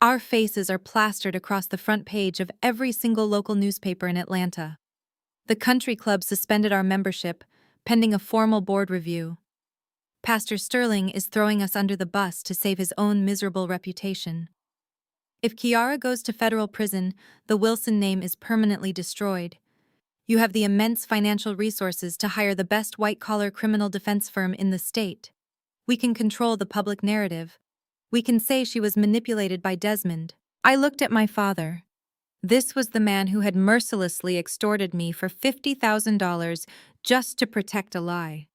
S1: Our faces are plastered across the front page of every single local newspaper in Atlanta. The country club suspended our membership, pending a formal board review. Pastor Sterling is throwing us under the bus to save his own miserable reputation. If Kiara goes to federal prison, the Wilson name is permanently destroyed. You have the immense financial resources to hire the best white-collar criminal defense firm in the state. We can control the public narrative. We can say she was manipulated by Desmond." I looked at my father. This was the man who had mercilessly extorted me for $50,000 just to protect a lie.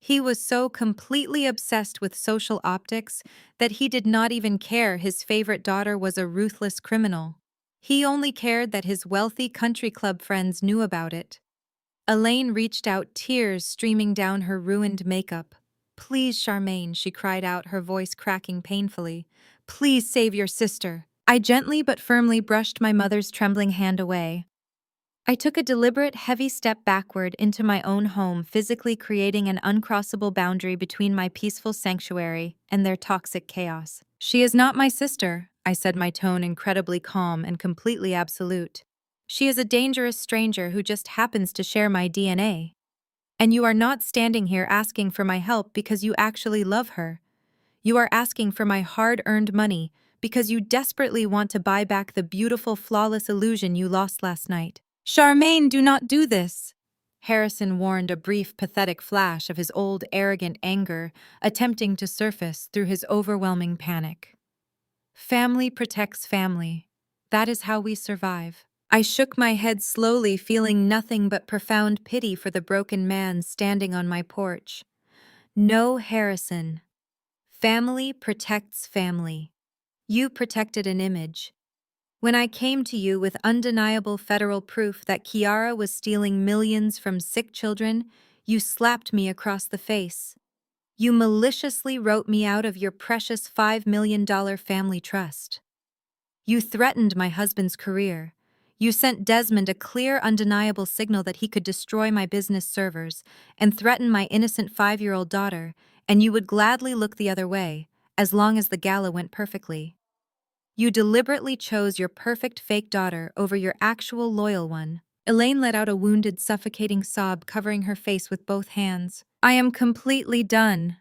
S1: He was so completely obsessed with social optics that he did not even care his favorite daughter was a ruthless criminal. He only cared that his wealthy country club friends knew about it. Elaine reached out, tears streaming down her ruined makeup. "Please, Charmaine," she cried out, her voice cracking painfully. "Please save your sister." I gently but firmly brushed my mother's trembling hand away. I took a deliberate, heavy step backward into my own home, physically creating an uncrossable boundary between my peaceful sanctuary and their toxic chaos. "She is not my sister," I said, my tone incredibly calm and completely absolute. "She is a dangerous stranger who just happens to share my DNA. And you are not standing here asking for my help because you actually love her. You are asking for my hard-earned money because you desperately want to buy back the beautiful, flawless illusion you lost last night." "Charmaine, do not do this!" Harrison warned, a brief, pathetic flash of his old, arrogant anger attempting to surface through his overwhelming panic. "Family protects family. That is how we survive." I shook my head slowly, feeling nothing but profound pity for the broken man standing on my porch. "No, Harrison. Family protects family. You protected an image. When I came to you with undeniable federal proof that Kiara was stealing millions from sick children, you slapped me across the face. You maliciously wrote me out of your precious $5 million family trust. You threatened my husband's career. You sent Desmond a clear, undeniable signal that he could destroy my business servers and threaten my innocent 5-year-old daughter, and you would gladly look the other way, as long as the gala went perfectly. You deliberately chose your perfect fake daughter over your actual loyal one. Elaine let out a wounded, suffocating sob, covering her face with both hands. I am completely done.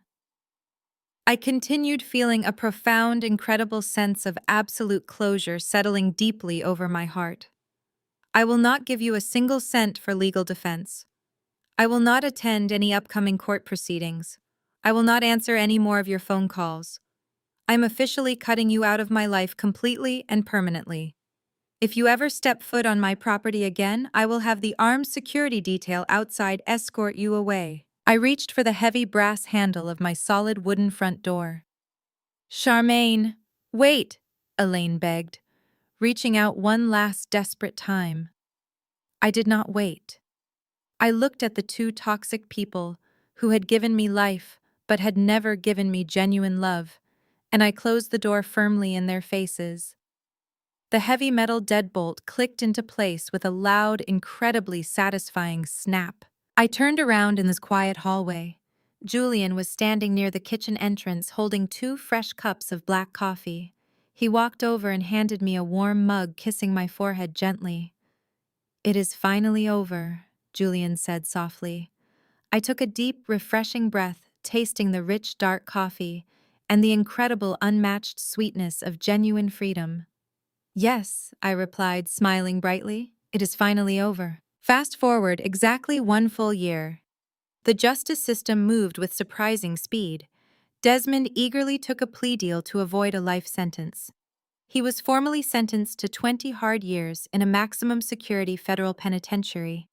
S1: I continued, feeling a profound, incredible sense of absolute closure settling deeply over my heart. I will not give you a single cent for legal defense. I will not attend any upcoming court proceedings. I will not answer any more of your phone calls. I am officially cutting you out of my life completely and permanently. If you ever step foot on my property again, I will have the armed security detail outside escort you away. I reached for the heavy brass handle of my solid wooden front door. Charmaine, wait, Elaine begged, reaching out one last desperate time. I did not wait. I looked at the two toxic people who had given me life but had never given me genuine love, and I closed the door firmly in their faces. The heavy metal deadbolt clicked into place with a loud, incredibly satisfying snap. I turned around in this quiet hallway. Julian was standing near the kitchen entrance holding 2 fresh cups of black coffee. He walked over and handed me a warm mug, kissing my forehead gently. "It is finally over," Julian said softly. I took a deep, refreshing breath, tasting the rich, dark coffee and the incredible, unmatched sweetness of genuine freedom. "Yes," I replied, smiling brightly. "It is finally over." Fast forward exactly 1 full year. The justice system moved with surprising speed. Desmond eagerly took a plea deal to avoid a life sentence. He was formally sentenced to 20 hard years in a maximum security federal penitentiary.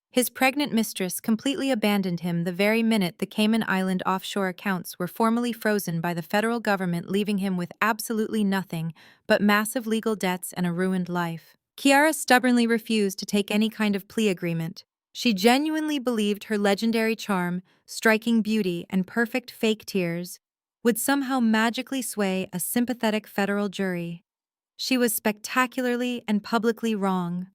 S1: His pregnant mistress completely abandoned him the very minute the Cayman Island offshore accounts were formally frozen by the federal government, leaving him with absolutely nothing but massive legal debts and a ruined life. Kiara stubbornly refused to take any kind of plea agreement. She genuinely believed her legendary charm, striking beauty, and perfect fake tears would somehow magically sway a sympathetic federal jury. She was spectacularly and publicly wrong.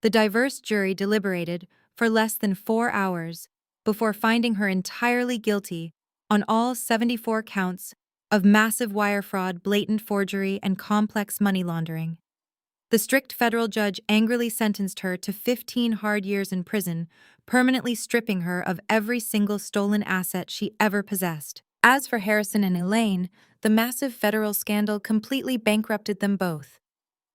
S1: The diverse jury deliberated for less than 4 hours before finding her entirely guilty on all 74 counts of massive wire fraud, blatant forgery, and complex money laundering. The strict federal judge angrily sentenced her to 15 hard years in prison, permanently stripping her of every single stolen asset she ever possessed. As for Harrison and Elaine, the massive federal scandal completely bankrupted them both.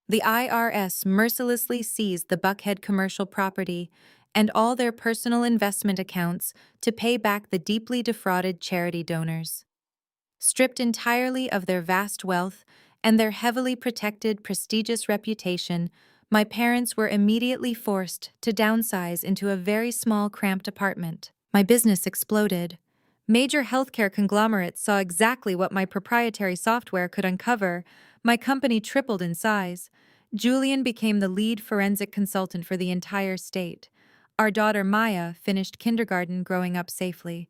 S1: The IRS mercilessly seized the Buckhead commercial property and all their personal investment accounts to pay back the deeply defrauded charity donors. Stripped entirely of their vast wealth and their heavily protected, prestigious reputation, my parents were immediately forced to downsize into a very small, cramped apartment. My business exploded. Major healthcare conglomerates saw exactly what my proprietary software could uncover. My company tripled in size. Julian became the lead forensic consultant for the entire state. Our daughter Maya finished kindergarten, growing up safely.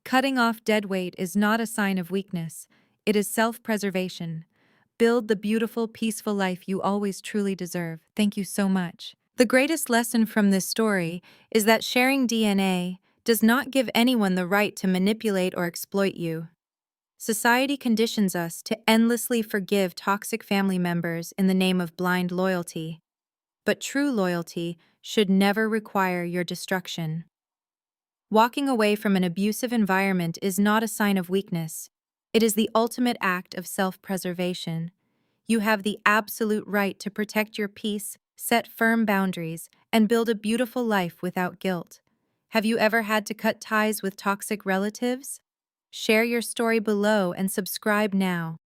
S1: Cutting off dead weight is not a sign of weakness. It is self-preservation. Build the beautiful, peaceful life you always truly deserve. Thank you so much. The greatest lesson from this story is that sharing DNA does not give anyone the right to manipulate or exploit you. Society conditions us to endlessly forgive toxic family members in the name of blind loyalty. But true loyalty should never require your destruction. Walking away from an abusive environment is not a sign of weakness. It is the ultimate act of self-preservation. You have the absolute right to protect your peace, set firm boundaries, and build a beautiful life without guilt. Have you ever had to cut ties with toxic relatives? Share your story below and subscribe now.